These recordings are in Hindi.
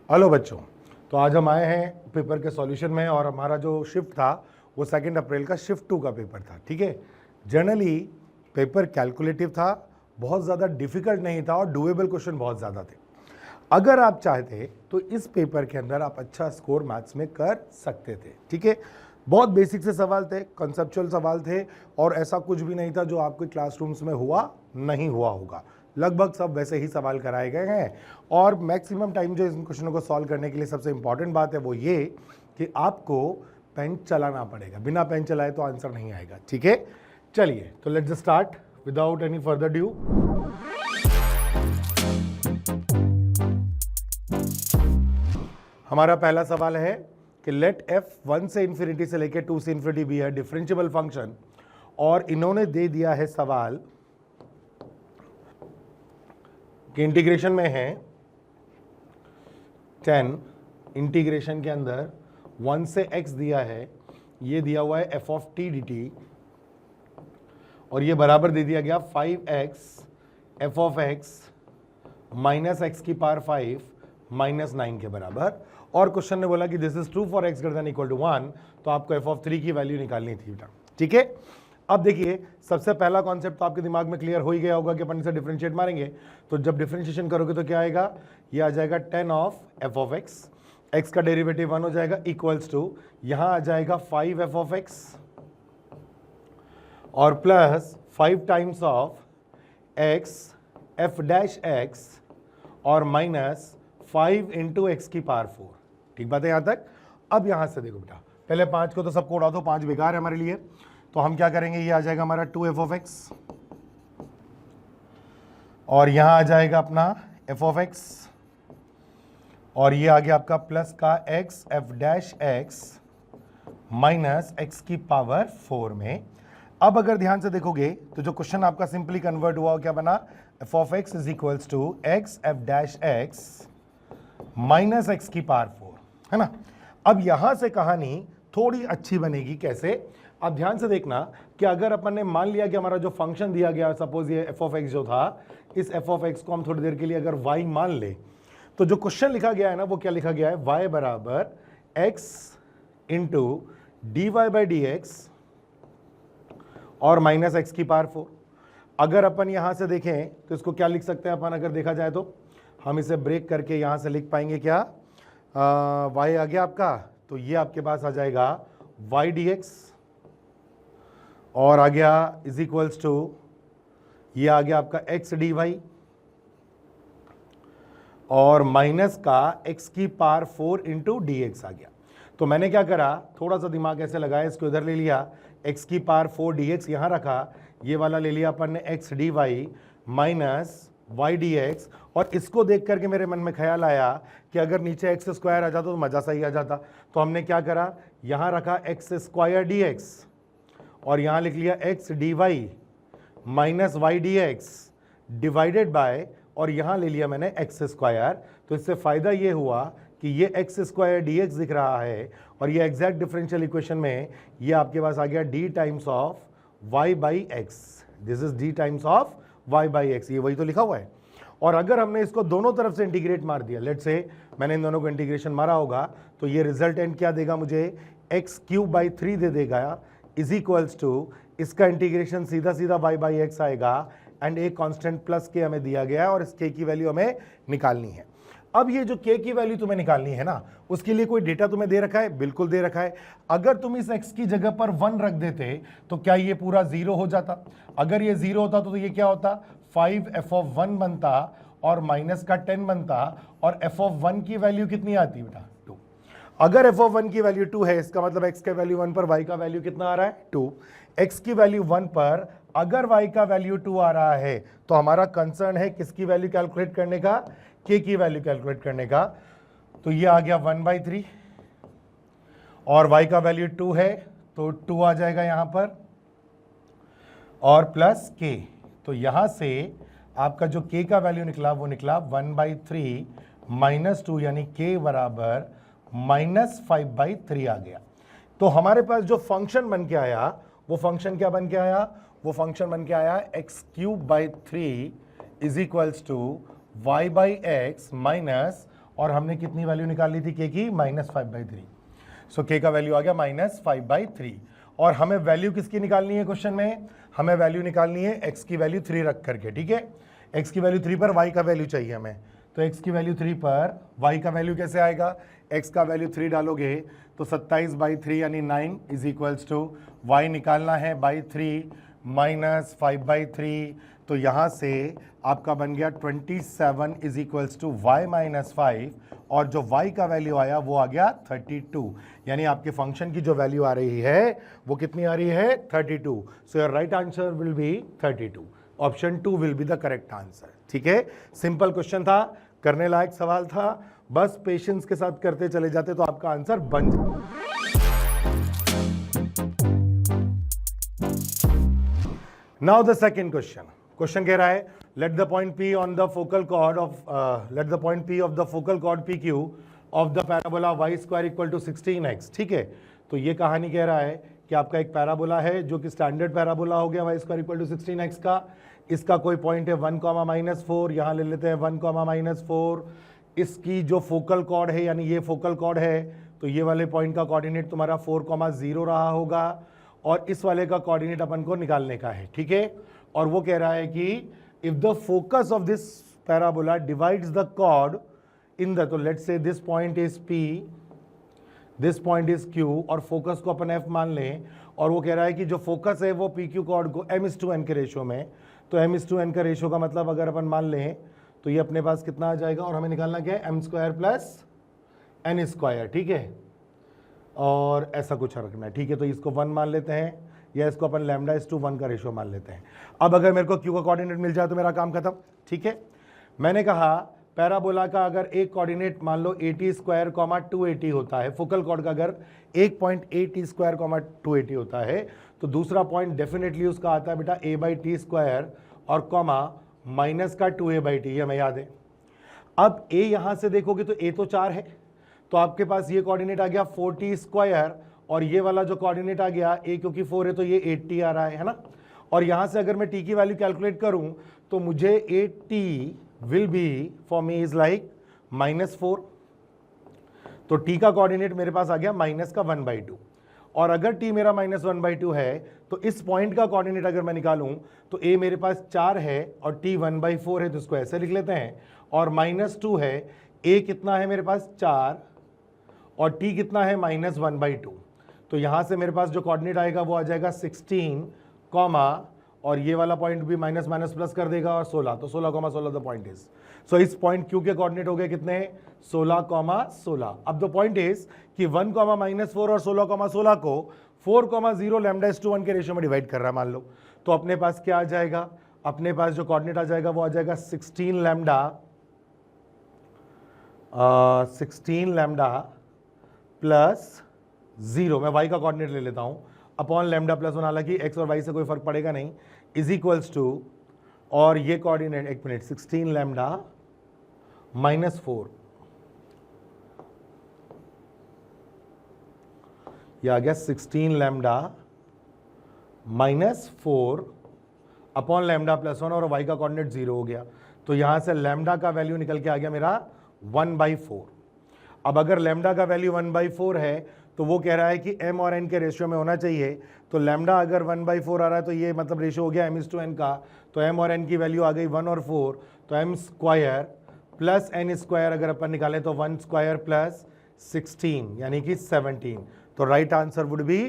हेलो बच्चों, तो आज हम आए हैं पेपर के सॉल्यूशन में और हमारा जो शिफ्ट था वो 2 अप्रैल का शिफ्ट 2 का पेपर था। ठीक है, जनरली पेपर कैलकुलेटिव था, बहुत ज़्यादा डिफिकल्ट नहीं था और डूएबल क्वेश्चन बहुत ज़्यादा थे। अगर आप चाहते तो इस पेपर के अंदर आप अच्छा स्कोर मैथ्स में कर सकते थे। ठीक है, बहुत बेसिक से सवाल थे, कंसेप्चुअल सवाल थे और ऐसा कुछ भी नहीं था जो आपके क्लासरूम्स में हुआ नहीं हुआ होगा। लगभग सब वैसे ही सवाल कराए गए हैं और मैक्सिमम टाइम जो इन क्वेश्चनों को सॉल्व करने के लिए सबसे इंपॉर्टेंट बात है वो ये कि आपको पेन चलाना पड़ेगा, बिना पेन चलाए तो आंसर नहीं आएगा। ठीक है, चलिए तो let's start without any further due. हमारा पहला सवाल है कि लेट f 1 से इंफिनिटी से लेकर 2 से इंफिनिटी भी है डिफरेंशिएबल फंक्शन और इन्होंने दे दिया है सवाल कि इंटीग्रेशन में है 10, इंटीग्रेशन के अंदर 1 से x दिया है, ये दिया हुआ है f ऑफ t dt और ये बराबर दे दिया गया 5x f of x minus x की पावर 5 माइनस 9 के बराबर। और क्वेश्चन ने बोला कि this is true for x greater than equal to 1, तो आपको f ऑफ 3 की वैल्यू निकालनी थी बेटा। ठीक है, अब देखिए सबसे पहला कॉन्सेप्ट तो आपके दिमाग में क्लियर हो ही गया होगा कि अपन इसे डिफरेंशिएट मारेंगे, तो जब डिफरेंशिएशन करोगे तो क्या आएगा, ये आ जाएगा 10 of f of x, x का डेरिवेटिव 1 हो जाएगा इक्वल्स टू यहां आ जाएगा 5 f ऑफ x और plus 5 times of x f dash x और माइनस 5 इंटू एक्स की पावर 4। ठीक बात है यहां तक। अब यहां से देखो बेटा, पहले 5 को तो सबको उड़ा दो, 5 बेकार है हमारे लिए, तो हम क्या करेंगे, ये आ जाएगा हमारा 2f ऑफ x और यहां आ जाएगा अपना f ऑफ x और ये आ गया आपका प्लस का x f dash x minus x की पावर 4 में। अब अगर ध्यान से देखोगे तो जो क्वेश्चन आपका सिंपली कन्वर्ट हुआ क्या बना, f of x is equals to x f dash x minus x की पावर 4, है ना। अब यहां से कहानी थोड़ी अच्छी बनेगी, कैसे, अब ध्यान से देखना कि अगर अपन ने मान लिया कि हमारा जो फंक्शन दिया गया, सपोज ये f ऑफ x जो था, इस f ऑफ x को हम थोड़ी देर के लिए अगर y मान ले, तो जो क्वेश्चन लिखा गया है ना वो क्या लिखा गया है, y बराबर x into d y by d x और माइनस एक्स की पावर 4। अगर अपन यहां से देखें तो इसको क्या लिख सकते हैं अपन, अगर देखा जाए तो हम इसे ब्रेक करके यहां से लिख पाएंगे क्या, y आ गया आपका, तो ये आपके पास आ जाएगा y dx और आ गया इज इक्वल्स टू ये आ गया आपका x dy और माइनस का x की पावर 4 इंटू डी एक्स आ गया। तो मैंने क्या करा, थोड़ा सा दिमाग ऐसे लगाया, इसको इधर ले लिया, x की पावर 4 dx यहां रखा, ये वाला ले लिया अपन ने x dy minus y dx और इसको देख करके मेरे मन में ख्याल आया कि अगर नीचे x स्क्वायर आ जाता तो मजा सही आ जाता, तो हमने क्या करा, यहां रखा x स्क्वायर dx और यहां लिख लिया x dy minus y dx divided by और यहां ले लिया मैंने x स्क्वायर। तो इससे फायदा ये हुआ कि ये x स्क्वायर dx दिख रहा है और ये एग्जैक्ट डिफरेंशियल इक्वेशन में ये आपके पास आ गया d times of y by x, this is d times of y by x, ये वही तो लिखा हुआ है। और अगर हमने इसको दोनों तरफ से इंटीग्रेट मार दिया, लेट से मैंने इन दोनों को इंटीग्रेशन मारा होगा, तो ये रिजल्टेंट क्या देगा मुझे, एक्स क्यूब बाई 3 दे देगा इज इक्वल्स टू इसका इंटीग्रेशन सीधा सीधा y बाई एक्स आएगा एंड एक कांस्टेंट प्लस के हमें दिया गया है और इस k की वैल्यू हमें निकालनी है। अब ये जो k की वैल्यू तुम्हें निकालनी है ना, उसके लिए कोई डेटा तुम्हें दे रखा है, बिल्कुल दे रखा है। अगर तुम इस x की जगह पर 1 रख देते तो क्या ये पूरा 0 हो जाता, अगर ये 0 होता तो ये क्या होता, 5 f ऑफ 1 बनता और माइनस का 10 बनता और f ऑफ 1 की वैल्यू कितनी आती बेटा, 2। अगर f ऑफ 1 की वैल्यू 2 है, इसका मतलब x का वैल्यू 1 पर y का वैल्यू कितना आ रहा है, 2। x की वैल्यू 1 पर अगर y का वैल्यू 2 आ रहा है तो हमारा कंसर्न है किसकी वैल्यू कैलकुलेट करने का, k की वैल्यू कैलकुलेट करने का। तो ये आ गया 1/3 और y का वैल्यू 2 है तो 2 आ जाएगा यहां पर और प्लस k, तो यहां से आपका जो k का वैल्यू निकला वो निकला 1/3 माइनस 2 यानी k बराबर माइनस 5/3 आ गया। तो हमारे पास जो फंक्शन बन के आया वो फंक्शन क्या बन के आया, वो फंक्शन बन के आया x cube by 3 is equals to y by x minus और हमने कितनी वैल्यू निकाल ली थी k की -5/3। सो k का वैल्यू आ गया -5/3। और हमें वैल्यू किसकी निकालनी है क्वेश्चन में, हमें वैल्यू निकालनी है x की वैल्यू 3 रख करके, ठीक है। x की वैल्यू 3 पर y का वैल्यू चाहिए हमें, तो x की वैल्यू 3 पर y का वैल्यू कैसे आएगा, x का वैल्यू 3 डालोगे तो 27/3 यानी 9 इज इक्वल्स टू y निकालना है /3 -5/3, तो यहाँ से आपका बन गया 27 इज इक्वल्स टू y -5, और जो y का वैल्यू आया वो आ गया 32, यानी आपके फंक्शन की जो वैल्यू आ रही है वो कितनी आ रही है 32। So your right answer will be 32, option 2 will be the correct answer. ठीक है, सिंपल क्वेश्चन था, करने लायक सवाल था, बस पेशेंस के साथ करते चले जाते तो आपका आंसर बन जाए। नाउ द सेकेंड क्वेश्चन कह रहा है let the point P on the focal chord of let the point P of the focal chord PQ of the parabola y square equal to 16x। ठीक है, तो ये कहानी कह रहा है कि आपका एक पैराबोला है जो कि स्टैंडर्ड पैराबोला हो गया y square equal to 16x का, इसका कोई पॉइंट है 1,-4, यहाँ ले लेते हैं 1,-4, इसकी जो फोकल कॉर्ड है यानी ये फोकल कॉर्ड है, तो ये वाले पॉइंट का कोऑर्डिनेट तुम्हारा 4,0 रहा होगा, और इस वाले का कोऑर्डिनेट अपन को निकालने का है। ठीक है, और वो कह रहा है कि if the focus of this parabola divides the chord in the, तो let's say this point is P, this point is Q, और फोकस को अपन F मान लें, और वो कह रहा है कि जो फोकस है वो PQ कॉर्ड को m:n के रेशो में, तो m:n का रेशो का मतलब अगर अपन मान लें तो ये अपने पास कितना आ जाएगा, और हमें निकालना क्या है m² + n²। ठीक है, और ऐसा कुछ रखना है। ठीक है, तो इसको 1 मान लेते हैं, या इसको अपन λ:1 का रेशो मान लेते हैं। अब अगर मेरे को Q का कोऑर्डिनेट मिल जाए तो मेरा काम खत्म। ठीक है, मैंने कहा पैराबोला का अगर एक कोऑर्डिनेट मान लो 80² 280 होता है, फोकल कॉर्ड का अगर एक पॉइंट 80² 280 होता है, तो दूसरा पॉइंट डेफिनेटली उसका आता है बेटा a/t² और कॉमा माइनस का 2a/t, ये हमें याद है। अब a यहां से देखोगे तो a तो 4 है, तो आपके पास ये कोऑर्डिनेट आ गया 40², और ये वाला जो कोऑर्डिनेट आ गया a क्योंकि 4 है तो ये 80 आ रहा है ना। और यहां से अगर मैं t की वैल्यू कैलकुलेट करूं तो मुझे 80 will be for me is like -4, तो t का कोऑर्डिनेट मेरे पास आ गया -1/2, और अगर t मेरा -1/2 है तो इस पॉइंट का कोऑर्डिनेट अगर मैं निकालूं तो a मेरे पास 4 है और t 1/4 है, तो इसको ऐसे लिख लेते हैं, और -2 है, a कितना है मेरे पास 4 और t कितना है -1/2, तो यहां से मेरे पास जो कोऑर्डिनेट आएगा वो आ जाएगा 16 कॉमा, और ये वाला पॉइंट भी माइनस माइनस प्लस कर देगा, और 16, तो 16,16 द पॉइंट इज। सो इस पॉइंट Q के कोऑर्डिनेट हो गए कितने 16,16। अब द पॉइंट इज कि 1,-4 और 16,16 को 4,0 λ:1 के रेशियो में डिवाइड कर रहा है मान लो, तो अपने पास क्या आ जाएगा, अपने पास जो कोऑर्डिनेट आ जाएगा वो आ जाएगा 16 λ प्लस 0, मैं y का कोऑर्डिनेट ले लेता हूं, अपॉन λ+1, हालांकि x और y से कोई फर्क पड़ेगा नहीं, इज इक्वल्स टू, और ये कोऑर्डिनेट 1 मिनट 16 λ -4, ये आ गया 16 λ -4 अपॉन λ+1, और y का कोऑर्डिनेट 0 हो गया, तो यहां से λ का वैल्यू निकल के आ गया मेरा 1/4। अब अगर लैम्डा का वैल्यू 1/4 है तो वो कह रहा है कि m और n के रेशियो में होना चाहिए, तो लैम्डा अगर 1/4 आ रहा है तो ये मतलब रेशियो हो गया m:n का, तो m और n की वैल्यू आ गई 1 और 4, तो m² प्लस n² अगर अपन निकालें तो 1² प्लस 16 यानी कि 17, तो राइट आंसर वुड बी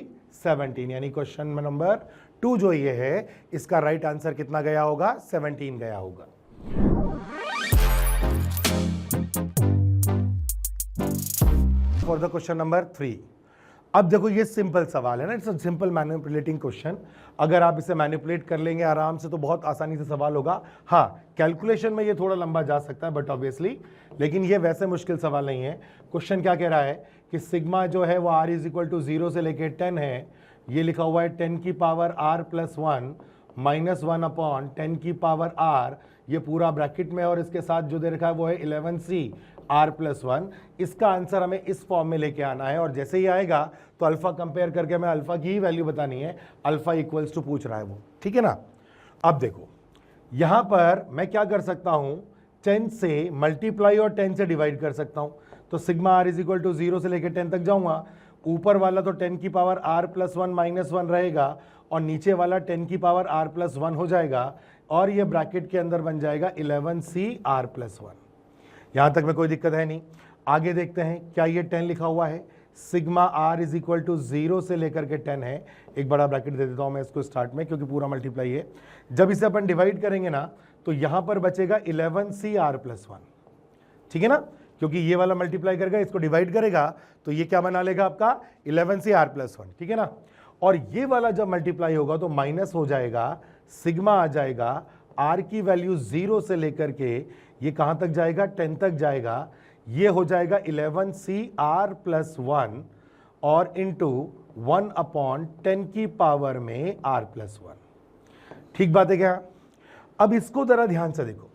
17, यानी क्वेश्चन नंबर 2 जो ये है इसका राइट आंसर कितना गया होगा, 17 गया होगा। फॉर द क्वेश्चन नंबर 3, अब देखो ये सिंपल सवाल है ना, it's a simple manipulating question, अगर आप इसे मैनिपुलेट कर लेंगे आराम से तो बहुत आसानी से सवाल होगा। हाँ, कैलकुलेशन में ये थोड़ा लंबा जा सकता है बट ऑब्वियसली, लेकिन ये वैसे मुश्किल सवाल नहीं है। क्वेश्चन क्या कह रहा है कि सिग्मा जो है वो r = 0 से लेके 10 है, ये लिखा हुआ है 10 की पावर r + 1 -1 अपॉन 10 की पावर r, ये पूरा ब्रैकेट में, और इसके साथ जो दे रखा है वो है 11c r + 1। इसका आंसर हमें इस फॉर्म में लेके आना है, और जैसे ही आएगा तो अल्फा कंपेयर करके हमें अल्फा की ही वैल्यू बतानी है, अल्फा इक्वल्स टू पूछ रहा है वो, ठीक है ना। अब देखो यहां पर मैं क्या कर सकता हूं 10 से मल्टीप्लाई और 10 से डिवाइड कर सकता हूं। तो sigma r is equal to 0 से लेकर 10 तक जाऊंगा। ऊपर वाला तो 10 की पावर आर प्लस 1 माइनस 1 रहेगा और नीचे वाला 10 की पावर आर प्लस 1 हो जाएगा और ये ब्रैकेट के अंदर बन जाएगा 11c आर प्लस 1। यहां तक में कोई दिक्कत है नहीं। आगे देखते हैं, क्या ये 10 लिखा हुआ है? Sigma r is equal to 0 से लेकर के 10 है। एक बड़ा ब्रैकेट दे देता हूं मैं इसको स्टार्ट में, क्योंकि पूरा मल्टीप्लाई है। जब इसे अपन डिवाइड करेंगे ना, तो यहां पर बचेगा 11c आर प्लस 1, ठीक है ना, क्योंकि ये वाला मल्टीप्लाई करेगा, इसको डिवाइड करेगा, तो ये क्या बना लेगा आपका 11c आर प्लस 1, ठीक है ना। और ये वाला जब मल्टीप्लाई होगा तो माइनस हो जाएगा, सिग्मा आ जाएगा, आर की वैल्यू 0 से लेकर के ये कहां तक जाएगा? 10 तक जाएगा। ये हो जाएगा 11c आर प्लस 1 और इंटू 1/10 की पावर में आर प्लस 1। ठीक बात है क्या? अब इसको जरा ध्यान से देखो।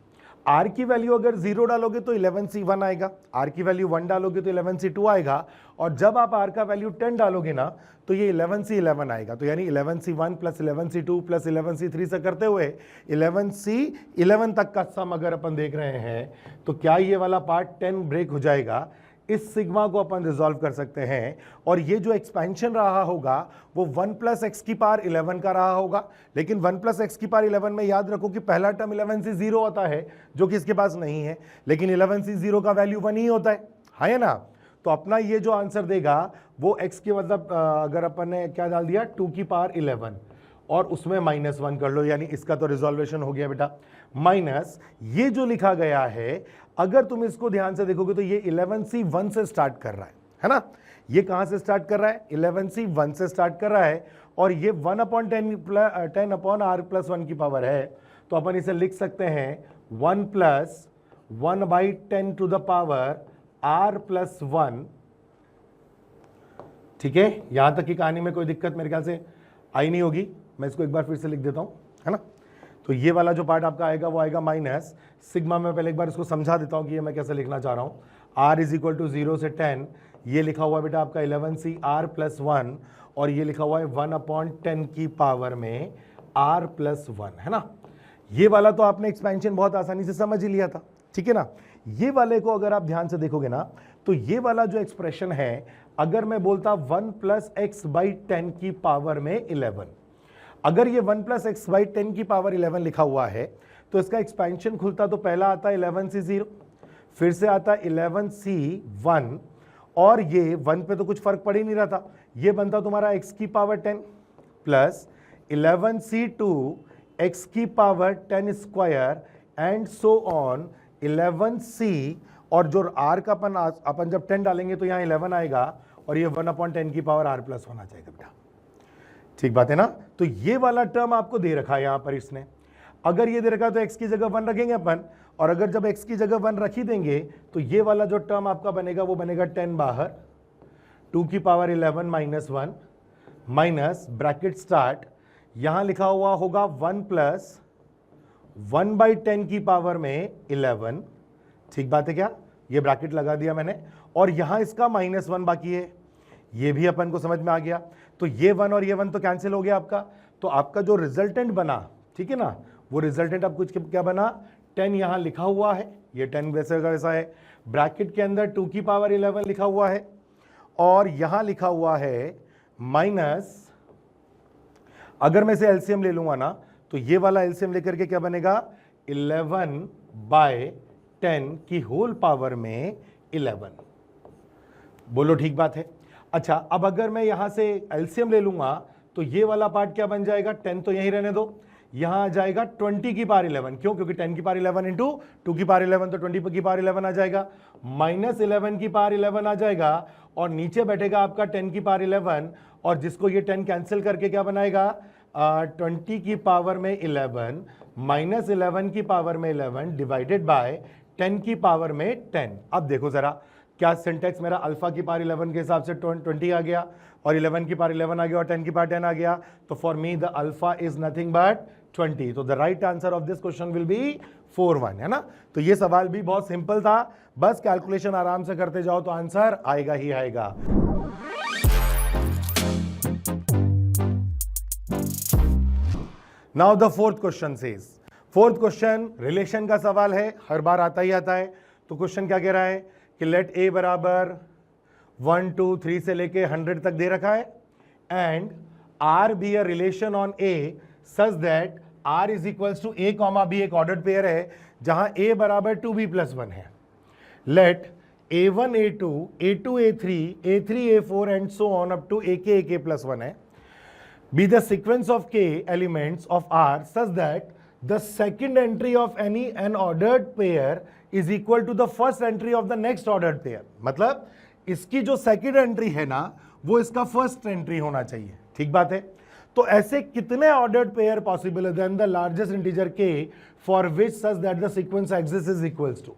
आर की वैल्यू अगर 0 डालोगे तो 11c1 आएगा, आर की वैल्यू 1 डालोगे तो 11c2 आएगा, और जब आप आर का वैल्यू 10 डालोगे ना, तो ये 11c11 आएगा। तो यानी 11c1 plus 11c2 plus 11c3 से करते हुए 11c11 तक का सम अगर अपन देख रहे हैं, तो क्या ये वाला पार्ट 10 ब्रेक हो जाएगा? इस सिग्मा को अपन रिजॉल्व कर सकते हैं, और ये जो एक्सपेंशन रहा होगा वो 1 प्लस एक्स की पावर 11 का रहा होगा। लेकिन 1 प्लस एक्स की पावर 11 में याद रखो कि पहला टर्म 11c0 आता है, जो कि इसके पास नहीं है, लेकिन 11c0 का वैल्यू 1 ही होता है ना। तो अपना ये जो आंसर देगा वो x के मतलब अगर अपन ने क्या डाल दिया 2 की पावर 11 और उसमें -1 कर लो, यानी इसका तो रिजॉल्वेशन हो गया बेटा। माइनस ये जो लिखा गया है, अगर तुम इसको ध्यान से देखोगे तो ये 11c1 से स्टार्ट कर रहा है ना। ये कहां से स्टार्ट कर रहा है? 11c1 से स्टार्ट कर रहा है, और ये 1/10 की पावर है। तो अपन इसे लिख सकते हैं 1 plus 1/10 to the power r plus 1। ठीक है, यहां तक की कहानी में कोई दिक्कत मेरे ख्याल से आई नहीं होगी। मैं इसको एक बार फिर से लिख देता हूं, है ना। तो ये वाला जो पार्ट आपका आएगा वो आएगा माइनस सिग्मा में। पहले एक बार इसको समझा देता हूं कि ये मैं कैसे लिखना चाह रहा हूं। r इज इक्वल टू 0 से 10, ये लिखा हुआ है बेटा आपका 11c r प्लस 1, और ये लिखा हुआ है 1/10 की पावर में r प्लस 1, है ना। ये वाला तो आपने एक्सपेंशन बहुत आसानी से समझ ही लिया था, ठीक है ना। ये वाले को अगर आप ध्यान से देखोगे ना, तो ये वाला जो एक्सप्रेशन है, अगर मैं बोलता 1 प्लस एक्स बाई 10 की पावर में 11, अगर ये 1 प्लस एक्स बाई 10 की पावर 11 लिखा हुआ है, तो इसका एक्सपेंशन खुलता तो पहला आता है 11c0, फिर से आता 11c1, और ये 1 पे तो कुछ फर्क पड़ ही नहीं रहा था, ये बनता तुम्हारा x की पावर 10 प्लस 11c2 x की power 10 square and so on 11c, और जो r का अपन जब 10 डालेंगे तो यहाँ 11 आएगा, और ये 1/10 की पावर r प्लस 1 आ जाएगा बेटा। ठीक बात है ना। तो ये वाला टर्म आपको दे रखा है यहां पर इसने। अगर ये दे रखा है तो x की जगह 1 रखेंगे अपन, और अगर जब x की जगह 1 रख ही देंगे तो ये वाला जो टर्म आपका बनेगा वो बनेगा 10 बाहर, 2 की power 11 minus 1, minus bracket start, यहां लिखा हुआ होगा 1 प्लस 1/10 की पावर में 11। ठीक बात है क्या? ये ब्रैकेट लगा दिया मैंने, और यहां इसका -1 बाकी है, ये भी अपन को समझ में आ गया। तो ये 1 और ये 1 तो कैंसिल हो गया आपका। तो आपका जो रिजल्टेंट बना, ठीक है ना, वो रिजल्टेंट आप कुछ क्या बना, 10 यहां लिखा हुआ है, ये 10 वैसे का वैसा है, ब्रैकेट के अंदर 2 की पावर 11 लिखा हुआ है, और यहां लिखा हुआ है माइनस, अगर मैं इसे एलसीएम ले लूंगा ना, तो ये वाला एलसीएम लेकर के क्या बनेगा 11/10 की होल पावर में 11। बोलो ठीक बात है। अच्छा, अब अगर मैं यहां से एलसीएम ले लूंगा तो ये वाला पार्ट क्या बन जाएगा, 10 तो यहीं रहने दो, यहां आ जाएगा 20 की पावर 11। क्यों? क्योंकि 10 की पावर 11 इंटू 2 की पावर 11 तो 20 की पावर 11 आ जाएगा, माइनस 11 की पावर 11 आ जाएगा, और नीचे बैठेगा आपका 10 की पावर 11, और जिसको ये 10 कैंसिल करके क्या बनाएगा 20 की पावर में 11 माइनस 11 की पावर में 11 डिवाइडेड बाय 10 की पावर में 10। अब देखो जरा क्या सिंटेक्स मेरा अल्फा की पावर 11 के हिसाब से 20 आ गया, और 11 की पावर 11 आ गया, और 10 की पावर 10 आ गया। तो for me the alpha is nothing but 20। तो the right answer of this question will be 4-1, है ना। तो ये सवाल भी बहुत सिंपल था, बस कैलकुलेशन आराम से करते जाओ तो आंसर आएगा ही आएगा। Now the fourth question says fourth question relation का सवाल है, हर बार आता ही आता है। तो क्वेश्चन क्या कह रहा है कि लेट ए बराबर 1 2 3 से लेके 100 तक दे रखा है and r be a relation on a such that r is equals to a comma b, एक ऑर्डर्ड पेयर है जहां ए बराबर 2b+1 है। Let a1 a2 a2 a3 a3 a4 and so on up to ak+1 है be the sequence of k elements of R such that the second entry of any an ordered pair is equal to the first entry of the next ordered pair। मतलब इसकी जो सेकंड एंट्री है ना वो इसका फर्स्ट एंट्री होना चाहिए। ठीक बात है। तो ऐसे कितने ऑर्डर्ड पेयर पॉसिबल है then the largest integer k for which such that the sequence exists is equals to.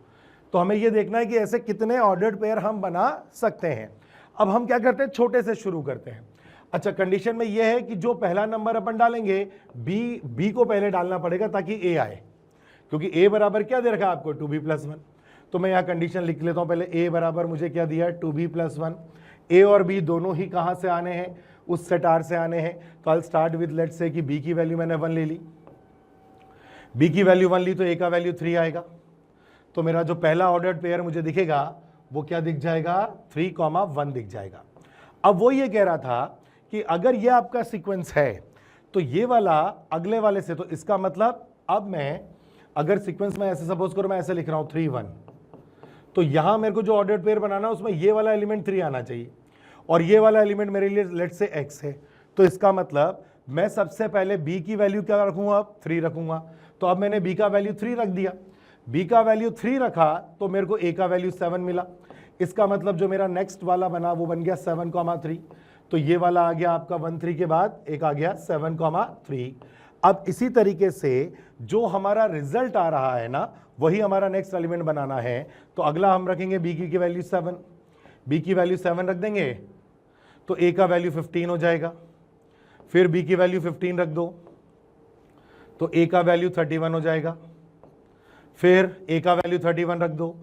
तो हमें ये देखना है कि ऐसे कितने ऑर्डर्ड पेयर हम बना सकते हैं। अब हम क्या करते हैं, छोटे से शुरू करते हैं। अच्छा, कंडीशन में यह है कि जो पहला नंबर अपन डालेंगे बी को पहले डालना पड़ेगा ताकि ए आए, क्योंकि ए बराबर क्या दे रखा है आपको 2b+1। तो मैं यहां कंडीशन लिख लेता हूं पहले। ए बराबर मुझे क्या दिया है 2b+1। ए और बी दोनों ही कहां से आने हैं, उस सेट आर से आने हैं। तो I start with let's say कि बी की वैल्यू मैंने 1 ले ली, बी की वैल्यू 1 ली तो ए का वैल्यू 3 आएगा। तो मेरा जो पहला ऑर्डर्ड पेयर मुझे दिखेगा वो क्या दिख जाएगा 3,1 दिख जाएगा। अब वो ये कह रहा था कि अगर ये आपका सीक्वेंस है तो ये वाला अगले वाले से, तो इसका मतलब अब मैं अगर सीक्वेंस में ऐसे सपोज करो मैं ऐसे लिख रहा हूं 3 1, तो यहां मेरे को जो ऑर्डर्ड पेयर बनाना है उसमें ये वाला एलिमेंट 3 आना चाहिए और ये वाला एलिमेंट मेरे लिए लेट्स से x है। तो इसका मतलब मैं सबसे पहले b की वैल्यू क्या रखूंगा, 3 रखूंगा। तो अब मैंने b का वैल्यू 3 रख दिया, b का वैल्यू 3 रखा तो मेरे को a का वैल्यू 7 मिला। इसका मतलब जो मेरा नेक्स्ट वाला बना वो बन गया 7,3। तो ये वाला आ गया आपका 1 3 के बाद एक आ गया 7,3। अब इसी तरीके से जो हमारा रिजल्ट आ रहा है ना वही हमारा नेक्स्ट एलिमेंट बनाना है। तो अगला हम रखेंगे b की वैल्यू 7, b की वैल्यू 7 रख देंगे तो a का वैल्यू 15 हो जाएगा। फिर b की वैल्यू 15 रख दो तो a का वैल्यू 31 हो जाएगा। फिर a का वैल्यू 31 रख दो,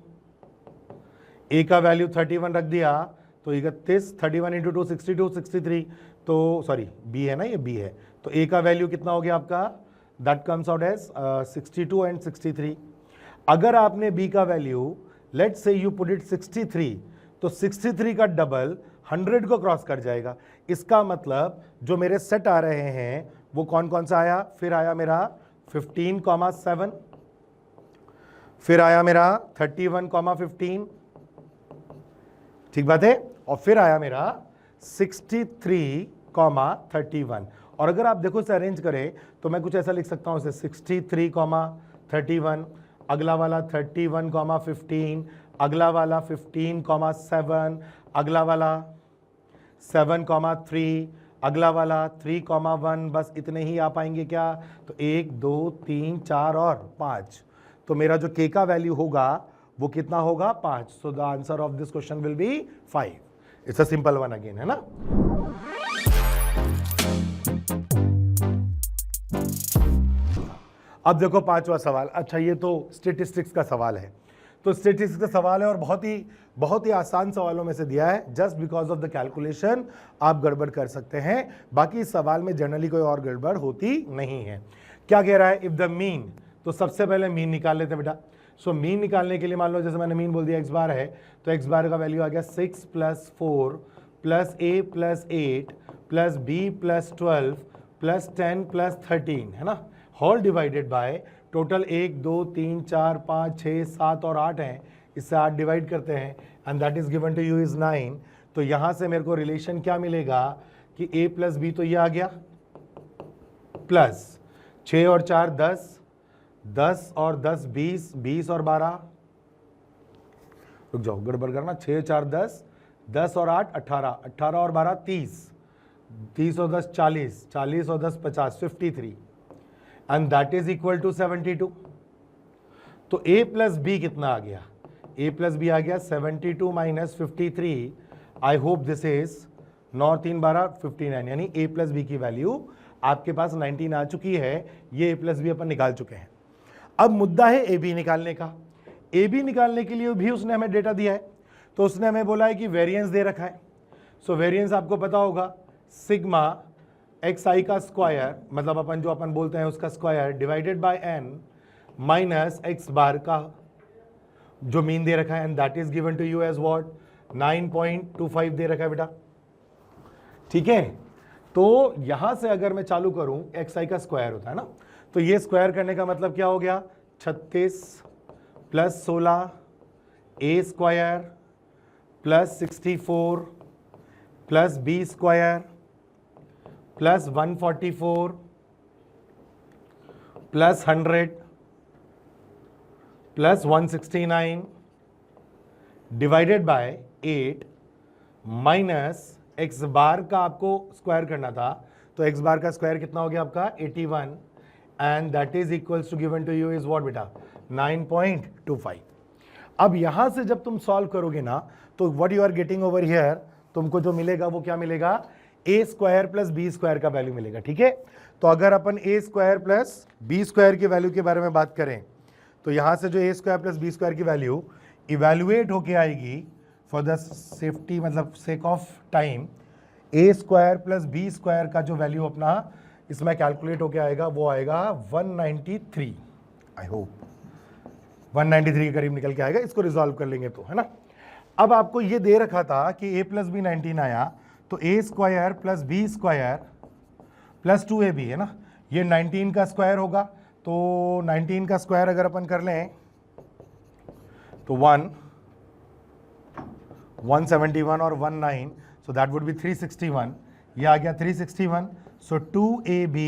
a का वैल्यू 31 रख दिया तो 31, 31 इंटू 2 62 63। तो सॉरी b है ना, ये b है। तो a का वैल्यू कितना हो गया आपका, that comes out as 62 and 63। अगर आपने b का value let's say you put it 63, तो 63 का डबल 100 को क्रॉस कर जाएगा। इसका मतलब जो मेरे सेट आ रहे हैं वो कौन कौन सा आया, फिर आया मेरा 15,7, फिर आया मेरा 31,15, ठीक बात है, और फिर आया मेरा 63,31। और अगर आप देखो इसे अरेंज करें तो मैं कुछ ऐसा लिख सकता हूं इसे 63,31, अगला वाला 31,15, अगला वाला 15,7, अगला वाला 7,3, अगला वाला 3,1। बस इतने ही आ पाएंगे क्या, तो 1 2 3 4 और 5। तो मेरा जो k का वैल्यू होगा वो कितना होगा 5। So the answer of this question will be 5। It's a simple one again, है ना। अब देखो पांचवा सवाल। अच्छा, ये तो स्टेटिस्टिक्स का सवाल है। तो स्टेटिस्टिक्स का सवाल है और बहुत ही आसान सवालों में से दिया है। Just because of the calculation आप गड़बड़ कर सकते हैं, बाकी इस सवाल में जनरली कोई और गड़बड़ होती नहीं है। क्या कह रहा है, इफ द मीन, तो सबसे पहले मीन निकाल लेते हैं बेटा। सो मीन निकालने के लिए मान लो जैसे मैंने मीन बोल दिया x बार है, तो x बार का वैल्यू आ गया 6 + 4 + a + 8 + b + 12 + 10 + 13, है ना, होल डिवाइडेड बाय टोटल 1 2 3 4 5 6 7 और 8 हैं। इससे 8 डिवाइड करते हैं and that is given to you is 9। तो यहां से मेरे को रिलेशन क्या मिलेगा कि a + b, तो ये आ गया प्लस 6 और 4 10, 10 और 10 20, 20 और 12, रुक जाओ गड़बड़ करना, 6 4 10, 10 और 8 18, 18 और 12 30, 30 और 10 40, 40 और 10 50, 53 and that is equal to 72। तो a + b कितना आ गया, a + b आ गया 72 - 53। आई होप दिस इज 9 3 12 59, यानी a + b की वैल्यू आपके पास 19 आ चुकी है। ये a + b अपन निकाल चुके हैं। अब मुद्दा है ए बी निकालने का। ए बी निकालने के लिए भी उसने हमें डेटा दिया है। तो उसने हमें बोला है कि वेरिएंस दे रखा है। सो वेरिएंस आपको पता होगा सिग्मा xi का स्क्वायर, मतलब अपन जो अपन बोलते हैं उसका square, divided by n minus X bar का जो मीन दे रखा है, and that is given to you as what 9.25 दे रखा है बेटा। ठीक है, तो यहां से अगर मैं चालू करूं, एक्स आई का स्क्वायर होता है ना, तो ये स्क्वायर करने का मतलब क्या हो गया, 36 plus 16 A square plus 64 plus B square plus 144 plus 100 plus 169 divided by 8 minus X bar का आपको स्क्वायर करना था, तो एक्स बार का स्क्वायर कितना हो गया आपका 81, and that is equals to given to you is what बेटा 9.25। अब यहां से जब तुम सॉल्व करोगे ना, तो what you are getting over here, तुमको जो मिलेगा वो क्या मिलेगा, a square plus B square का वैल्यू मिलेगा। ठीक है, तो अगर अपन a square plus B square की वैल्यू के बारे में बात करें, तो यहां से जो a square plus B square की वैल्यू इवैल्यूएट होके आएगी फॉर द सेफ्टी, मतलब sake of time, a square plus B square का जो वैल्यू अपना इसमें कैलकुलेट होके आएगा वो आएगा 193, आई होप 193 के करीब निकल के आएगा। इसको रिजॉल्व कर लेंगे तो, है ना। अब आपको ये दे रखा था कि a प्लस बी 19 आया, तो A square plus B square plus 2ab है ना, ये 19 का स्क्वायर होगा, तो 19 का स्क्वायर अगर अपन कर लें तो 171 और 19, सो दैट वुड बी 361, ये आ गया 361, so 2ab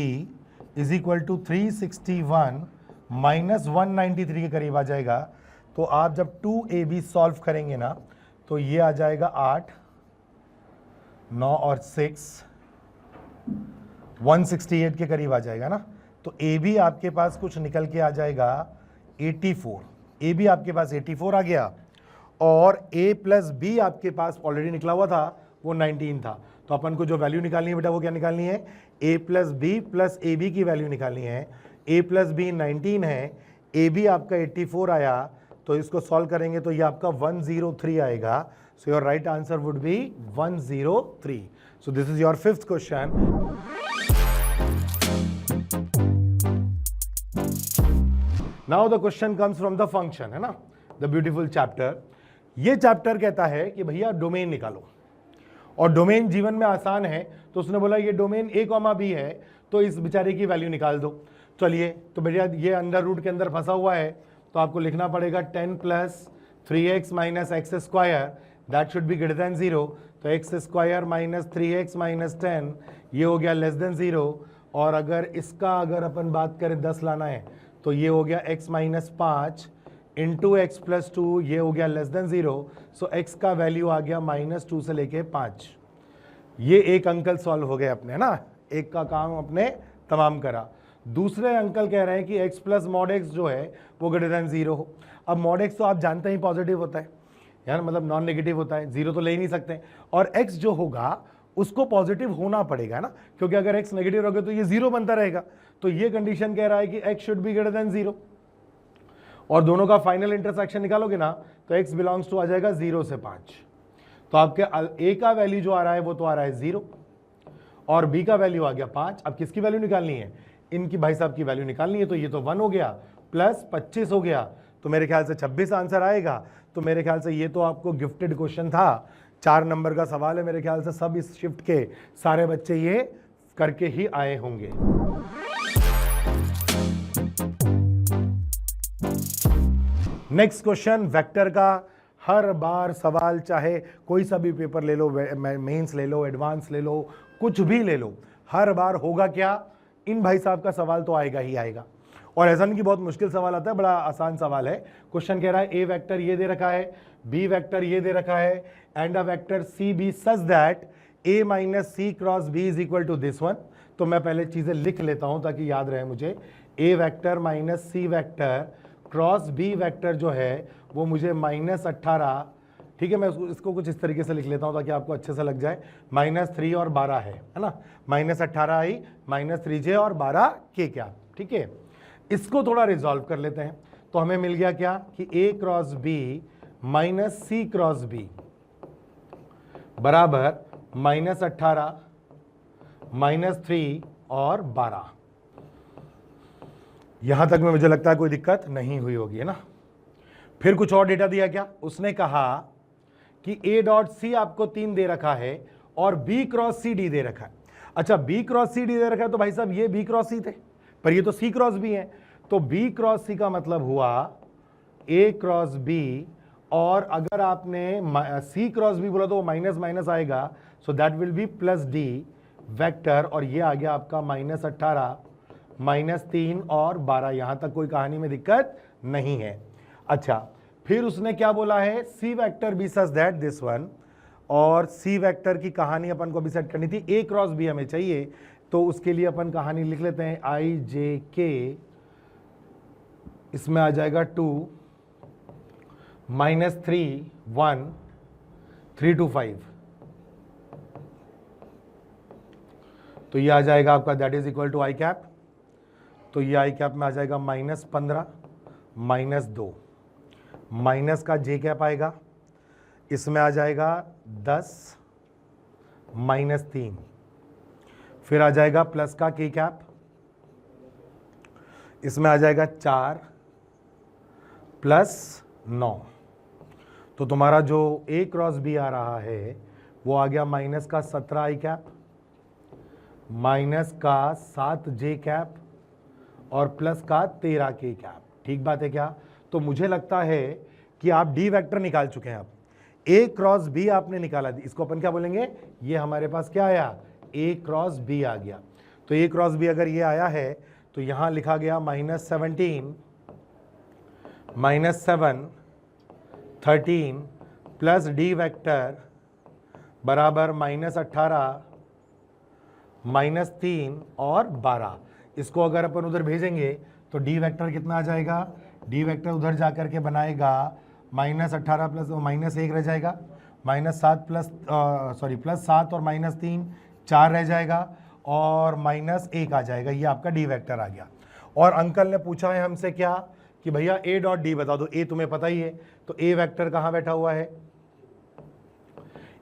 is equal to 361 minus 193 के करीब आ जाएगा। तो आप जब 2ab सॉल्व करेंगे ना, तो ये आ जाएगा 8, 9 और 6, 168 के करीब आ जाएगा ना। तो ab आपके पास कुछ निकल के आ जाएगा 84, ab आपके पास 84 आ गया, और a प्लस बी आपके पास ऑलरेडी निकला हुआ था, वो 19 था। तो अपन को जो वैल्यू निकालनी है बेटा वो क्या निकालनी है, a plus b plus a b की वैल्यू निकालनी है। a प्लस बी 19 है, ए बी आपका 84 आया, तो इसको सॉल्व करेंगे तो ये आपका 103 आएगा। So your right answer would be 103। So this is your fifth question. Now the question comes from the function, है ना, द ब्यूटीफुल चैप्टर। ये चैप्टर कहता है कि भैया डोमेन निकालो, और डोमेन जीवन में आसान है, तो उसने बोला ये डोमेन a, b है, तो इस बेचारे की वैल्यू निकाल दो। चलिए, तो भैया ये अंडर रूट के अंदर फंसा हुआ है, तो आपको लिखना पड़ेगा 10 plus 3x minus x square, that should be greater than 0। तो x square minus 3x minus 10, ये हो गया लेस देन 0। और अगर इसका अगर अपन बात करें 10 लाना है, तो ये हो गया x minus 5 into x plus 2, ये हो गया लेस देन 0। सो x का वैल्यू आ गया -2 से लेके 5। ये एक अंकल सॉल्व हो गए अपने, ना, एक का काम अपने तमाम करा। दूसरे अंकल कह रहे हैं कि x प्लस मॉड एक्स जो है वो ग्रेटर देन 0 हो। अब मॉड एक्स तो आप जानते ही पॉजिटिव होता है यार, मतलब नॉन नेगेटिव होता है, 0 तो ले ही नहीं सकते, और x जो होगा उसको पॉजिटिव होना पड़ेगा ना, क्योंकि अगर x नेगेटिव होगा तो ये 0 बनता रहेगा। तो ये कंडीशन कह रहा है कि x should be greater than 0, और दोनों का फाइनल इंटरसेक्शन निकालोगे ना, तो x बिलोंग्स टू आ जाएगा 0 से 5। तो आपके a का वैल्यू जो आ रहा है वो तो आ रहा है 0, और b का वैल्यू आ गया 5। अब किसकी वैल्यू निकालनी है, इनकी भाई साहब की वैल्यू निकालनी है। तो ये तो 1 हो गया प्लस 25 हो गया, तो मेरे ख्याल से 26 आंसर आएगा। तो मेरे ख्याल से ये तो आपको गिफ्टेड क्वेश्चन था, 4 नंबर का सवाल है, मेरे ख्याल से सब इस शिफ्ट के सारे बच्चे ये करके ही आए होंगे। नेक्स्ट क्वेश्चन, वेक्टर का हर बार सवाल, चाहे कोई सा भी पेपर ले लो, मेंस ले लो, एडवांस ले लो, कुछ भी ले लो, हर बार होगा क्या, इन भाई साहब का सवाल तो आएगा ही आएगा। और ऐसा नहीं कि बहुत मुश्किल सवाल आता है, बड़ा आसान सवाल है। क्वेश्चन कह रहा है ए वेक्टर ये दे रखा है, बी वेक्टर ये दे रखा है, and a vector c b such that a minus c cross b is equal to this one. तो मैं पहले चीजें लिख लेता हूं ताकि याद रहे मुझे। ए vector minus C vector cross B vector जो है वो मुझे -18, ठीक है, मैं इसको कुछ इस तरीके से लिख लेता हूं ताकि आपको अच्छे से लग जाए। -3 और 12 है ना, -18 आई, -3j और 12 k क्या, ठीक है। इसको थोड़ा रिजॉल्व कर लेते हैं, तो हमें मिल गया क्या कि a cross b minus c cross b बराबर -18 -3 और 12। यहां तक में मुझे लगता है कोई दिक्कत नहीं हुई होगी, है ना। फिर कुछ और डेटा दिया क्या, उसने कहा कि A डॉट सी आपको 3 दे रखा है और B क्रॉस सी डी दे रखा है। अच्छा, B क्रॉस सी डी दे रखा है तो भाई साहब ये B क्रॉस सी थे, पर ये तो C क्रॉस B है, तो B क्रॉस सी का मतलब हुआ A क्रॉस B, और अगर आपने C क्रॉस B बोला तो वो माइनस माइनस आएगा, so that will be plus D vector, और ये आ गया आपका -18 -3 और 12। यहां तक कोई कहानी में दिक्कत नहीं है। अच्छा, फिर उसने क्या बोला है, C vector B such that this one, और सी वेक्टर की कहानी अपन को भी सेट करनी थी, ए क्रॉस बी हमें चाहिए, तो उसके लिए अपन कहानी लिख लेते हैं आई जे के, इसमें आ जाएगा 2 -3 1 3 to 5, तो ये आ जाएगा आपका that is equal to i cap, तो ये आई कैप में आ जाएगा -15 -2, माइनस का जे कैप आएगा, इसमें आ जाएगा 10 -3, फिर आ जाएगा प्लस का के कैप, इसमें आ जाएगा 4 + 9, तो तुम्हारा जो ए क्रॉस बी आ रहा है वो आ गया माइनस का 17 आई कैप, माइनस का 7 जे कैप और प्लस का 13 के कैप। ठीक बात है क्या। तो मुझे लगता है कि आप डी वेक्टर निकाल चुके हैं। आप ए क्रॉस बी आपने निकाला, इसको अपन क्या बोलेंगे, ये हमारे पास क्या आया, ए क्रॉस बी आ गया। तो ए क्रॉस बी अगर ये आया है तो यहां लिखा गया -17 -7 13 प्लस डी वेक्टर बराबर -18 -3 और 12। इसको अगर अपन उधर भेजेंगे तो डी वेक्टर कितना आ जाएगा, डी वेक्टर उधर जाकर के बनाएगा -18 प्लस -1 रह जाएगा, -7 प्लस 7 और -3 4 रह जाएगा, और -1 आ जाएगा। ये आपका डी वेक्टर आ गया। और अंकल ने पूछा है हमसे क्या कि भैया ए डॉट डी बता दो। ए तुम्हें पता ही है, तो ए वेक्टर कहाँ बैठा हुआ है,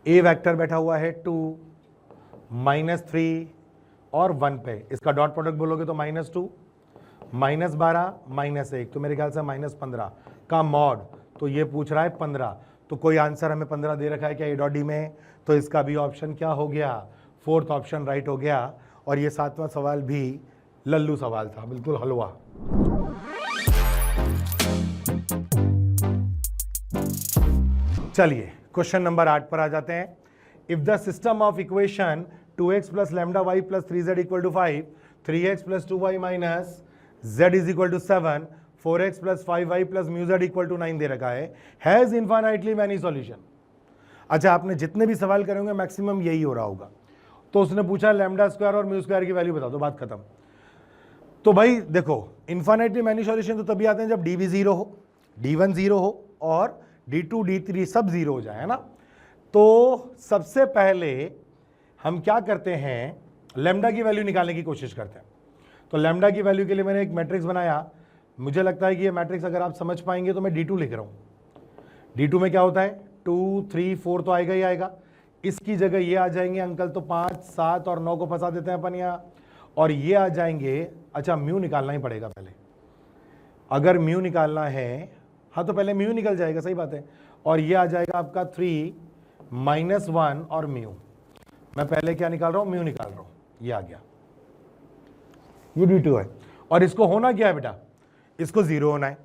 ए वेक्टर बैठा हुआ है 2 -3 और 1 पे। इसका डॉट प्रोडक्ट बोलोगे तो -2 -12 -1, तो मेरे ख्याल से -15 का मॉड, तो ये पूछ रहा है 15, तो कोई आंसर हमें 15 दे रखा है क्या ए डॉट डी में, तो इसका भी ऑप्शन क्या हो गया, 4th ऑप्शन राइट हो गया। और ये 7वां सवाल भी लल्लू सवाल था, बिल्कुल हलवा। चलिए क्वेश्चन नंबर 8 पर आ जाते हैं। If the system of equation 2x + λy + 3z = 5, 3x + 2y - z = 7, 4x + 5y + μz = 9 दे रखा है, हैज इनफाइनाइटली मैनी सॉल्यूशन। अच्छा, आपने जितने भी सवाल करेंगे मैक्सिमम यही हो रहा होगा। तो उसने पूछा λ² और μ² की वैल्यू बता दो, बात खत्म। तो भाई देखो, इनफाइनाइटली मैनी सॉल्यूशन तो तभी आते हैं जब d भी 0 हो, d1 0 हो और d2 d3 सब 0 हो जाए, है ना। तो सबसे पहले हम क्या करते हैं, लैम्डा की वैल्यू निकालने की कोशिश करते हैं। तो लैम्डा की वैल्यू के लिए मैंने एक मैट्रिक्स बनाया। मुझे लगता है कि ये मैट्रिक्स अगर आप समझ पाएंगे तो मैं d2 लिख रहा हूं। d2 में क्या होता है, 2 3 4 तो आएगा ही आएगा। इसकी जगह ये आ जाएंगे अंकल, तो 5 7 और 9 को फंसा देते हैं अपन यहाँ, और ये आ जाएंगे। अच्छा, म्यू निकालना ही पड़ेगा पहले, अगर म्यू निकालना है, हाँ तो पहले म्यू निकल जाएगा, सही बात है। और ये आ जाएगा आपका 3 -1 और म्यू। मैं पहले क्या निकाल रहा हूं, म्यू निकाल रहा हूं, ये आ गया, ये d2 है। और इसको होना क्या है बेटा, इसको 0 होना है।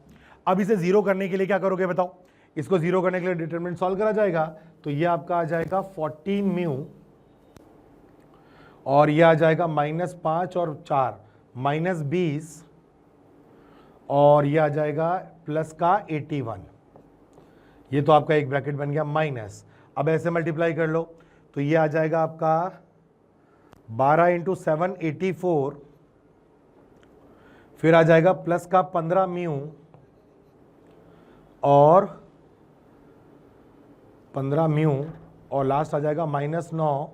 अब इसे 0 करने के लिए क्या करोगे बताओ, इसको 0 करने के लिए डिटरमिनेंट सॉल्व करा जाएगा। तो ये आपका आ जाएगा 14 म्यू, और ये आ जाएगा -5 और 4 -20, और ये आ जाएगा प्लस का 81। ये तो आपका एक ब्रैकेट बन गया माइनस। अब ऐसे मल्टीप्लाई कर लो तो ये आ जाएगा आपका 12 × 7 84, फिर आ जाएगा प्लस का 15 म्यू और 15 म्यू, और लास्ट आ जाएगा -9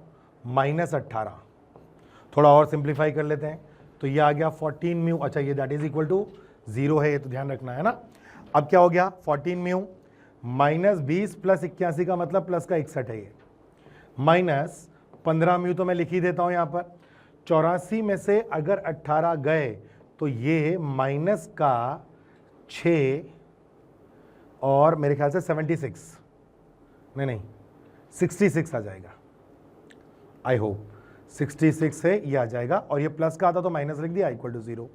-18। थोड़ा और सिंप्लीफाई कर लेते हैं, तो ये आ गया 14 म्यू। अच्छा, ये दैट इज इक्वल टू 0 है, ये तो ध्यान रखना है ना। अब क्या हो गया, 14 म्यू -20 + 81 का मतलब प्लस का 61 है, ये -15 म्यू तो मैं लिख ही देता हूं यहां पर। 84 में से अगर 18 गए तो ये माइनस का 6 और मेरे ख्याल से 76 नहीं 66 आ जाएगा। आई होप 66 से ये आ जाएगा, और ये प्लस का आता तो माइनस लिख दिया इक्वल टू 0।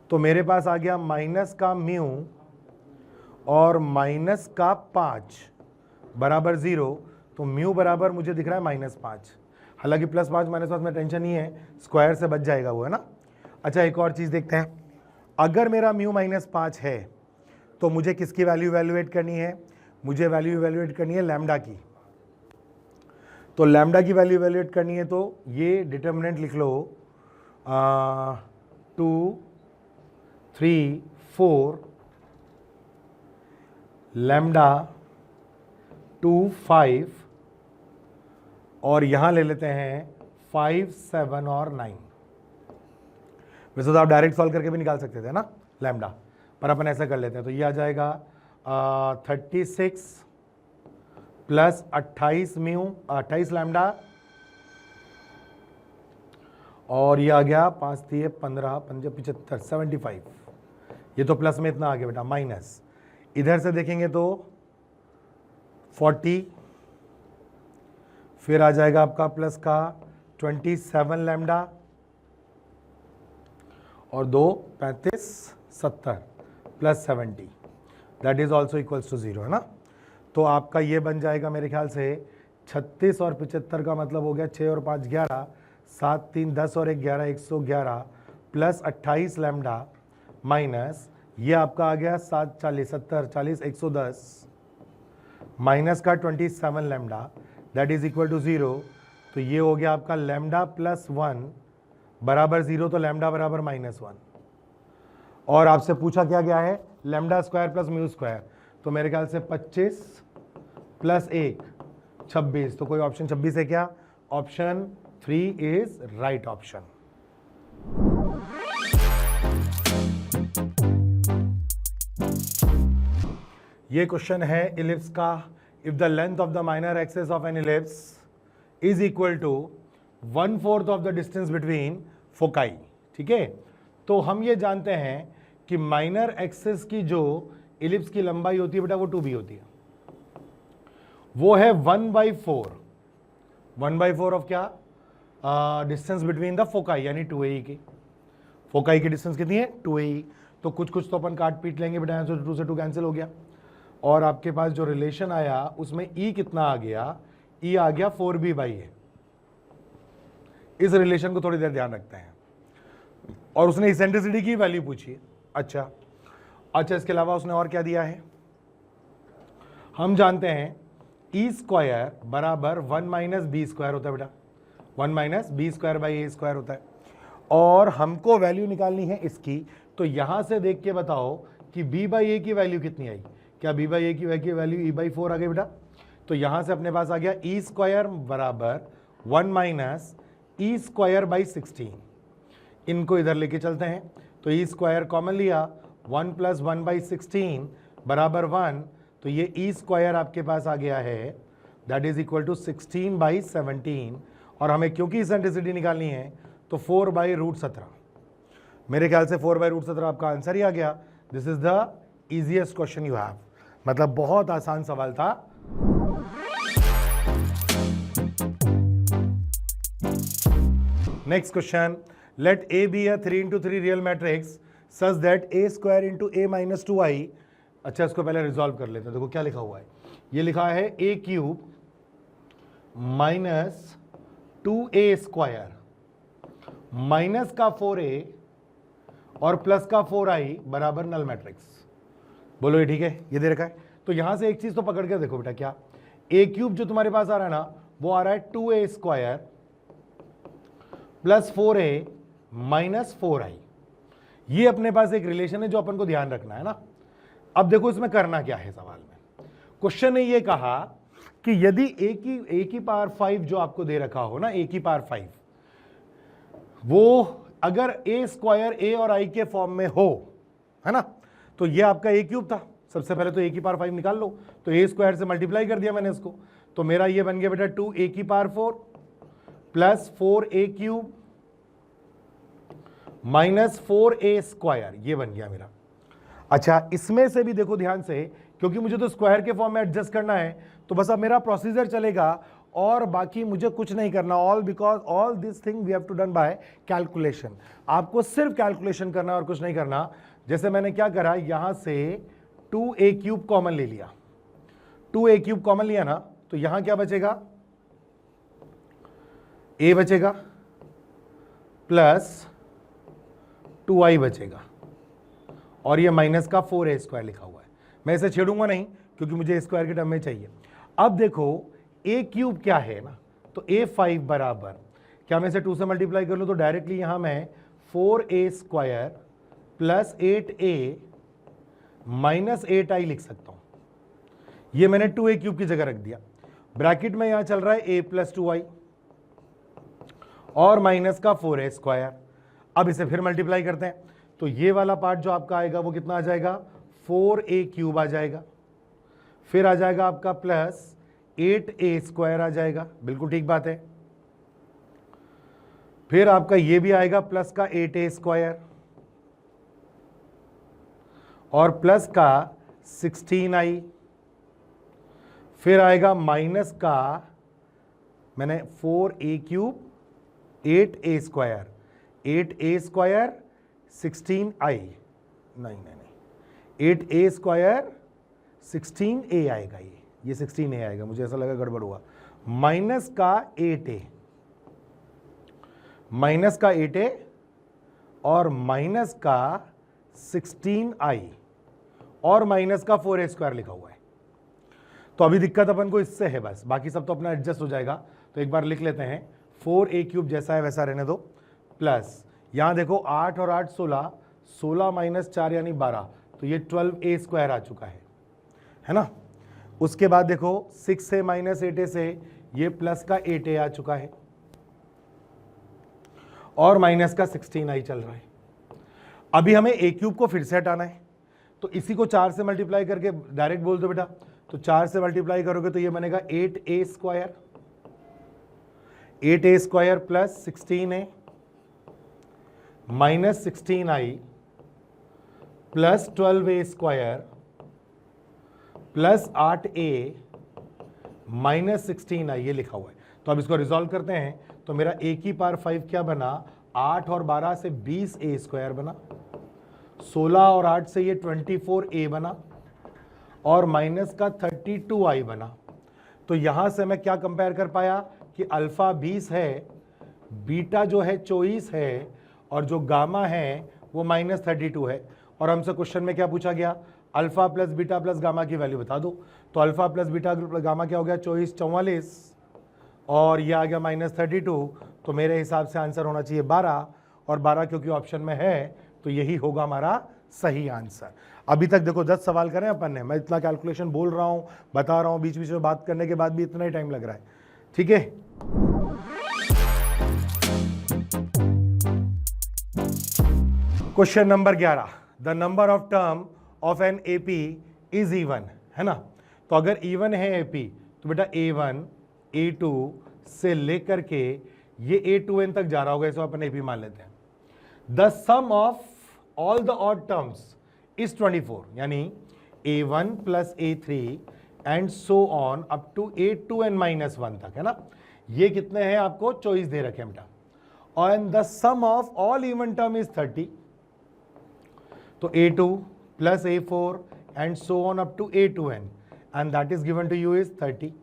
तो मेरे पास आ गया माइनस का म्यू और माइनस का 5 बराबर 0। तो म्यू बराबर मुझे दिख रहा है -5। हालांकि +5 -5 में टेंशन नहीं है, स्क्वायर से बच जाएगा वो, है ना। अच्छा, एक और चीज़ देखते हैं। अगर मेरा म्यू -5 है तो मुझे किसकी वैल्यू इवैल्यूएट करनी है? मुझे वैल्यू इवैल्यूएट करनी है लैम्डा की। तो लैम्डा की वैल्यू इवैल्यूएट करनी है तो ये डिटर्मिनेंट लिख लो 2 3 4 लैम्डा 2 5 और यहां ले लेते हैं 5 7 और 9। वैसे तो आप डायरेक्ट सॉल्व करके भी निकाल सकते थे ना लैम्डा, पर अपन ऐसा कर लेते हैं। तो ये आ जाएगा 36 प्लस 28 म्यू 28 लैम्डा, और ये आ गया 5 3 15 5 75 75। ये तो प्लस में इतना आ गया बेटा, माइनस इधर से देखेंगे तो 40, फिर आ जाएगा आपका प्लस का 27 लैम्डा और 2 35 70 plus 70 that is also equals to 0, है ना। तो आपका ये बन जाएगा मेरे ख्याल से 36 और 75 का मतलब हो गया 6 और 5 11, 7 3 10 और 1 11 111 प्लस 28 लैम्डा माइनस ये आपका आ गया 7 40 70 40 110 माइनस का 27 lambda that is equal to 0। तो ये हो गया आपका लैम्डा प्लस 1 बराबर 0, तो लैम्डा बराबर -1। और आपसे पूछा क्या गया है? Lambda square plus mu square. तो मेरे ख्याल से 25 प्लस 1 26। तो कोई ऑप्शन 26 है क्या? Option 3 is right option. ये क्वेश्चन है इलिप्स का। If the length of the minor axis of an ellipse is equal to 1/4 of the distance between foci. ठीक है, तो हम ये जानते हैं कि माइनर एक्सिस की जो इलिप्स की लंबाई होती है बेटा वो 2b होती है, वो है 1/4। 1/4 ऑफ क्या? डिस्टेंस बिटवीन द फोकाई यानी 2ae की। फोकाई की डिस्टेंस कितनी है? 2ae। तो कुछ कुछ तो अपन काट पीट लेंगे बेटा, 2 से 2 कैंसिल हो गया, और आपके पास जो रिलेशन आया उसमें e कितना आ गया? e आ गया 4b/a। इस रिलेशन को थोड़ी देर ध्यान रखते हैं। और उसने इसेंट्रिसिटी की वैल्यू पूछी। अच्छा, इसके अलावा उसने और क्या दिया है? हम जानते हैं ई स्क्वायर बराबर 1 - b स्क्वायर होता है बेटा, 1 - b square by a square होता है। और हमको वैल्यू निकालनी है इसकी। तो यहां से देख के बताओ कि b/a की वैल्यू कितनी आई? क्या b/a की वैल्यू e/4 आ गई बेटा? तो यहां से अपने पास आ गया ई स्क्वायर बराबर 1 - e स्क्वायर बाई 16। इनको इधर लेके चलते हैं। तो ई स्क्वायर कॉमन लिया, 1 + 1/16 बराबर 1। तो ये ई स्क्वायर आपके पास आ गया है, दैट इज इक्वल टू 16/17। और हमें क्योंकि इसेंट्रिसिटी निकालनी है तो 4/√17। मेरे ख्याल से 4/√17 आपका आंसर ही आ गया। This is the easiest question you have. मतलब बहुत आसान सवाल था। Next question, let A be a 3x3 real matrix such that a square into a - 2i। अच्छा, इसको पहले रिजॉल्व कर लेते हैं। देखो क्या लिखा हुआ है। ये लिखा है a³ minus 2a square minus का 4a और प्लस का 4i बराबर नल मैट्रिक्स। बोलो ये ठीक है? ये दे रखा है। तो यहां से एक चीज तो पकड़ के देखो बेटा, क्या a³ जो तुम्हारे पास आ रहा है ना, वो आ रहा है 2a square plus 4a minus 4i। ये अपने पास एक रिलेशन है जो अपन को ध्यान रखना है ना। अब देखो इसमें करना क्या है सवाल में। क्वेश्चन ने ये कहा कि यदि a की पावर 5 जो आपको दे रखा हो ना, a की पावर 5, वो अगर a स्क्वायर a और i के फॉर्म में हो, है ना, तो ये आपका a³ था। सबसे पहले तो a की पावर 5 निकाल लो। तो a स्क्वायर से मल्टीप्लाई कर दिया मैंने इसको। तो मेरा ये बन गया बेटा 2a की पावर 4 प्लस 4a³ -4a², ये बन गया मेरा। अच्छा, इसमें से भी देखो ध्यान से, क्योंकि मुझे तो स्क्वायर के फॉर्म में एडजस्ट करना है, तो बस अब मेरा प्रोसीजर चलेगा और बाकी मुझे कुछ नहीं करना। All because all this thing we have to done by calculation. आपको सिर्फ कैलकुलेशन करना और कुछ नहीं करना। जैसे मैंने क्या करा, यहां से 2a³ कॉमन ले लिया, 2a³ कॉमन लिया ना, तो यहां क्या बचेगा, a बचेगा प्लस 2i बचेगा, और ये माइनस का 4a² लिखा हुआ है। मैं इसे छेड़ूंगा नहीं क्योंकि मुझे स्क्वायर के टर्म में चाहिए। अब देखो a³ क्या है ना, तो a5 बराबर, क्या मैं इसे 2 से मल्टीप्लाई कर लूं तो डायरेक्टली यहां मैं 4a² plus 8a minus 8i लिख सकता हूं। ये मैंने 2a³ की जगह रख दिया। ब्रैकेट में यहां चल रहा है a प्लस 2i और माइनस का 4a²। अब इसे फिर मल्टीप्लाई करते हैं, तो ये वाला पार्ट जो आपका आएगा वो कितना आ जाएगा, 4a³ आ जाएगा, फिर आ जाएगा आपका प्लस 8a² आ जाएगा, बिल्कुल ठीक बात है। फिर आपका ये भी आएगा प्लस का 8a² और प्लस का 16i, फिर आएगा माइनस का, मैंने 4a³ 8a² 16i, नहीं 8a² 16a आएगा, ये 16a आएगा, मुझे ऐसा लगा गड़बड़ हुआ। माइनस का 8a और माइनस का 16i और माइनस का 4a² लिखा हुआ है। तो अभी दिक्कत अपन को इससे है बस, बाकी सब तो अपना एडजस्ट हो जाएगा। तो एक बार लिख लेते हैं, 4a³ जैसा है वैसा रहने दो, प्लस यहां देखो 8 और 8 16, 16 माइनस 4 यानी 12, तो ये 12a² आ चुका है ना। उसके बाद देखो 6 से माइनस 8a से ये प्लस का 8a आ चुका है और माइनस का 16i चल रहा है। अभी हमें a³ को फिर से हटाना है, तो इसी को 4 से मल्टीप्लाई करके डायरेक्ट बोल दो बेटा, तो 4 से मल्टीप्लाई करोगे तो ये बनेगा 8a² plus 16a minus 16i plus 12a² plus 8a minus 16i, ये लिखा हुआ है। तो अब इसको रिजॉल्व करते हैं, तो मेरा a⁵ क्या बना, 8 और 12 से 20a² बना, 16 और 8 से ये 24a बना और माइनस का 32i बना। तो यहां से मैं क्या कंपेयर कर पाया कि अल्फा 20 है, बीटा जो है 24 है और जो गामा है वो माइनस 32 है। और हमसे क्वेश्चन में क्या पूछा गया, alpha plus beta plus gamma की वैल्यू बता दो। तो अल्फा प्लस बीटा गामा क्या हो गया, 24 44 और ये आ गया माइनस 32। तो मेरे हिसाब से आंसर होना चाहिए 12, और 12 क्योंकि ऑप्शन में है तो यही होगा हमारा सही आंसर। अभी तक देखो 10 सवाल करें अपन ने, मैं इतना कैलकुलेशन बोल रहा हूं, बता रहा हूं, बीच बीच में बात करने के बाद भी इतना ही टाइम लग रहा है, ठीक है। Question number 11, the number of term of an AP is even, है ना। तो अगर इवन है AP तो बेटा A1 A2 से लेकर के ये A2n तक जा रहा होगा, इसको अपन AP मान लेते हैं। The sum of all the odd terms is 24, यानी A1 plus A3 and so on up to A2n-1 तक, है ना। ये कितने हैं आपको चॉइस दे रखे हैं बेटा, और the sum of all even term is 30, तो A2 plus A4 and so on up to A2n, and that is given to you is 30,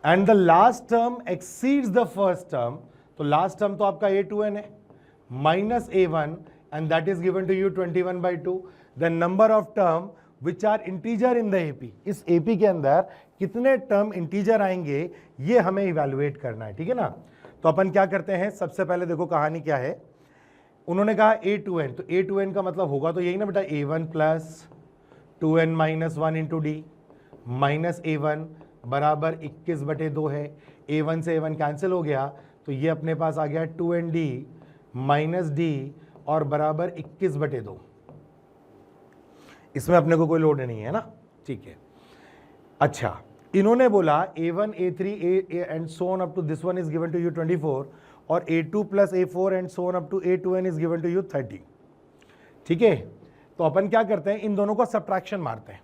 and the last term exceeds the first term, तो last term तो आपका A2n है minus A1 and that is given to you 21/2. the number of term which are integer in the AP, इस AP के अंदर कितने टर्म इंटीजर आएंगे ये हमें इवेलुएट करना है, ठीक है ना। तो अपन क्या करते हैं, सबसे पहले देखो कहानी क्या है। उन्होंने कहा A2n, तो A2n का मतलब होगा तो यही ना बेटा, A1 plus 2n-1 into D minus A1 बराबर 21/2 है। A1 से A1 कैंसिल हो गया, तो ये अपने पास आ गया 2nd माइनस डी और बराबर 21/2। इसमें अपने को कोई लोड नहीं है ना, ठीक है। अच्छा, इन्होंने बोला A1 A3 A and so on up to this one is given to you 24, और a2 plus a4 and so on up to a2n is given to you 30। ठीक है, तो अपन क्या करते हैं, इन दोनों को सब्ट्रैक्शन मारते हैं।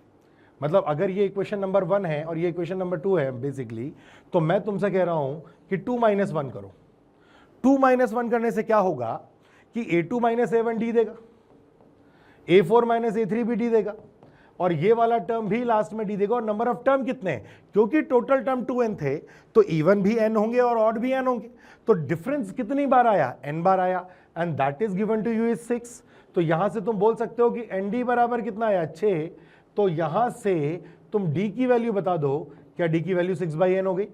मतलब अगर ये इक्वेशन नंबर 1 है और ये इक्वेशन नंबर 2 है बेसिकली, तो मैं तुमसे कह रहा हूं कि 2 - 1 करो। 2 - 1 करने से क्या होगा कि a2 - a1 d देगा, a4 - a3 भी d देगा, और ये वाला टर्म भी लास्ट में d देगा। और नंबर ऑफ टर्म कितने हैं, क्योंकि टोटल टर्म 2n थे तो इवन भी n होंगे और ऑड भी n होंगे, तो डिफरेंस कितनी बार आया, n बार आया, and that is given to you is 6। तो यहां से तुम बोल सकते हो कि nd बराबर कितना आया, 6। तो यहां से तुम d की वैल्यू बता दो, क्या d की वैल्यू 6/n हो गई।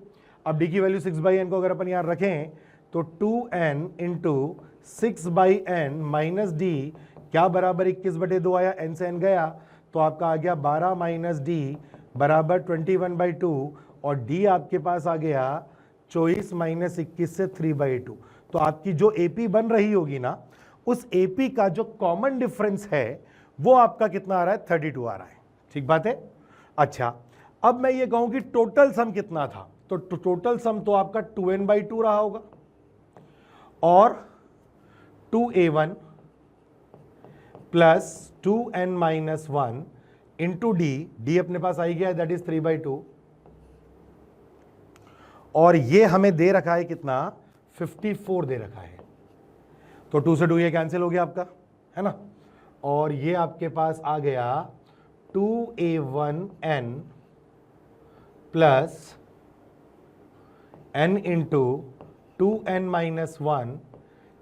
अब d की वैल्यू 6/n को अगर अपन यहां रखें तो 2n into 6/n minus d क्या बराबर 21/2 आया, n से n गया तो आपका आ गया 12 माइनस d बराबर 21/2, और d आपके पास आ गया 24 माइनस 21 से 3/2। तो आपकी जो AP बन रही होगी ना, उस AP का जो कॉमन डिफरेंस है वो आपका कितना आ रहा है, 32 आ रहा है। ठीक बात है। अच्छा, अब मैं ये कहूं कि टोटल सम कितना था, तो टोटल सम तो आपका 2n/2 रहा होगा, और 2a1 plus 2n-1 into d अपने पास आई गया, दैट इज 3/2, और ये हमें दे रखा है कितना, 54 दे रखा है। तो 2 से 2 ये कैंसिल हो गया आपका, है ना, और ये आपके पास आ गया 2a1n plus n into 2n-1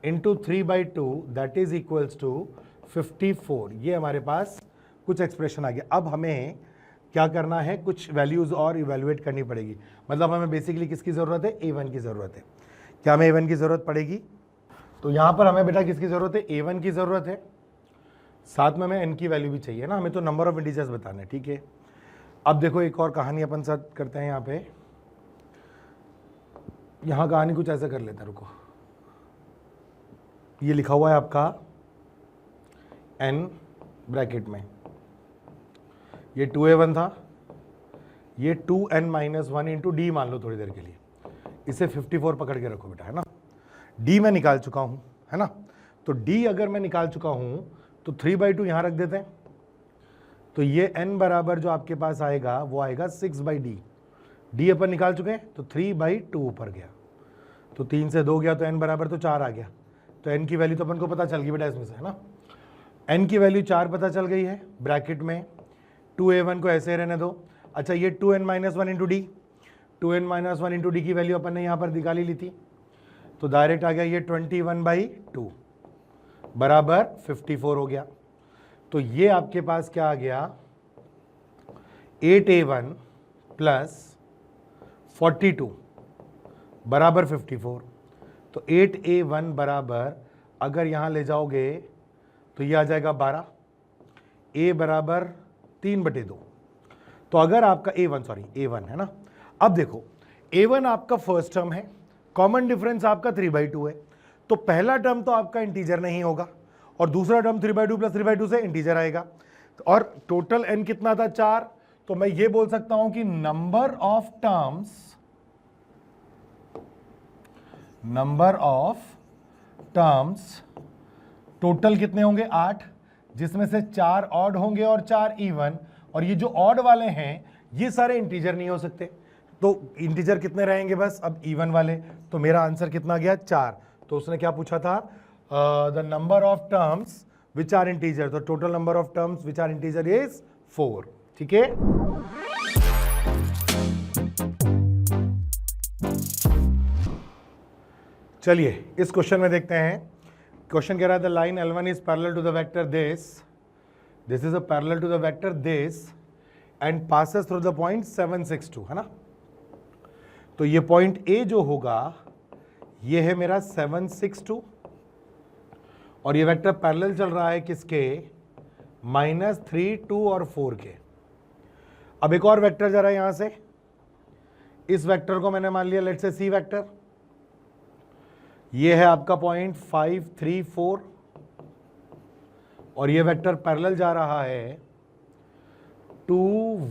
into 3/2 that is equals to 54। ये हमारे पास कुछ एक्सप्रेशन आ गया। अब हमें क्या करना है, कुछ वैल्यूज और इवेल्युएट करनी पड़ेगी। मतलब हमें बेसिकली किसकी जरूरत है, a1 की जरूरत है। क्या हमें a1 की जरूरत पड़ेगी, तो यहां पर हमें बेटा किसकी जरूरत है, a1 की जरूरत है, साथ में हमें n की वैल्यू भी चाहिए ना, हमें तो नंबर ऑफ इंटीजर्स बताना है। ठीक है, अब देखो एक और कहानी अपन साथ करते हैं। यहाँ पे यहां कहानी कुछ ऐसा कर लेते हैं, रुको। ये लिखा हुआ है आपका n ब्रैकेट में, ये 2a1 था, ये 2n-1 इंटू डी मान लो थोड़ी देर के लिए, इसे 54 पकड़ के रखो बेटा, है ना। d मैं निकाल चुका हूं, है ना, तो d अगर मैं निकाल चुका हूं तो 3/2 यहां रख देते हैं, तो ये n बराबर जो आपके पास आएगा वो आएगा 6/d। d अपन निकाल चुके हैं, तो 3/2 ऊपर गया, तो 3 से 2 गया तो n बराबर तो 4 आ गया। तो n की वैल्यू तो अपन को पता चल गई बेटा इसमें से, है ना। n की वैल्यू 4 पता चल गई है, ब्रैकेट में 2a1 को ऐसे रहने दो। अच्छा, ये 2n-1 into D, 2n-1 into D की वैल्यू अपन ने यहाँ पर निकाली ली थी, तो डायरेक्ट आ गया ये 21/2 बराबर 54 हो गया। तो ये आपके पास क्या आ गया, 8a1 प्लस 42 बराबर 54। तो 8a1 बराबर अगर यहां ले जाओगे तो ये आ जाएगा 12, a बराबर 3/2। तो अगर आपका a1 है ना, अब देखो a1 आपका फर्स्ट टर्म है, कॉमन डिफरेंस आपका 3/2 है, तो पहला टर्म तो आपका इंटीजर नहीं होगा, और दूसरा टर्म 3/2 प्लस 3/2 से इंटीजर आएगा, और टोटल n कितना था, 4। तो मैं ये बोल सकता हूं कि नंबर ऑफ टर्म्स टोटल कितने होंगे, 8, जिसमें से 4 ऑड होंगे और 4 इवन, और ये जो ऑड वाले हैं ये सारे इंटीजर नहीं हो सकते, तो इंटीजर कितने रहेंगे बस, अब इवन वाले। तो मेरा आंसर कितना गया, 4। तो उसने क्या पूछा था, the number of terms which are integer, तो total number of terms which are integer is 4। ठीक है, चलिए इस क्वेश्चन में देखते हैं। क्वेश्चन कह रहा है the line L1 is parallel to the vector this is a parallel to the vector this and passes through the point 762, है ना। तो ये पॉइंट A जो होगा ये है मेरा 762, और ये वेक्टर पैरेलल चल रहा है किसके, -3, 2 और 4 के। अब एक और वेक्टर जा रहा है यहां से, इस वेक्टर को मैंने मान लिया लेट्स से C वेक्टर, ये है आपका पॉइंट 5, 3, 4, और ये वेक्टर पैरेलल जा रहा है 2,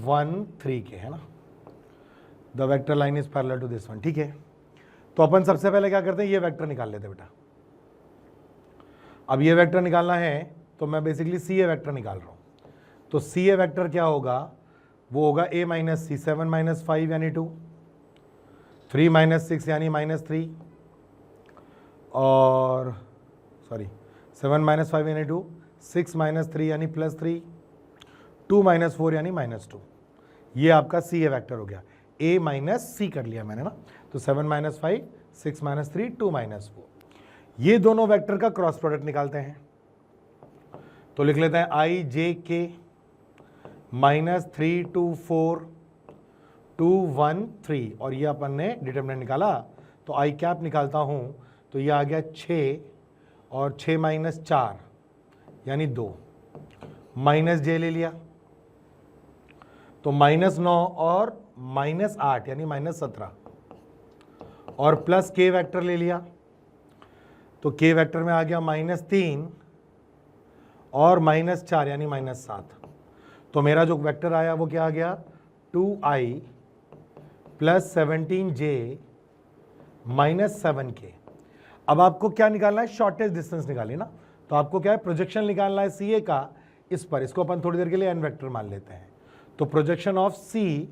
1, 3 के, है ना। The vector line is parallel to this one. ठीक है, तो अपन सबसे पहले क्या करते हैं, ये वेक्टर निकाल लेते हैं बेटा। अब ये वेक्टर निकालना है तो मैं बेसिकली सी ए वेक्टर निकाल रहा हूं। तो सी ए वेक्टर क्या होगा, वो होगा a माइनस सी, 7 माइनस 5 यानी 2, 3 माइनस 6 यानी -3, और सॉरी 7 माइनस 5 यानी 2, 6 माइनस 3 यानी +3, 2 माइनस 4 यानी -2। ये आपका सी ए वेक्टर हो गया, a माइनस सी कर लिया मैंने ना। तो 7 माइनस 5, 6 माइनस 3, 2 माइनस 4। ये दोनों वेक्टर का क्रॉस प्रोडक्ट निकालते हैं। तो लिख लेते हैं i j k -3 2 4 2 1 3, और ये अपन ने डिटरमिनेंट निकाला। तो आई कैप निकालता हूं तो ये आ गया 6, और 6 माइनस 4 यानी 2, माइनस जे ले लिया तो -9 और -8 यानी -17, और प्लस के वेक्टर ले लिया तो के वेक्टर में आ गया -3 और -4 यानी -7। तो मेरा जो वेक्टर आया वो क्या आ गया, 2i + 17j - 7k। अब आपको क्या निकालना है, शॉर्टेस्ट डिस्टेंस निकालिए ना। तो आपको क्या है, प्रोजेक्शन निकालना है सी ए का इस पर। इसको अपन थोड़ी देर के लिए एन वेक्टर मान लेते हैं। तो projection of c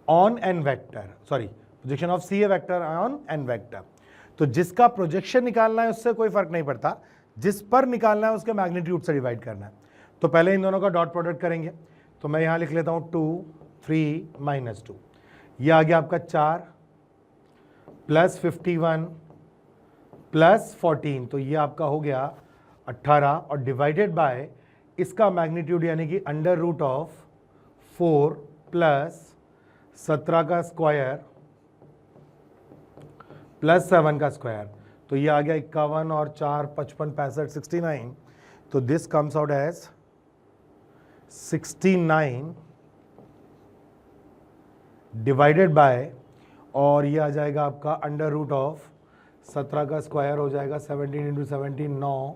on an vector, sorry projection of c a vector on an vector. तो जिसका प्रोजेक्शन निकालना है उससे कोई फर्क नहीं पड़ता, जिस पर निकालना है उसके मैग्नीट्यूड से डिवाइड करना है। तो पहले इन दोनों का डॉट प्रोडक्ट करेंगे। तो मैं यहां लिख लेता हूं 2 3 -2, ये आ गया आपका 4 + 51 + 14, तो ये आपका हो गया 18, और डिवाइडेड बाय इसका मैग्नीट्यूड यानी कि √4 + 17 का स्क्वायर + 7 का स्क्वायर, तो ये आ गया 51 और 4 55 65 69। तो this comes out as 69 divided by, और ये आ जाएगा आपका √17 का स्क्वायर हो जाएगा 17 × 17 9,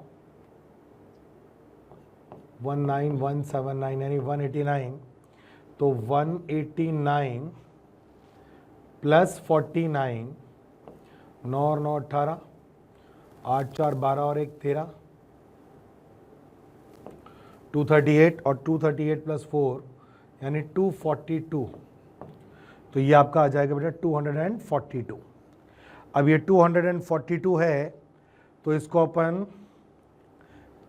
19179 यानी 189। तो 189 + 49, 9 और 9 18, 8 4 12 और 1 13, 238, और 238 + 4 यानी 242। तो ये आपका आ जाएगा बेटा 242। अब ये 242 है तो इसको अपन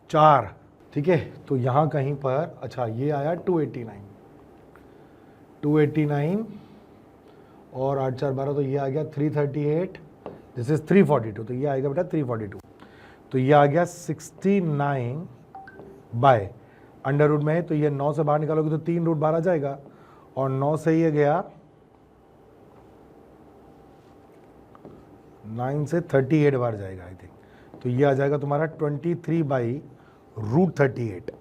4, ठीक है, तो यहाँ कहीं पर, अच्छा ये आया 289 और 8 4 12, तो ये आ गया 338, दिस इज 342, तो ये आएगा बेटा 342। तो ये आ गया 69 बाय √ में है, तो ये 9 से बाहर निकालोगे तो 3 √ बाहर आ जाएगा, और 9 से ये गया 9 से 38 बार जाएगा आई थिंक। तो ये आ जाएगा तुम्हारा 23 बाई √38।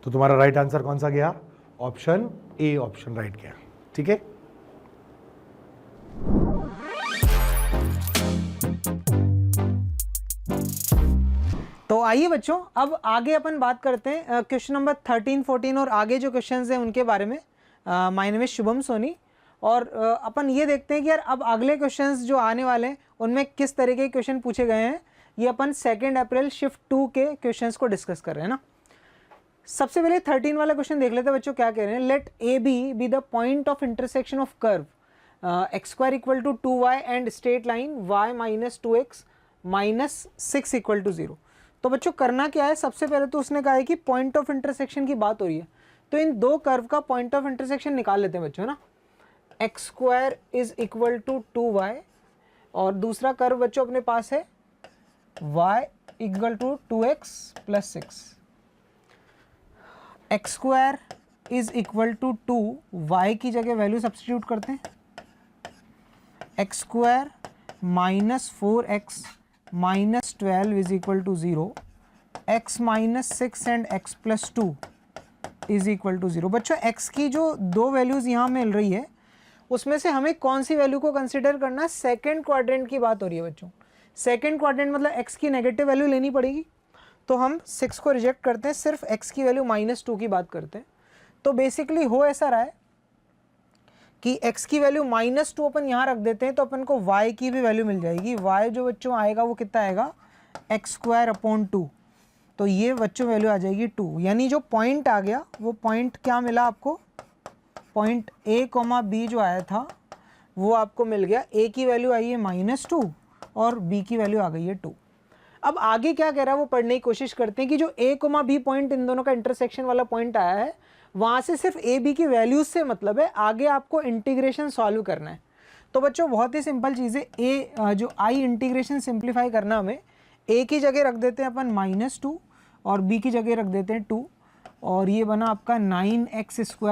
तो तुम्हारा राइट आंसर कौन सा गया, ऑप्शन ए, ऑप्शन राइट गया, ठीक है। तो आइए बच्चों, अब आगे अपन बात करते हैं क्वेश्चन नंबर 13 14 और आगे जो क्वेश्चंस हैं उनके बारे में। My name is Shubham Soni, और अपन ये देखते हैं कि यार अब अगले क्वेश्चंस जो आने वाले हैं उनमें किस तरह के क्वेश्चन पूछे गए हैं। ये अपन 2 अप्रैल शिफ्ट 2 के क्वेश्चंस को डिस्कस कर रहे हैं ना। सबसे पहले 13 वाला क्वेश्चन देख लेते हैं बच्चों, क्या कह रहे हैं। Let a be the point of intersection of curve x² = 2y and straight line y - 2x - 6 = 0। तो बच्चों करना क्या है, सबसे पहले तो उसने कहा है कि पॉइंट ऑफ इंटरसेक्शन की बात हो रही है, तो इन दो कर्व का पॉइंट ऑफ इंटरसेक्शन निकाल लेते हैं बच्चों ना। x² = 2y, और दूसरा कर्व बच्चों अपने पास है y = 2x + 6। x² = 2, y की जगह वैल्यू सब्स्टिट्यूट करते हैं, x² - 4x - 12 = 0, x - 6 and x + 2 = 0। बच्चों x की जो दो वैल्यूज़ यहाँ मिल रही है उसमें से हमें कौन सी वैल्यू को कंसिडर करना है, सेकेंड क्वाड्रेंट की बात हो रही है बच्चों। सेकेंड क्वाड्रेंट मतलब x की नेगेटिव वैल्यू लेनी पड़ेगी, तो हम 6 को रिजेक्ट करते हैं, सिर्फ x की वैल्यू -2 की बात करते हैं। तो बेसिकली हो ऐसा रहा है कि x की वैल्यू -2 अपन यहाँ रख देते हैं तो अपन को y की भी वैल्यू मिल जाएगी। y जो बच्चों आएगा वो कितना आएगा, x²/2। तो ये बच्चों वैल्यू आ जाएगी 2, यानी जो पॉइंट आ गया वो पॉइंट क्या मिला आपको, पॉइंट a, b जो आया था वो आपको मिल गया। a की वैल्यू आई है -2 और b की वैल्यू आ गई है 2। अब आगे क्या कह रहा है वो पढ़ने की कोशिश करते हैं कि जो a, b पॉइंट इन दोनों का इंटरसेक्शन वाला पॉइंट आया है वहाँ से सिर्फ a, b की वैल्यूज से मतलब है, आगे आपको इंटीग्रेशन सॉल्व करना है। तो बच्चों बहुत ही सिंपल चीज़ है, जो i इंटीग्रेशन सिंप्लीफाई करना, हमें a की जगह रख देते हैं अपन -2 और b की जगह रख देते हैं 2 और ये बना आपका 9x² /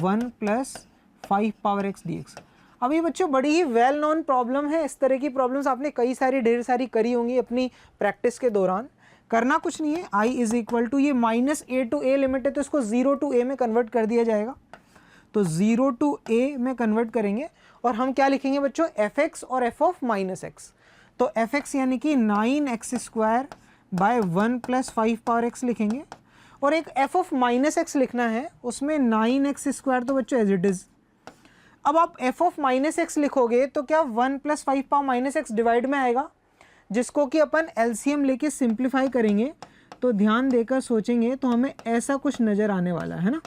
1 + 5 dx। अब ये बच्चों बड़ी ही वेल नोन प्रॉब्लम है, इस तरह की प्रॉब्लम्स आपने कई सारी ढेर सारी करी होंगी अपनी प्रैक्टिस के दौरान। करना कुछ नहीं है, i = ये -a to a लिमिट है तो इसको 0 to a में कन्वर्ट कर दिया जाएगा। तो 0 to a में कन्वर्ट करेंगे और हम क्या लिखेंगे बच्चों, fx और f of -x। तो fx यानी कि 9x² / 1 + 5 लिखेंगे और एक f of -x लिखना है, उसमें 9x² तो बच्चों एज इट इज़। अब आप f of -x लिखोगे तो क्या 1 + 5 डिवाइड में आएगा, जिसको कि अपन एलसीएम लेके सिंप्लीफाई करेंगे तो ध्यान देकर सोचेंगे तो हमें ऐसा कुछ नज़र आने वाला है ना।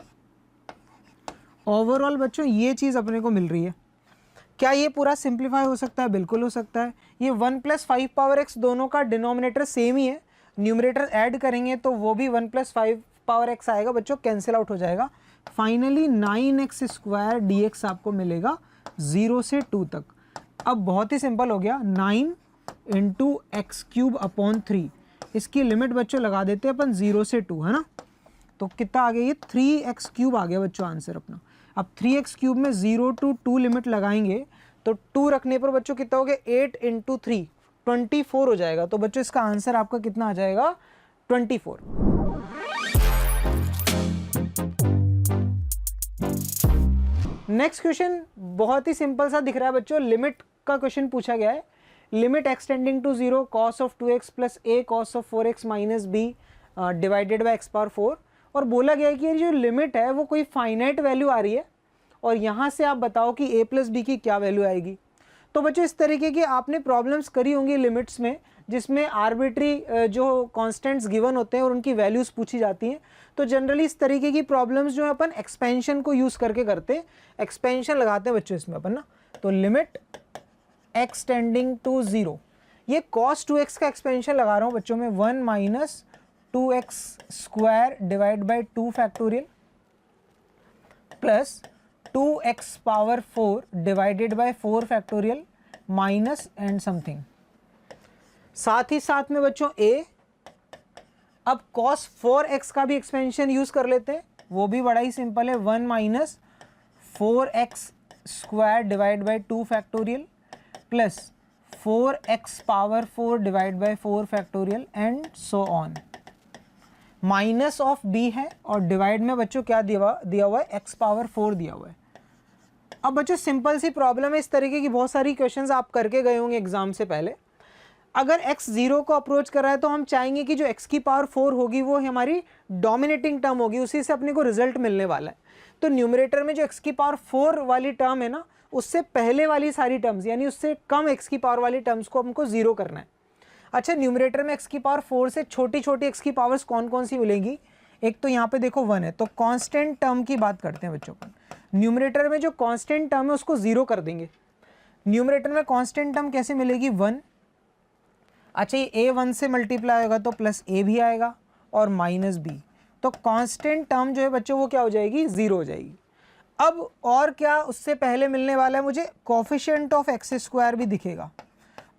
ओवरऑल बच्चों ये चीज़ अपने को मिल रही है। क्या ये पूरा सिंप्लीफाई हो सकता है? बिल्कुल हो सकता है। ये 1 + 5 दोनों का डिनोमिनेटर सेम ही है, न्यूमरेटर ऐड करेंगे तो वो भी 1 + 5 आएगा बच्चों, कैंसिल आउट हो जाएगा। फाइनली 9x² dx आपको मिलेगा 0 से 2 तक। अब बहुत ही सिंपल हो गया, 9 × x³ / 3। इसकी लिमिट बच्चों लगा देते हैं अपन 0 से 2, है ना। तो कितना आ गया, ये 3x³ आ गया बच्चों आंसर अपना। अब 3x³ में 0 to 2 लिमिट लगाएंगे तो 2 रखने पर बच्चों कितना हो गया, 8 × 3 24 हो जाएगा। तो बच्चों इसका आंसर आपका कितना आ जाएगा, 24। नेक्स्ट क्वेश्चन बहुत ही सिंपल सा दिख रहा है बच्चों, लिमिट का क्वेश्चन पूछा गया है। Limit x tending to 0 cos of 2x + a cos of 4x - b divided by x⁴। और बोला गया है कि ये जो लिमिट है वो कोई फाइनाइट वैल्यू आ रही है और यहाँ से आप बताओ कि a + b की क्या वैल्यू आएगी। तो बच्चों इस तरीके की आपने प्रॉब्लम्स करी होंगी लिमिट्स में, जिसमें आर्बिट्री जो कॉन्स्टेंट्स गिवन होते हैं और उनकी वैल्यूज़ पूछी जाती हैं। तो जनरली इस तरीके की प्रॉब्लम्स जो है अपन एक्सपेंशन को यूज़ करके करते हैं, एक्सपेंशन लगाते हैं बच्चों इसमें अपन ना। तो लिमिट x टेंडिंग टू 0, ये cos 2x का एक्सपेंशन लगा रहा हूँ बच्चों में, 1 - 2x² divide by 2 factorial plus 2x⁴ divided by 4 factorial minus and something. साथ ही साथ में बच्चों a, अब cos 4x का भी एक्सपेंशन यूज कर लेते हैं, वो भी बड़ा ही सिंपल है, 1 - 4x² divide by 2 factorial plus 4x⁴ divide by 4 factorial and so on. Minus of b है और डिवाइड में बच्चों क्या दिया हुआ है, x⁴ दिया हुआ है। अब बच्चों सिंपल सी प्रॉब्लम है, इस तरीके की बहुत सारी क्वेश्चंस आप करके गए होंगे एग्जाम से पहले। अगर x 0 को अप्रोच कर रहा है तो हम चाहेंगे कि जो x⁴ होगी वो हमारी डोमिनेटिंग टर्म होगी, उसी से अपने को रिजल्ट मिलने वाला है। तो न्यूमरेटर में जो x⁴ वाली टर्म है ना, उससे पहले वाली सारी टर्म्स यानी उससे कम x⁴ वाली टर्म्स को हमको 0 करना है। अच्छा, न्यूमरेटर में x⁴ से छोटी छोटी x की पावर्स कौन कौन सी मिलेंगी, एक तो यहाँ पे देखो 1 है, तो कांस्टेंट टर्म की बात करते हैं बच्चों को। न्यूमरेटर में जो कांस्टेंट टर्म है उसको 0 कर देंगे। न्यूमरेटर में कांस्टेंट टर्म कैसे मिलेगी, 1। अच्छा, ये a 1 से मल्टीप्लाई होगा तो प्लस a भी आएगा और माइनस b, तो कांस्टेंट टर्म जो है बच्चों वो क्या हो जाएगी, 0 हो जाएगी। अब और क्या उससे पहले मिलने वाला है मुझे, कोफिशिएंट ऑफ x² भी दिखेगा,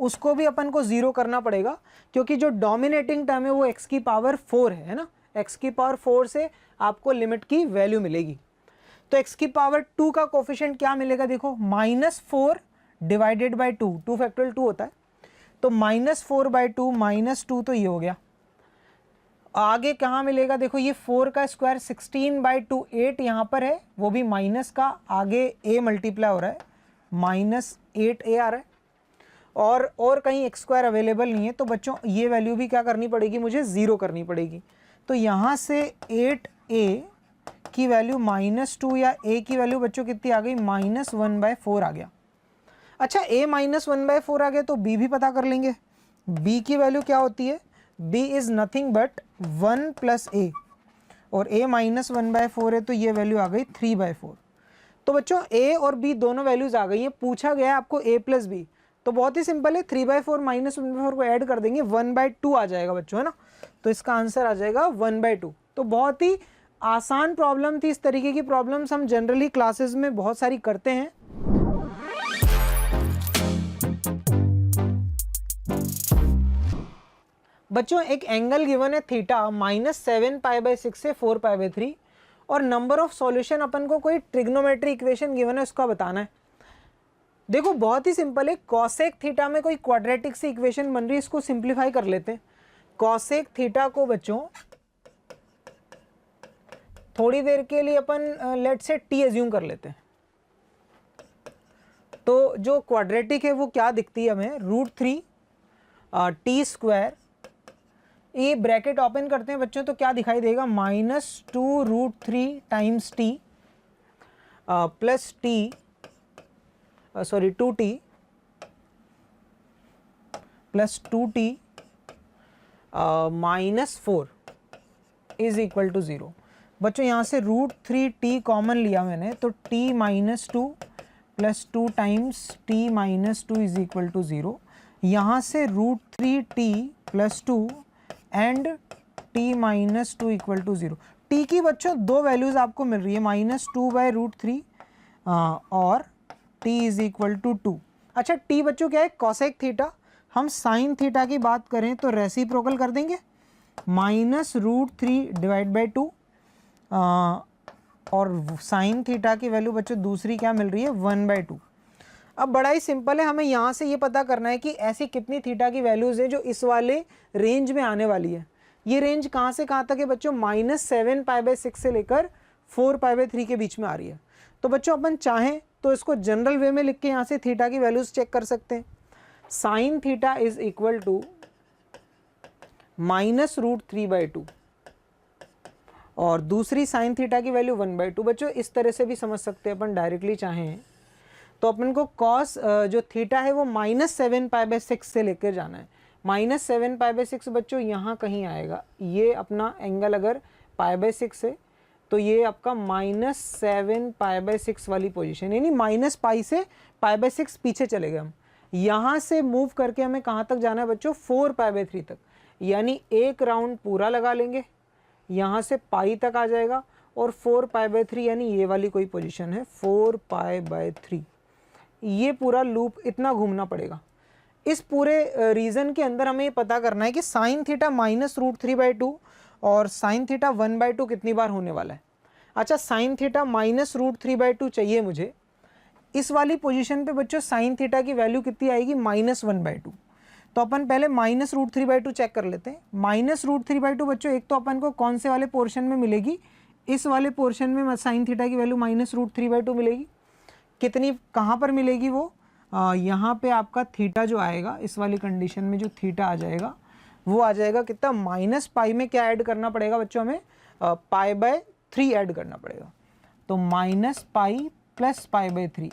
उसको भी अपन को 0 करना पड़ेगा, क्योंकि जो डोमिनेटिंग टर्म है वो x⁴ है ना, x⁴ से आपको लिमिट की वैल्यू मिलेगी। तो x⁴ का कोफिशिएंट क्या मिलेगा, देखो -4 डिवाइडेड बाई 2, 2 फैक्टोरियल 2 होता है, तो -4/2 -2 तो ये हो गया। आगे कहाँ मिलेगा, देखो ये 4 का स्क्वायर 16/2, 8 यहाँ पर है, वो भी माइनस का, आगे a मल्टीप्लाई हो रहा है, -8a आ रहा है, और कहीं x² अवेलेबल नहीं है, तो बच्चों ये वैल्यू भी क्या करनी पड़ेगी, मुझे 0 करनी पड़ेगी। तो यहाँ से 8a की वैल्यू -2 या a की वैल्यू बच्चों कितनी आ गई, -1/4 आ गया। अच्छा a -1/4 आ गया तो b भी पता कर लेंगे। b की वैल्यू क्या होती है, b is nothing but 1 + a, और a -1/4 है तो ये वैल्यू आ गई 3/4। तो बच्चों a और b दोनों वैल्यूज आ गई हैं। पूछा गया है आपको a + b, तो बहुत ही सिंपल है, 3/4 -1/4 को ऐड कर देंगे, 1/2 आ जाएगा बच्चों, है ना। तो इसका आंसर आ जाएगा 1/2। तो बहुत ही आसान प्रॉब्लम थी। इस तरीके की प्रॉब्लम्स हम जनरली क्लासेस में बहुत सारी करते हैं। बच्चों एक एंगल गिवन है थीटा, -7π/6 से 4π/3, और नंबर ऑफ सॉल्यूशन अपन को कोई ट्रिग्नोमेट्री इक्वेशन गिवन है उसका बताना है। देखो बहुत ही सिंपल है, कॉसेक थीटा में कोई क्वाड्रेटिक सी इक्वेशन बन रही है, इसको सिंप्लीफाई कर लेते हैं। कॉसेक थीटा को बच्चों थोड़ी देर के लिए अपन लेट से टी एज्यूम कर लेते हैं। तो जो क्वाड्रेटिक है वो क्या दिखती है हमें, √3 t², ये ब्रैकेट ओपन करते हैं बच्चों तो क्या दिखाई देगा, -2 √3 times t plus t, sorry 2t plus 2t -4 is equal to 0। बच्चों यहाँ से √3t कॉमन लिया मैंने, तो t -2 plus 2 times t -2 is equal to 0। यहाँ से √3t plus 2 and t -2 equal to 0। t की बच्चों दो वैल्यूज आपको मिल रही है, -2/√3 और t इज इक्वल टू 2। अच्छा t बच्चों क्या है, कॉसेक थीटा। हम साइन थीटा की बात करें तो रेसिप्रोकल कर देंगे, -√3/2 और साइन थीटा की वैल्यू बच्चों दूसरी क्या मिल रही है, 1/2। अब बड़ा ही सिंपल है, हमें यहाँ से ये पता करना है कि ऐसी कितनी थीटा की वैल्यूज़ है जो इस वाले रेंज में आने वाली है। ये रेंज कहाँ से कहाँ तक है बच्चों, -7π/6 से लेकर 4π/3 के बीच में आ रही है। तो बच्चों अपन चाहें तो इसको जनरल वे में लिख के यहाँ से थीटा की वैल्यूज़ चेक कर सकते हैं। Sine theta is equal to -√3/2 और दूसरी साइन थीटा की वैल्यू 1/2। बच्चों इस तरह से भी समझ सकते हैं अपन डायरेक्टली चाहें तो अपन को कॉस जो थीटा है वो -7π/6 से लेकर जाना है। -7π/6 बच्चों यहाँ कहीं आएगा, ये अपना एंगल अगर π/6 है तो ये आपका -7π/6 वाली पोजीशन, यानी -π से π/6 पीछे चले गए हम। यहाँ से मूव करके हमें कहाँ तक जाना है बच्चों, 4π/3 तक, यानी एक राउंड पूरा लगा लेंगे, यहाँ से पाई तक आ जाएगा और 4π/3 यानी ये वाली कोई पोजीशन है 4π/3। ये पूरा लूप इतना घूमना पड़ेगा। इस पूरे रीजन के अंदर हमें ये पता करना है कि साइन थीटा -√3/2 और साइन थीटा 1/2 कितनी बार होने वाला है। अच्छा साइन थीटा -√3/2 चाहिए मुझे, इस वाली पोजीशन पे बच्चों साइन थीटा की वैल्यू कितनी आएगी, -1/2। तो अपन पहले -√3/2 चेक कर लेते हैं। -√3/2 बच्चों एक तो अपन को कौन से वाले पोर्शन में मिलेगी, इस वाले पोर्शन में साइन थीटा की वैल्यू -√3/2 मिलेगी। कितनी कहाँ पर मिलेगी वो, यहाँ पे आपका थीटा जो आएगा इस वाली कंडीशन में जो थीटा आ जाएगा वो आ जाएगा कितना, -π में क्या ऐड करना पड़ेगा बच्चों हमें, π/3 ऐड करना पड़ेगा। तो -π प्लस π/3,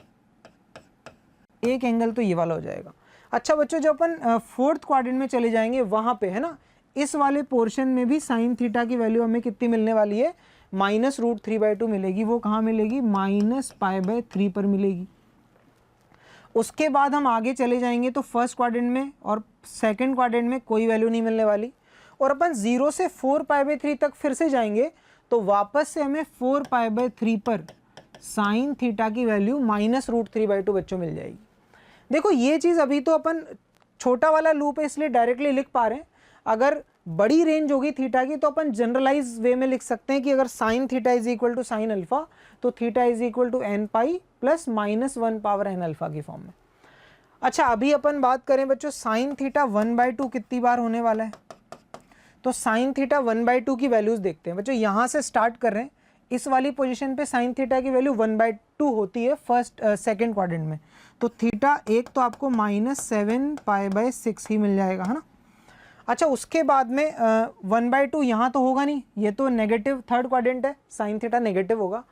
एक एंगल तो ये वाला हो जाएगा। अच्छा बच्चों जो अपन फोर्थ क्वाड्रेंट में चले जाएंगे वहाँ पे है ना, इस वाले पोर्शन में भी साइन थीटा की वैल्यू हमें कितनी मिलने वाली है, -√3/2 मिलेगी। वो कहाँ मिलेगी, -π/3 पर मिलेगी। उसके बाद हम आगे चले जाएंगे तो फर्स्ट क्वाड्रेंट में और सेकंड क्वाड्रेंट में कोई वैल्यू नहीं मिलने वाली, और अपन 0 से 4π/3 तक फिर से जाएंगे तो वापस से हमें 4π/3 पर साइन थीटा की वैल्यू -√3/2 बच्चों मिल जाएगी। देखो ये चीज़ अभी तो अपन छोटा वाला लूप है इसलिए डायरेक्टली लिख पा रहे हैं। अगर बड़ी रेंज होगी थीटा की तो अपन जनरलाइज वे में लिख सकते हैं कि अगर sine theta is equal to sine alpha तो theta is equal to nπ plus -1 power n alpha की फॉर्म में। अच्छा अभी अपन बात करें बच्चों साइन थीटा 1/2 कितनी बार होने वाला है, तो साइन थीटा 1/2 की वैल्यूज देखते हैं बच्चों। यहाँ से स्टार्ट कर रहे हैं, इस वाली पोजीशन पे साइन थीटा की वैल्यू 1/2 होती है फर्स्ट सेकंड क्वाड्रेंट में, तो थीटा एक तो आपको -7π/6 ही मिल जाएगा है ना। अच्छा उसके बाद में 1/2 यहाँ तो होगा नहीं, ये तो नेगेटिव थर्ड क्वाड्रेंट है, साइन थीटा नेगेटिव होगा,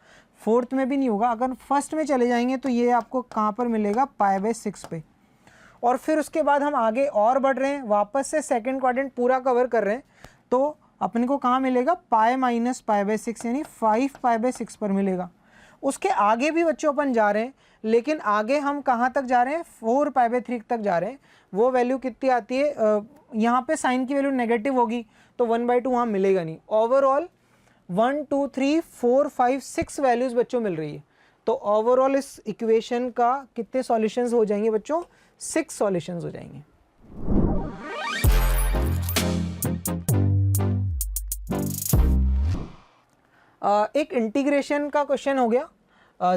फोर्थ में भी नहीं होगा। अगर फर्स्ट में चले जाएंगे तो ये आपको कहाँ पर मिलेगा, π/6 पे। और फिर उसके बाद हम आगे और बढ़ रहे हैं, वापस से सेकंड क्वाड्रेंट पूरा कवर कर रहे हैं, तो अपने को कहाँ मिलेगा, π - π/6 यानी 5π/6 पर मिलेगा। उसके आगे भी बच्चों अपन जा रहे हैं, लेकिन आगे हम कहाँ तक जा रहे हैं, 4π/3 तक जा रहे हैं। वो वैल्यू कितनी आती है, यहाँ पे साइन की वैल्यू नेगेटिव होगी तो 1/2 वहाँ मिलेगा नहीं। ओवरऑल 1 2 3 4 5 6 वैल्यूज़ बच्चों मिल रही है। तो ओवरऑल इस इक्वेशन का कितने सॉल्यूशंस हो जाएंगे बच्चों, 6 सॉल्यूशंस हो जाएंगे। एक इंटीग्रेशन का क्वेश्चन हो गया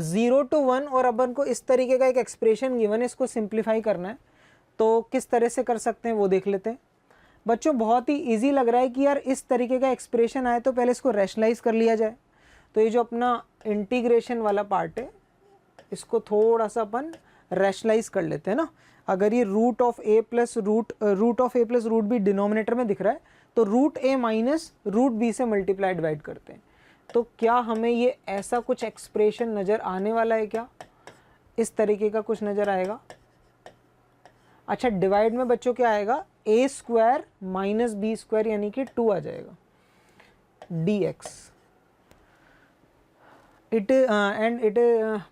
0 to 1, और अपन को इस तरीके का एक एक्सप्रेशन गिवन है, इसको सिंप्लीफाई करना है। तो किस तरह से कर सकते हैं वो देख लेते हैं बच्चों। बहुत ही इजी लग रहा है कि यार इस तरीके का एक्सप्रेशन आए तो पहले इसको रैशनलाइज कर लिया जाए। तो ये जो अपना इंटीग्रेशन वाला पार्ट है, इसको थोड़ा सा अपन रैशनलाइज कर लेते हैं ना। अगर ये root of a plus root b denominator में दिख रहा है, तो root a minus root b से मल्टीप्लाई डिवाइड करते हैं। तो क्या हमें ये ऐसा कुछ एक्सप्रेशन नज़र आने वाला है क्या, इस तरीके का कुछ नज़र आएगा। अच्छा डिवाइड में बच्चों क्या आएगा, a square minus b square यानी कि 2 आ जाएगा dx। इट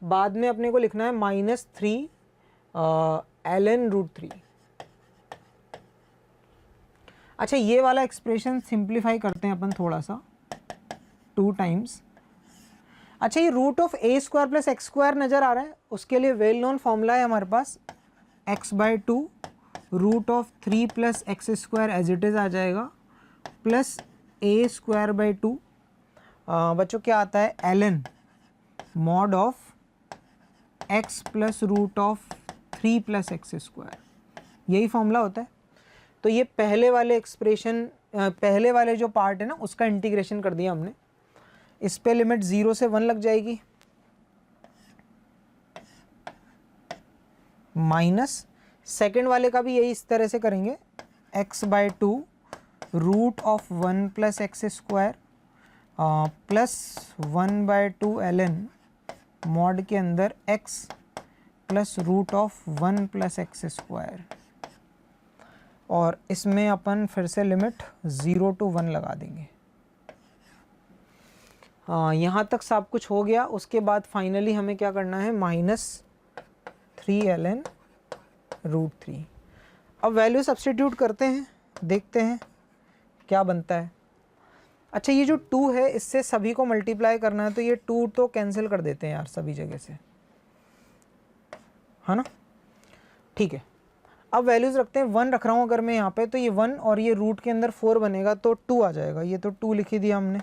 बाद में अपने को लिखना है -3 ln√3। अच्छा ये वाला एक्सप्रेशन सिंप्लीफाई करते हैं अपन थोड़ा सा, 2 टाइम्स। अच्छा ये root of a square plus x square नज़र आ रहा है, उसके लिए वेल नोन फॉर्मूला है हमारे पास x/2 root of 3 plus x square as it is आ जाएगा, प्लस a²/2 बच्चों क्या आता है, ln mod of x plus root of 3 plus x square, यही फॉर्मूला होता है। तो ये पहले वाले एक्सप्रेशन, पहले वाले जो पार्ट है ना उसका इंटीग्रेशन कर दिया हमने। इस पे लिमिट 0 से 1 लग जाएगी, माइनस सेकेंड वाले का भी यही इस तरह से करेंगे, x/2 root of 1 plus x square plus 1/2 ln mod के अंदर x plus root of 1 plus x square, और इसमें अपन फिर से लिमिट 0 to 1 लगा देंगे। यहाँ तक सब कुछ हो गया। उसके बाद फाइनली हमें क्या करना है, -3 ln√3। अब वैल्यू सब्स्टिट्यूट करते हैं, देखते हैं क्या बनता है। अच्छा ये जो 2 है इससे सभी को मल्टीप्लाई करना है, तो ये 2 तो कैंसिल कर देते हैं यार सभी जगह से, है ना। ठीक है, अब वैल्यूज़ रखते हैं। 1 रख रहा हूँ अगर मैं यहाँ पे, तो ये 1 और ये रूट के अंदर 4 बनेगा तो 2 आ जाएगा। ये तो 2 लिख ही दिया हमने।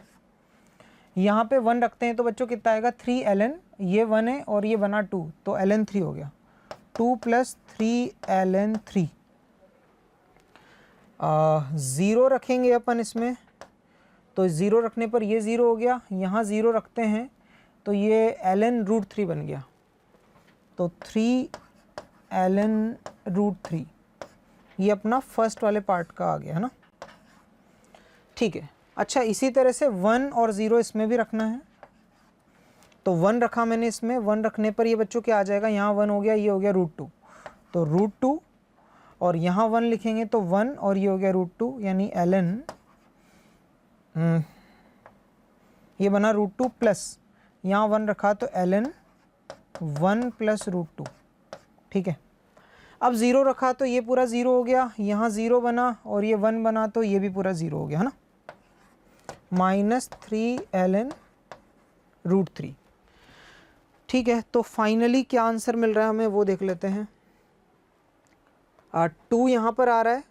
यहाँ पे 1 रखते हैं तो बच्चों कितना आएगा, 3 ln, ये 1 है और ये बना 2 तो ln3 हो गया, 2 + 3 ln3। 0 रखेंगे अपन इसमें, तो 0 रखने पर ये 0 हो गया। यहाँ 0 रखते हैं तो ये ln√3 बन गया, तो 3 ln√3, ये अपना फर्स्ट वाले पार्ट का आ गया, है ना। ठीक है, अच्छा इसी तरह से 1 और 0 इसमें भी रखना है, तो 1 रखा मैंने इसमें। 1 रखने पर ये बच्चों क्या आ जाएगा, यहाँ 1 हो गया, ये हो गया √2, तो √2, और यहाँ 1 लिखेंगे तो 1 और ये हो गया √2, यानी ln ये बना √2 प्लस यहाँ 1 रखा तो ln 1 + √2। ठीक है, अब 0 रखा तो ये पूरा 0 हो गया, यहाँ 0 बना और ये 1 बना तो ये भी पूरा 0 हो गया, है ना। -3 ln√3। ठीक है, तो फाइनली क्या आंसर मिल रहा है हमें वो देख लेते हैं। 2 यहाँ पर आ रहा है,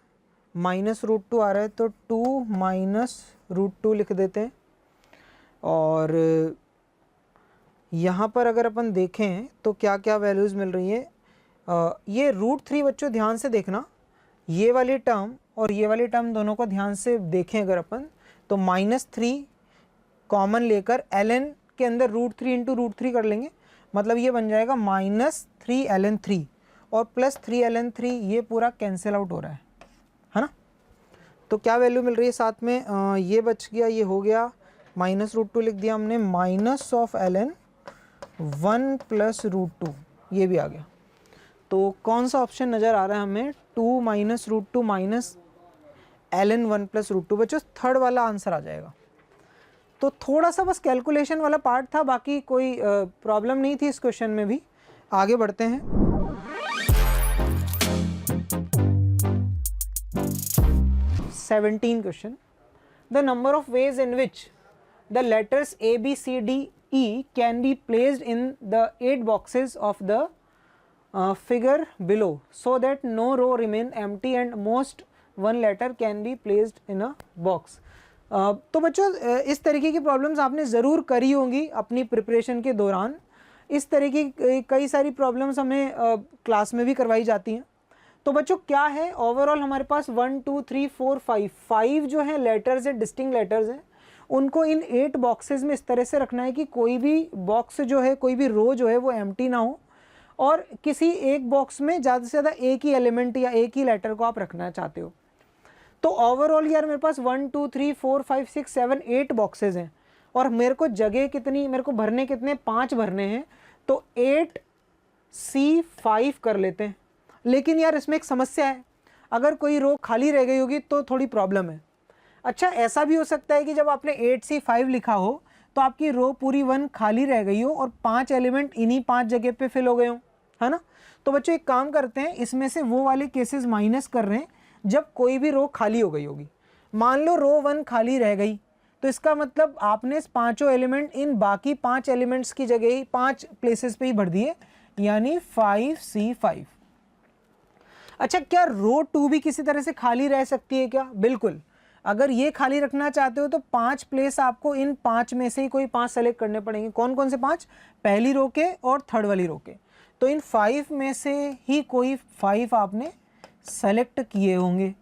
-√2 आ रहा है, तो 2 - √2 लिख देते हैं। और यहाँ पर अगर अपन देखें तो क्या क्या वैल्यूज़ मिल रही हैं। ये √3 बच्चों ध्यान से देखना, ये वाली टर्म और ये वाली टर्म दोनों को ध्यान से देखें अगर अपन, तो -3 कॉमन लेकर ln के अंदर √3 × √3 कर लेंगे, मतलब ये बन जाएगा -3 ln3 और +3 ln3, ये पूरा कैंसिल आउट हो रहा है ना। तो क्या वैल्यू मिल रही है साथ में, ये बच गया, ये हो गया, -√2 लिख दिया हमने, -ln 1 + √2, ये भी आ गया। तो कौन सा ऑप्शन नज़र आ रहा है हमें, 2 - √2 -ln 1 + √2। बच्चों थर्ड वाला आंसर आ जाएगा। तो थोड़ा सा बस कैलकुलेशन वाला पार्ट था, बाकी कोई प्रॉब्लम नहीं थी इस क्वेश्चन में भी। आगे बढ़ते हैं। 17 question, the number of ways in which the letters A, B, C, D, E can be placed in the 8 boxes of the figure below so that no row remain empty and most one letter can be placed in a box। तो बच्चों इस तरीके की प्रॉब्लम्स आपने ज़रूर करी होंगी अपनी प्रिपरेशन के दौरान। इस तरीके की कई सारी प्रॉब्लम्स हमें क्लास में भी करवाई जाती हैं। तो बच्चों क्या है, ओवरऑल हमारे पास 1 2 3 4 5 जो है लेटर्स है, डिस्टिंक्ट लेटर्स हैं, उनको इन 8 बॉक्सेस में इस तरह से रखना है कि कोई भी बॉक्स जो है, कोई भी रो जो है वो एम्प्टी ना हो, और किसी एक बॉक्स में ज़्यादा से ज़्यादा एक ही एलिमेंट या एक ही लेटर को आप रखना चाहते हो। तो ओवरऑल यार मेरे पास 1 2 3 4 5 6 7 8 बॉक्सेस हैं, और मेरे को जगह कितनी, मेरे को भरने कितने, 5 भरने हैं। तो 8C5 कर लेते हैं। लेकिन यार इसमें एक समस्या है, अगर कोई रो खाली रह गई होगी तो थोड़ी प्रॉब्लम है। अच्छा, ऐसा भी हो सकता है कि जब आपने 8C5 लिखा हो तो आपकी रो पूरी 1 खाली रह गई हो और 5 एलिमेंट इन्हीं 5 जगह पे फिल हो गए हो, है ना। तो बच्चों एक काम करते हैं, इसमें से वो वाले केसेस माइनस कर रहे हैं जब कोई भी रो खाली हो गई होगी। मान लो रो 1 खाली रह गई, तो इसका मतलब आपने इस 5 एलिमेंट इन बाकी 5 एलिमेंट्स की जगह ही 5 प्लेसेस पे ही भर दिए, यानी 5C5। अच्छा, क्या रो 2 भी किसी तरह से खाली रह सकती है क्या? बिल्कुल। अगर ये खाली रखना चाहते हो तो 5 प्लेस आपको इन 5 में से ही कोई 5 सेलेक्ट करने पड़ेंगे। कौन कौन से 5? पहली रो के और थर्ड वाली रो के। तो इन 5 में से ही कोई 5 आपने सेलेक्ट किए होंगे।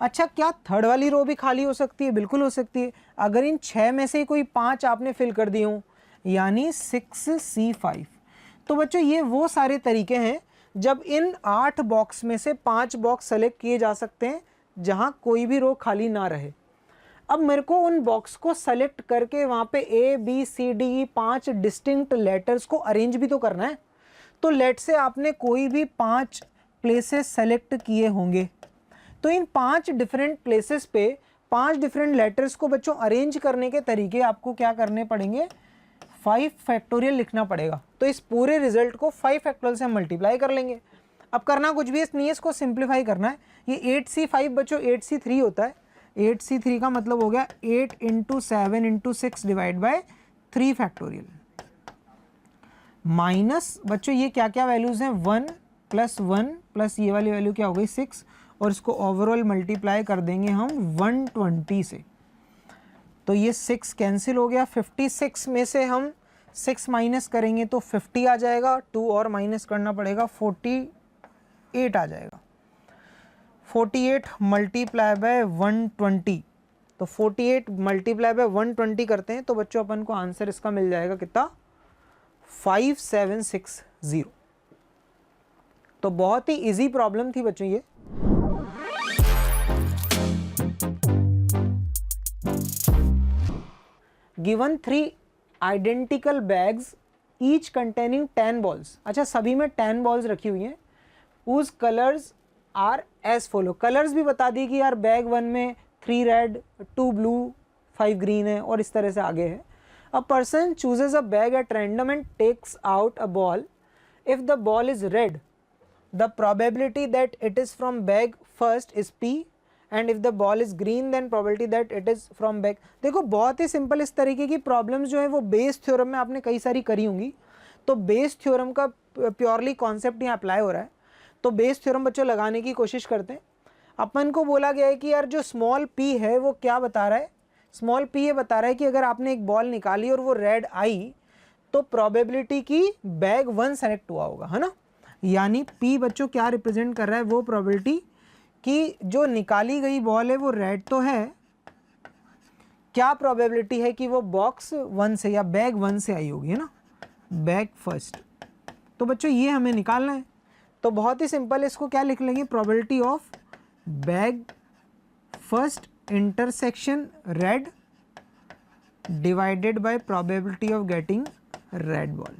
अच्छा, क्या थर्ड वाली रो भी खाली हो सकती है? बिल्कुल हो सकती है। अगर इन 6 में से ही कोई 5 आपने फिल कर दिए हों, यानी 6C5। तो बच्चों ये वो सारे तरीके हैं जब इन 8 बॉक्स में से 5 बॉक्स सेलेक्ट किए जा सकते हैं जहां कोई भी रो खाली ना रहे। अब मेरे को उन बॉक्स को सेलेक्ट करके वहां पे A, B, C, D, E 5 distinct letters को अरेंज भी तो करना है। तो लेट से आपने कोई भी 5 प्लेसेस सेलेक्ट किए होंगे, तो इन 5 डिफरेंट प्लेसेस पे 5 डिफरेंट लेटर्स को बच्चों अरेंज करने के तरीके आपको क्या करने पड़ेंगे? 5 फैक्टोरियल लिखना पड़ेगा। तो इस पूरे रिजल्ट को 5 फैक्टोरियल से हम मल्टीप्लाई कर लेंगे। अब करना कुछ भी नहीं है, इसको सिंप्लीफाई करना है। ये 8C5 बच्चों 8C3 होता है। 8C3 का मतलब हो गया 8 × 7 × 6 डिवाइड बाय 3 फैक्टोरियल, माइनस बच्चों ये क्या क्या वैल्यूज़ हैं, 1 + 1 प्लस ये वाली वैल्यू क्या हो गई 6, और इसको ओवरऑल मल्टीप्लाई कर देंगे हम 120 से। तो ये 6 कैंसिल हो गया। 56 में से हम 6 माइनस करेंगे तो 50 आ जाएगा, 2 और माइनस करना पड़ेगा, 48 आ जाएगा। 48 मल्टीप्लाई बाय 120, तो 48 मल्टीप्लाई बाय 120 करते हैं तो बच्चों अपन को आंसर इसका मिल जाएगा कितना? 5760। तो बहुत ही इजी प्रॉब्लम थी बच्चों ये। Given 3 identical bags each containing 10 balls. अच्छा, सभी में 10 बॉल्स रखी हुई हैं। उस colours are as follow. Colours भी बता दी कि यार बैग 1 में 3 रेड, 2 ब्लू, 5 ग्रीन है, और इस तरह से आगे है। A person chooses a bag at random and takes out a ball. If the ball is red, the probability that it is from bag first is P, and if the ball is green then probability that it is from bag। देखो बहुत ही सिंपल इस तरीके की प्रॉब्लम्स जो है वो बेस थ्योरम में आपने कई सारी करी होंगी। तो बेस थ्योरम का प्योरली कॉन्सेप्ट यहाँ अप्लाई हो रहा है। तो बेस थ्योरम बच्चों लगाने की कोशिश करते हैं। अपन को बोला गया है कि यार जो स्मॉल p है वो क्या बता रहा है? स्मॉल p ये बता रहा है कि अगर आपने एक बॉल निकाली और वो रेड आई तो प्रोबेबिलिटी की बैग 1 सेलेक्ट हुआ होगा, है ना। यानी P बच्चों क्या रिप्रेजेंट कर रहा है? वो प्रोबेबिलिटी कि जो निकाली गई बॉल है वो रेड तो है, क्या प्रोबेबिलिटी है कि वो बॉक्स 1 से या बैग 1 से आई होगी, है ना, बैग फर्स्ट। तो बच्चों ये हमें निकालना है। तो बहुत ही सिंपल, इसको क्या लिख लेंगे? Probability of bag first intersection red divided by probability of getting red ball.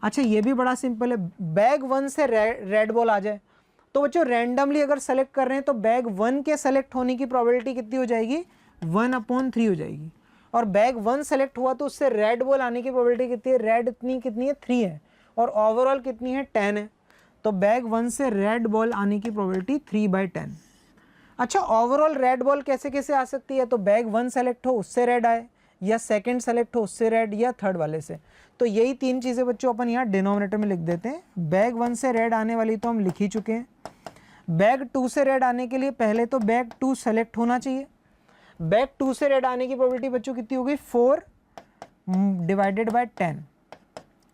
अच्छा ये भी बड़ा सिंपल है, बैग 1 से रेड बॉल आ जाए तो बच्चों रैंडमली अगर सेलेक्ट कर रहे हैं तो बैग 1 के सेलेक्ट होने की प्रोबेबिलिटी कितनी हो जाएगी, 1/3 हो जाएगी। और बैग 1 सेलेक्ट हुआ तो उससे रेड बॉल आने की प्रोबेबिलिटी कितनी है, रेड कितनी है 3 है, और ओवरऑल कितनी है 10 है। तो बैग 1 से रेड बॉल आने की प्रोबेबिलिटी 3/10। अच्छा ओवरऑल रेड बॉल कैसे कैसे आ सकती है, तो बैग 1 सेलेक्ट हो उससे रेड आए, या सेकंड सेलेक्ट हो उससे रेड, या थर्ड वाले से। तो यही 3 चीज़ें बच्चों अपन यहाँ डिनोमिनेटर में लिख देते हैं। बैग 1 से रेड आने वाली तो हम लिख ही चुके हैं। बैग 2 से रेड आने के लिए पहले तो बैग 2 सेलेक्ट होना चाहिए। बैग 2 से रेड आने की प्रोबेबिलिटी बच्चों कितनी होगी, 4 डिवाइडेड बाय 10।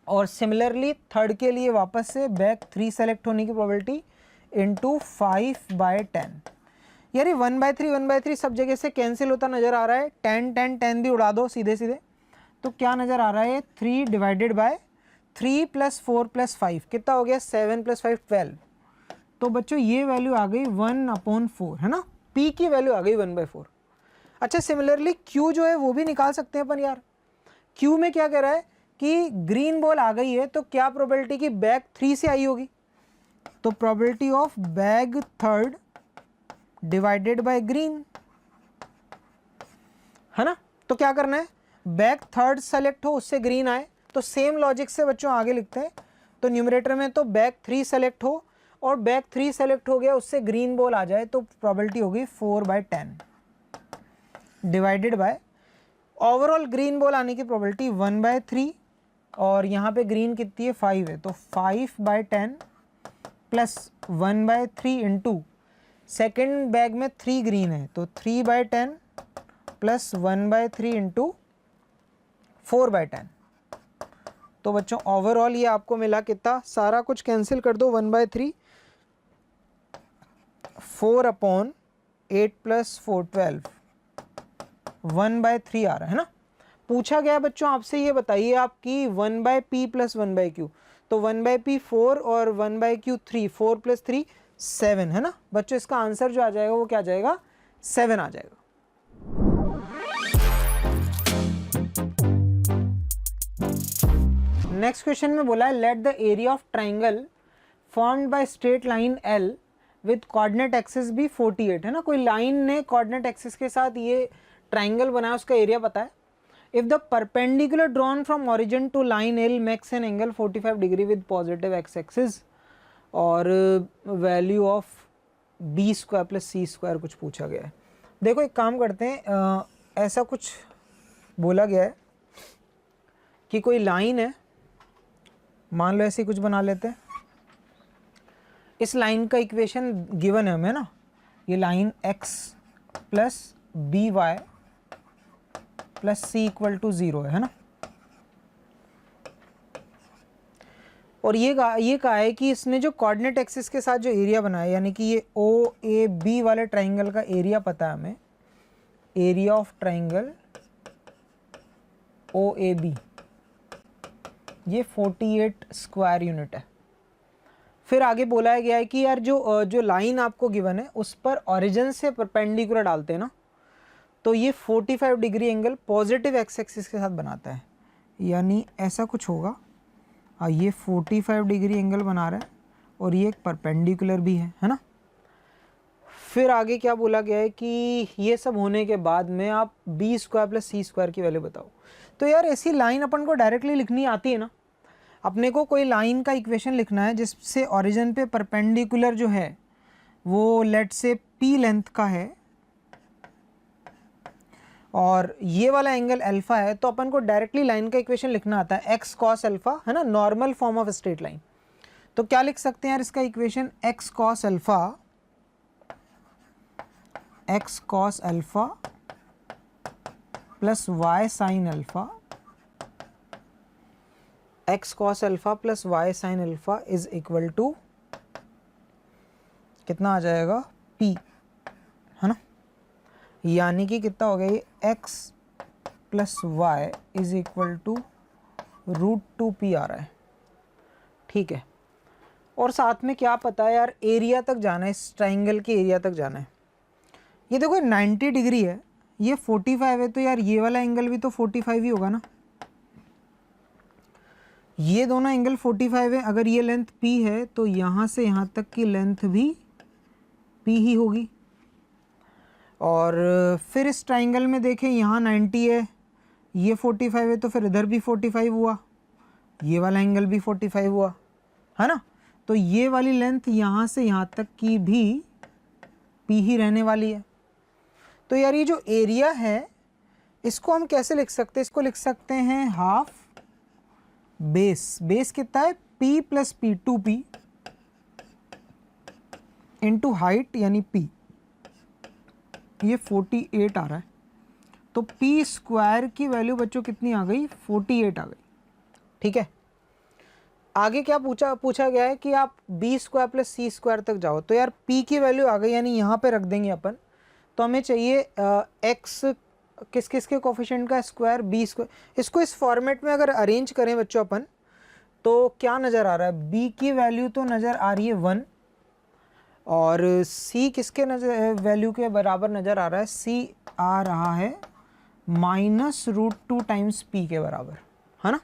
और सिमिलरली थर्ड के लिए वापस से बैग 3 सेलेक्ट होने की प्रोबेबिलिटी इंटू 5/10। यार ये 1/3 सब जगह से कैंसिल होता नज़र आ रहा है, 10 भी उड़ा दो सीधे सीधे, तो क्या नज़र आ रहा है, 3 डिवाइडेड बाय 3 + 4 + 5 कितना हो गया, 7 + 5 12। तो बच्चों ये वैल्यू आ गई 1/4 है ना, P की वैल्यू आ गई 1/4। अच्छा सिमिलरली Q जो है वो भी निकाल सकते हैं अपन यार। Q में क्या कह रहा है कि ग्रीन बॉल आ गई है तो क्या प्रोबेबिलिटी की बैग 3 से आई होगी, तो probability of bag 3 divided by green है ना। तो क्या करना है, बैग 3 सेलेक्ट हो उससे ग्रीन आए, तो सेम लॉजिक से बच्चों आगे लिखते हैं। तो न्यूमरेटर में तो बैग 3 सेलेक्ट हो और बैग 3 सेलेक्ट हो गया उससे ग्रीन बॉल आ जाए, तो प्रोबेबिलिटी होगी 4/10 divided by overall green ball आने की प्रोबेबिलिटी 1/3, और यहाँ पे ग्रीन कितनी है 5 है, तो 5/10 प्लस 1/3 इंटू सेकेंड बैग में 3 ग्रीन है तो 3/10 प्लस 1/3 इंटू 4/10। तो बच्चों ओवरऑल ये आपको मिला कितना, सारा कुछ कैंसिल कर दो, 1/3 4/8 + 4 12 1/3 आ रहा है ना। पूछा गया बच्चों आपसे, ये बताइए आपकी 1/p + 1/q, तो 1/p 4 और 1/q 3, 4 + 3 7 है ना बच्चों। इसका आंसर जो आ जाएगा वो क्या आ जाएगा, 7 आ जाएगा। नेक्स्ट क्वेश्चन में बोला है let the area of triangle formed by straight line L with coordinate axis भी 48 है ना। कोई लाइन ने कोऑर्डिनेट एक्सिस के साथ ये ट्राइंगल बनाया, उसका एरिया पता है। If the perpendicular drawn from origin to line L makes an angle 45 degree with positive x axis और वैल्यू ऑफ b² + c² कुछ पूछा गया है। देखो एक काम करते हैं, ऐसा कुछ बोला गया है कि कोई लाइन है, मान लो ऐसे कुछ बना लेते हैं। इस लाइन का इक्वेशन गिवन है हमें ना, ये लाइन x + by + c = 0 है ना। और ये कहा है कि इसने जो कोऑर्डिनेट एक्सिस के साथ जो एरिया बनाया, यानी कि ये OAB वाले ट्राइंगल का एरिया पता है हमें, एरिया ऑफ ट्राइंगल OAB ये 48 स्क्वायर यूनिट है। फिर आगे बोला गया है कि यार जो लाइन आपको गिवन है उस पर ओरिजिन से परपेंडिकुलर डालते हैं ना, तो ये 45 degree angle positive x axis के साथ बनाता है, यानी ऐसा कुछ होगा। ये 45 डिग्री एंगल बना रहा है और ये एक परपेंडिकुलर भी है ना। फिर आगे क्या बोला गया है कि ये सब होने के बाद में आप b² + c² की वैल्यू बताओ। तो यार ऐसी लाइन अपन को डायरेक्टली लिखनी आती है ना। अपने को कोई लाइन का इक्वेशन लिखना है जिससे ओरिजिन पे परपेंडिकुलर जो है वो लेट से p लेंथ का है और ये वाला एंगल अल्फा है, तो अपन को डायरेक्टली लाइन का इक्वेशन लिखना आता है x cos अल्फा है ना, normal form of straight line. तो क्या लिख सकते हैं यार इसका equation, x cos alpha plus y sin alpha, x cos alpha plus y sin alpha is equal to कितना आ जाएगा, p है ना। यानी कि कितना हो गया ये x + y is equal to √2p आ रहा है, ठीक है। और साथ में क्या पता है यार, एरिया तक जाना है, इस ट्राइंगल के एरिया तक जाना है। ये देखो 90 डिग्री है, ये 45 है, तो यार ये वाला एंगल भी तो 45 ही होगा ना। ये दोनों एंगल 45 है, अगर ये लेंथ P है तो यहाँ से यहाँ तक की लेंथ भी P ही होगी। और फिर इस ट्राइंगल में देखें, यहाँ 90 है, ये 45 है, तो फिर इधर भी 45 हुआ, ये वाला एंगल भी 45 हुआ, है ना। तो ये वाली लेंथ यहाँ से यहाँ तक की भी P ही रहने वाली है। तो यार ये जो एरिया है इसको हम कैसे लिख सकते हैं, इसको लिख सकते हैं हाफ बेस। बेस कितना है, P plus P, 2P into height यानी P, ये 48 आ रहा है। तो P स्क्वायर की वैल्यू बच्चों कितनी आ गई, 48 आ गई। ठीक है, आगे क्या पूछा गया है कि आप B square plus C square तक जाओ। तो यार P की वैल्यू आ गई, यानी यहाँ पे रख देंगे अपन। तो हमें चाहिए x किस किस के कोफिशिएंट का स्क्वायर, B स्क्वायर। इसको इस फॉर्मेट में अगर अरेंज करें बच्चों अपन, तो क्या नज़र आ रहा है, B की वैल्यू तो नज़र आ रही है 1, और C किसके नज़र वैल्यू के बराबर नज़र आ रहा है, C आ रहा है -√2 टाइम्स P के बराबर, है ना।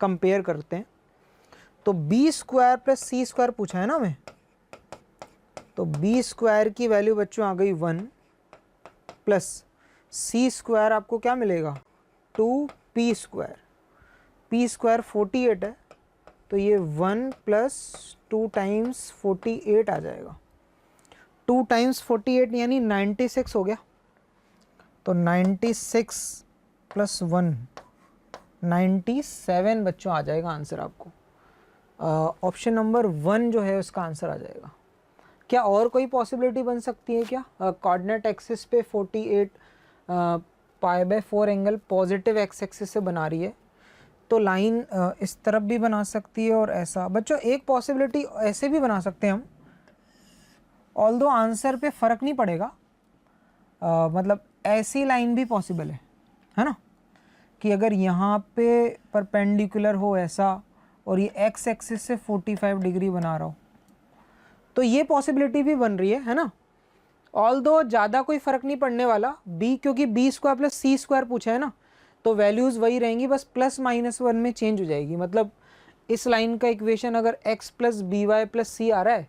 कंपेयर करते हैं तो B square plus C square पूछा है ना हमें, तो B स्क्वायर की वैल्यू बच्चों आ गई 1 प्लस C स्क्वायर आपको क्या मिलेगा, 2P स्क्वायर। P स्क्वायर 48 है, तो ये 1 प्लस 2 टाइम्स 48 आ जाएगा। 2 टाइम्स 48 यानी 96 हो गया। तो 96 प्लस 1 97 बच्चों आ जाएगा आंसर आपको। ऑप्शन नंबर 1 जो है उसका आंसर आ जाएगा। क्या और कोई पॉसिबिलिटी बन सकती है क्या, कोऑर्डिनेट एक्सिस पे 48 π/4 एंगल पॉजिटिव एक्स एक्सिस से बना रही है, तो लाइन इस तरफ भी बना सकती है और ऐसा। बच्चों एक पॉसिबिलिटी ऐसे भी बना सकते हैं हम, ऑल्दो आंसर पे फ़र्क नहीं पड़ेगा, मतलब ऐसी लाइन भी पॉसिबल है ना, कि अगर यहाँ पे परपेंडिकुलर हो ऐसा और ये एक्स एक्सिस से 45 डिग्री बना रहा हो, तो ये पॉसिबिलिटी भी बन रही है ना। ऑल्दो ज़्यादा कोई फ़र्क नहीं पड़ने वाला B, क्योंकि B square plus C square पूछा है ना, तो वैल्यूज़ वही रहेंगी, बस +-1 में चेंज हो जाएगी। मतलब इस लाइन का इक्वेशन अगर x plus by plus c आ रहा है,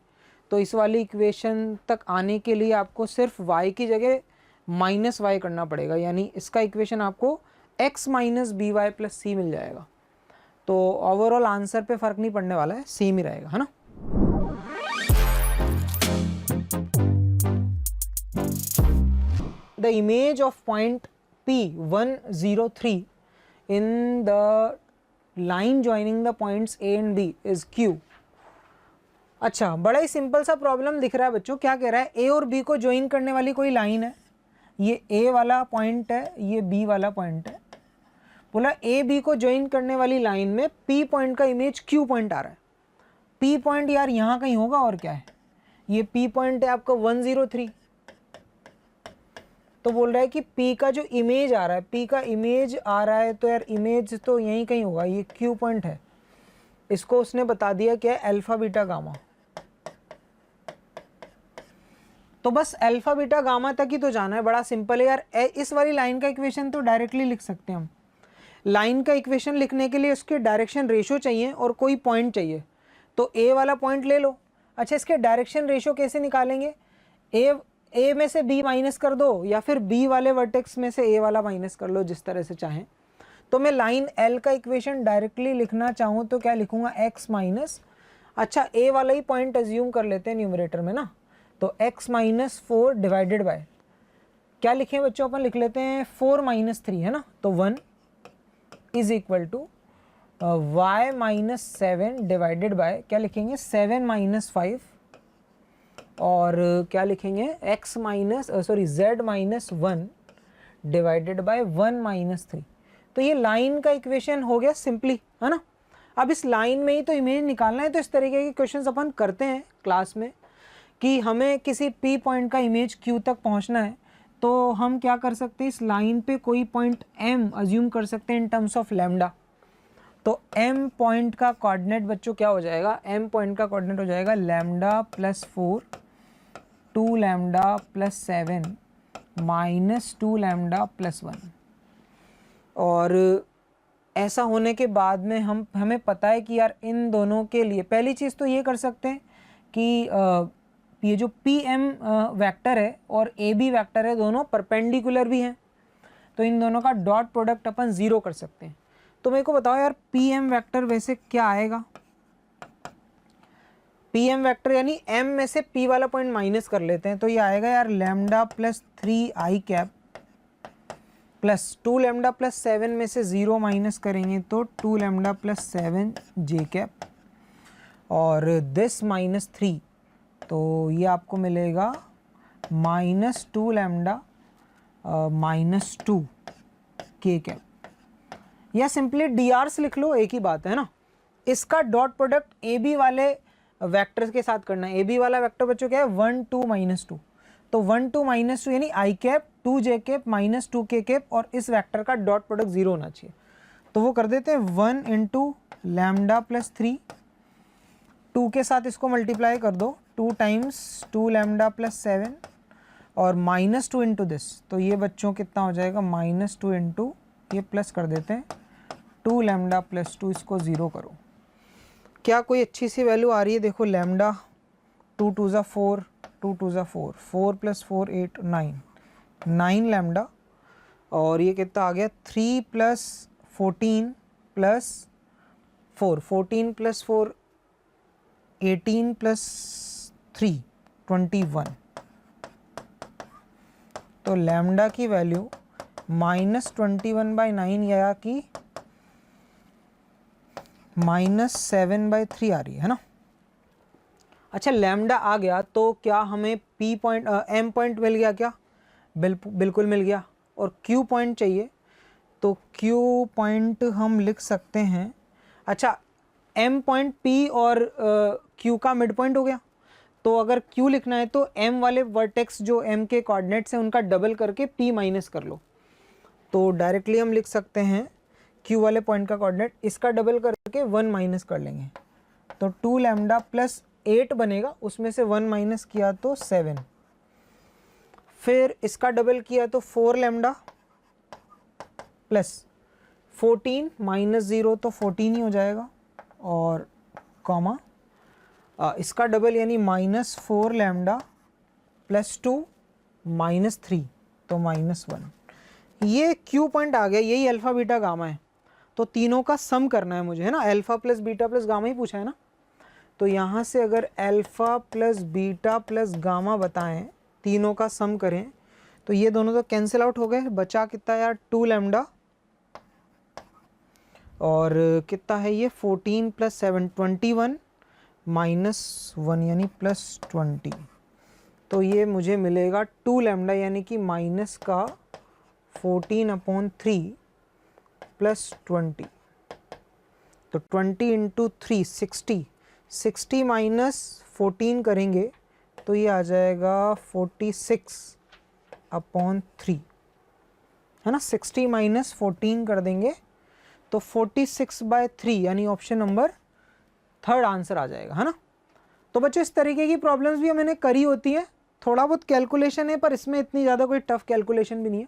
तो इस वाली इक्वेशन तक आने के लिए आपको सिर्फ y की जगह -y करना पड़ेगा, यानी इसका इक्वेशन आपको x minus by plus c मिल जाएगा। तो ओवरऑल आंसर पे फ़र्क नहीं पड़ने वाला है, सेम ही रहेगा, है ना। The image of point P103 in the line joining the points A and B is Q। अच्छा, बड़ा ही सिंपल सा प्रॉब्लम दिख रहा है बच्चों। क्या कह रहा है, A और B को ज्वाइन करने वाली कोई लाइन है, ये A वाला पॉइंट है, ये B वाला पॉइंट है। बोला A B को ज्वाइन करने वाली लाइन में P पॉइंट का इमेज Q पॉइंट आ रहा है। P पॉइंट यार यहाँ कहीं होगा, और क्या है, ये P पॉइंट है आपका 103। तो बोल रहा है कि P का जो इमेज आ रहा है, P का इमेज आ रहा है, तो यार इमेज तो यहीं कहीं होगा, ये Q पॉइंट है। इसको उसने बता दिया क्या है, अल्फा बीटा गामा। तो बस अल्फा बीटा गामा तक ही तो जाना है, बड़ा सिंपल है यार। इस वाली लाइन का इक्वेशन तो डायरेक्टली लिख सकते हैं हम। लाइन का इक्वेशन लिखने के लिए उसके डायरेक्शन रेशो चाहिए और कोई पॉइंट चाहिए, तो A वाला पॉइंट ले लो। अच्छा, इसके डायरेक्शन रेशो कैसे निकालेंगे, A में से B माइनस कर दो, या फिर B वाले वर्टेक्स में से A वाला माइनस कर लो, जिस तरह से चाहें। तो मैं लाइन L का इक्वेशन डायरेक्टली लिखना चाहूँ तो क्या लिखूंगा, x माइनस, अच्छा A वाला ही पॉइंट एज्यूम कर लेते हैं न्यूमरेटर में ना, तो x माइनस 4 डिवाइडेड बाय क्या लिखें बच्चों, अपन लिख लेते हैं 4 माइनस 3, है ना, तो 1 is equal to y minus 7 divided by क्या लिखेंगे, 7 माइनस 5, और क्या लिखेंगे x minus z minus 1 divided by 1 minus 3। तो ये लाइन का इक्वेशन हो गया सिंपली, है ना। अब इस लाइन में ही तो इमेज निकालना है, तो इस तरीके के क्वेश्चंस अपन करते हैं क्लास में कि हमें किसी P पॉइंट का इमेज Q तक पहुंचना है, तो हम क्या कर सकते हैं, इस लाइन पे कोई पॉइंट M अज्यूम कर सकते हैं इन टर्म्स ऑफ लैम्डा। तो M पॉइंट का कोऑर्डिनेट बच्चों क्या हो जाएगा, M पॉइंट का कोऑर्डिनेट हो जाएगा lambda plus 4 2 lambda plus 7 -2 lambda plus 1। और ऐसा होने के बाद में हमें पता है कि यार इन दोनों के लिए पहली चीज़ तो ये कर सकते हैं कि ये जो पी एम वैक्टर है और ए बी वैक्टर है दोनों परपेंडिकुलर भी हैं, तो इन दोनों का डॉट प्रोडक्ट अपन 0 कर सकते हैं। तो मेरे को बताओ यार पी एम वैक्टर वैसे क्या आएगा। पी एम वैक्टर यानी एम में से पी वाला पॉइंट माइनस कर लेते हैं, तो ये आएगा यार लैम्डा प्लस 3 आई कैप प्लस 2 लैम्डा प्लस 7 में से 0 माइनस करेंगे तो 2 लैम्डा प्लस 7 जे कैप और दिस -3, तो ये आपको मिलेगा -2 लैम्डा -2 के कैप, या सिंपली डी आर्स लिख लो, एक ही बात है ना। इसका डॉट प्रोडक्ट ए बी वाले वेक्टर्स के साथ करना है। ए बी वाला वेक्टर बच्चों क्या है 1 2 -2, तो 1 2 -2 यानी आई कैप 2 जे कैप -2 के कैप और इस वेक्टर का डॉट प्रोडक्ट 0 होना चाहिए। तो वो कर देते हैं 1 इंटू लैम्डा प्लस 3, 2 के साथ इसको मल्टीप्लाई कर दो 2 टाइम्स 2 लैम्डा प्लस 7 और -2 इंटू दिस, तो ये बच्चों कितना हो जाएगा -2 इंटू ये प्लस कर देते हैं 2 लैम्डा प्लस 2, इसको 0 करो। क्या कोई अच्छी सी वैल्यू आ रही है? देखो लैम्डा 2 2 ज़ा 4, 2 2 ज़ा 4, 4 + 4 8 9 लैम्डा और ये कितना आ गया 3 + 14 + 4, 14 + 4 18 + 3 21, तो लैम्डा की वैल्यू -21/9 या कि -7/3 आ रही है ना। अच्छा लैम्डा आ गया तो क्या हमें पी पॉइंट एम पॉइंट मिल गया क्या? बिल्कुल मिल गया। और क्यू पॉइंट चाहिए, तो क्यू पॉइंट हम लिख सकते हैं। अच्छा एम पॉइंट पी और क्यू का मिड पॉइंट हो गया, तो अगर क्यू लिखना है तो एम वाले वर्टेक्स जो एम के कोऑर्डिनेट्स हैं उनका डबल करके पी माइनस कर लो, तो डायरेक्टली हम लिख सकते हैं क्यू वाले पॉइंट का कोऑर्डिनेट, इसका डबल करके 1 माइनस कर लेंगे, तो 2 लैम्डा प्लस 8 बनेगा, उसमें से 1 माइनस किया तो 7, फिर इसका डबल किया तो 4 लैम्डा प्लस 14 -0 तो 14 ही हो जाएगा और कॉमा इसका डबल यानी -4 लैम्डा प्लस 2 -3 तो -1। ये क्यू पॉइंट आ गया, यही अल्फा बीटा गामा है, तो तीनों का सम करना है मुझे, है ना। Alpha plus beta plus gamma ही पूछा है ना, तो यहाँ से अगर alpha plus beta plus gamma बताएं, तीनों का सम करें, तो ये दोनों तो कैंसिल आउट हो गए, बचा कितना यार 2 लैम्डा और कितना है ये 14 + 7 21 -1 यानी +20, तो ये मुझे मिलेगा 2 लैम्डा यानी कि माइनस का 14/3 + 20, तो 20 × 3 60, 60 - 14 करेंगे तो ये आ जाएगा 46/3, है ना। 60 - 14 कर देंगे तो 46/3 यानी ऑप्शन नंबर 3 आंसर आ जाएगा, है ना। तो बच्चों इस तरीके की प्रॉब्लम्स भी मैंने करी होती हैं, थोड़ा बहुत कैलकुलेशन है पर इसमें इतनी ज़्यादा कोई टफ कैलकुलेशन भी नहीं है।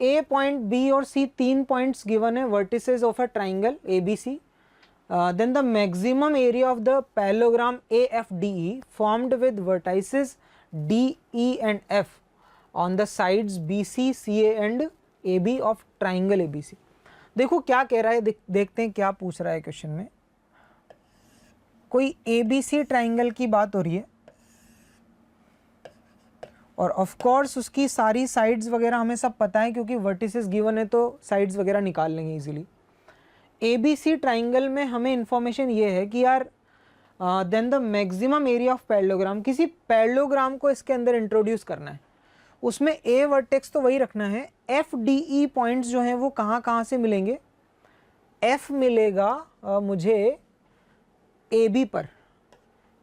ए पॉइंट बी और सी, 3 पॉइंट्स गिवन है, vertices of a triangle A B C, then the maximum area of the parallelogram A F D E formed with vertices D E and F on the sides B C C A and A B of triangle A B C. देखो क्या कह रहा है, देखते हैं क्या पूछ रहा है क्वेश्चन में। कोई ए बी सी ट्राइंगल की बात हो रही है और ऑफ कोर्स उसकी सारी साइड्स वगैरह हमें सब पता है क्योंकि वर्टिसेस गिवन है तो साइड्स वगैरह निकाल लेंगे easily. A B C triangle में हमें इंफॉर्मेशन ये है कि यार then the maximum area of parallelogram, किसी पैरेललोग्राम को इसके अंदर इंट्रोड्यूस करना है, उसमें ए वर्टेक्स तो वही रखना है, एफ डी ई पॉइंट्स जो हैं वो कहाँ से मिलेंगे। एफ मिलेगा मुझे ए बी पर,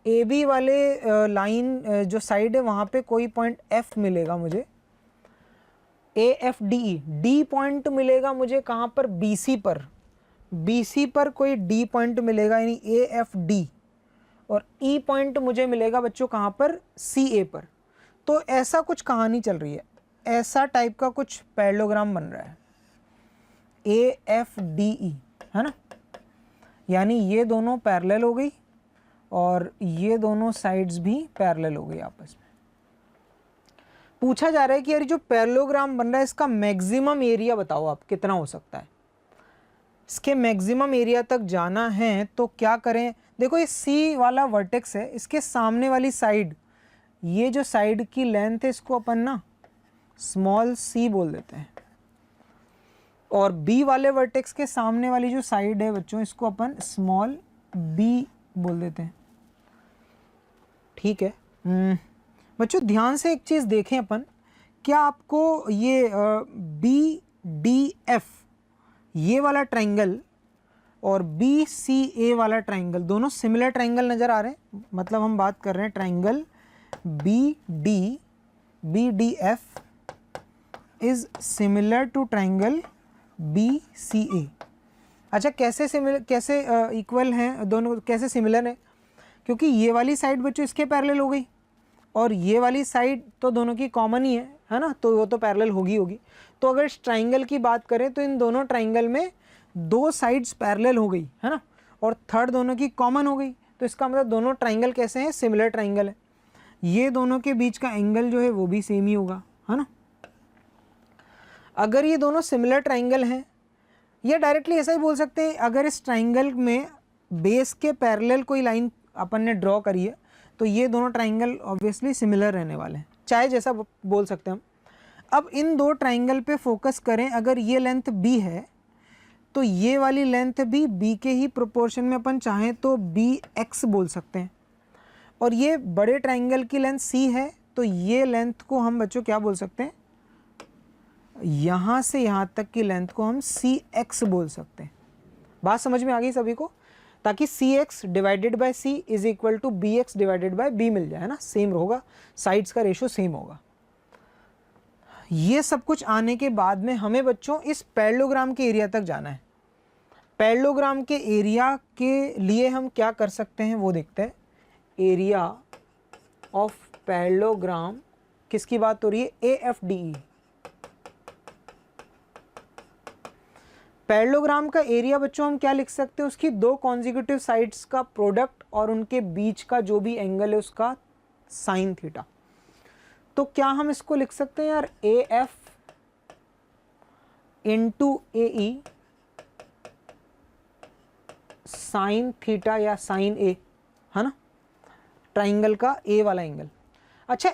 ए बी वाले लाइन जो साइड है वहाँ पे कोई पॉइंट एफ मिलेगा मुझे, ए एफ डी ई, डी पॉइंट मिलेगा मुझे कहाँ पर, बी सी पर, बी सी पर कोई डी पॉइंट मिलेगा यानी ए एफ डी, और ई पॉइंट मुझे मिलेगा बच्चों कहाँ पर, सी ए पर। तो ऐसा कुछ कहानी चल रही है, ऐसा टाइप का कुछ पैरेललोग्राम बन रहा है, ए एफ डी ई, है ना। यानी ये दोनों पैरेलल हो गई और ये दोनों साइड्स भी पैरेलल हो गई आपस में। पूछा जा रहा है कि यार जो पैरेललोग्राम बन रहा है इसका मैक्सिमम एरिया बताओ आप कितना हो सकता है। इसके मैक्सिमम एरिया तक जाना है तो क्या करें, देखो ये सी वाला वर्टेक्स है, इसके सामने वाली साइड, ये जो साइड की लेंथ है इसको अपन ना स्मॉल सी बोल देते हैं, और बी वाले वर्टेक्स के सामने वाली जो साइड है बच्चों इसको अपन स्मॉल बी बोल देते हैं, ठीक है। बच्चों ध्यान से एक चीज़ देखें अपन, क्या आपको ये बी डी एफ ये वाला ट्रायंगल और बी सी ए वाला ट्रायंगल दोनों सिमिलर ट्रायंगल नज़र आ रहे हैं? मतलब हम बात कर रहे हैं triangle B D F is similar to triangle B C A. अच्छा कैसे सिमिलर, कैसे इक्वल हैं दोनों, कैसे सिमिलर है, क्योंकि ये वाली साइड बच्चों इसके पैरेलल हो गई और ये वाली साइड तो दोनों की कॉमन ही है ना, तो वो तो पैरेलल होगी। तो अगर इस ट्रायंगल की बात करें तो इन दोनों ट्रायंगल में दो साइड्स पैरेलल हो गई, है ना, और थर्ड दोनों की कॉमन हो गई। तो इसका मतलब दोनों ट्रायंगल कैसे हैं, सिमिलर ट्रायंगल है। ये दोनों के बीच का एंगल जो है वो भी सेम ही होगा, है ना। अगर ये दोनों सिमिलर ट्रायंगल हैं, या डायरेक्टली ऐसा ही बोल सकते हैं, अगर इस ट्रायंगल में बेस के पैरेलल कोई लाइन अपन ने ड्रॉ करी है तो ये दोनों ट्रायंगल ऑब्वियसली सिमिलर रहने वाले हैं, चाहे जैसा बोल सकते हैं हम। अब इन दो ट्रायंगल पे फोकस करें, अगर ये लेंथ b है तो ये वाली लेंथ भी b के ही प्रोपोर्शन में अपन चाहें तो bx बोल सकते हैं, और ये बड़े ट्रायंगल की लेंथ c है तो ये लेंथ को हम बच्चों क्या बोल सकते हैं, यहाँ से यहाँ तक की लेंथ को हम cx बोल सकते हैं। बात समझ में आ गई सभी को, ताकि cx divided by c is equal to bx divided by b मिल जाए, है ना, सेम होगा, साइड्स का रेशो सेम होगा। ये सब कुछ आने के बाद में हमें बच्चों इस पैरेललोग्राम के एरिया तक जाना है। पैरेललोग्राम के एरिया के लिए हम क्या कर सकते हैं वो देखते हैं। एरिया ऑफ पैरेललोग्राम किसकी बात हो रही है, AFDE। पैरेललोग्राम का एरिया बच्चों हम क्या लिख सकते हैं, उसकी दो कॉन्जिक्यूटिव साइड्स का प्रोडक्ट और उनके बीच का जो भी एंगल है उसका साइन थीटा। तो क्या हम इसको लिख सकते हैं यार, AF into AE sine theta या साइन A, है ना, ट्राइंगल का A वाला एंगल। अच्छा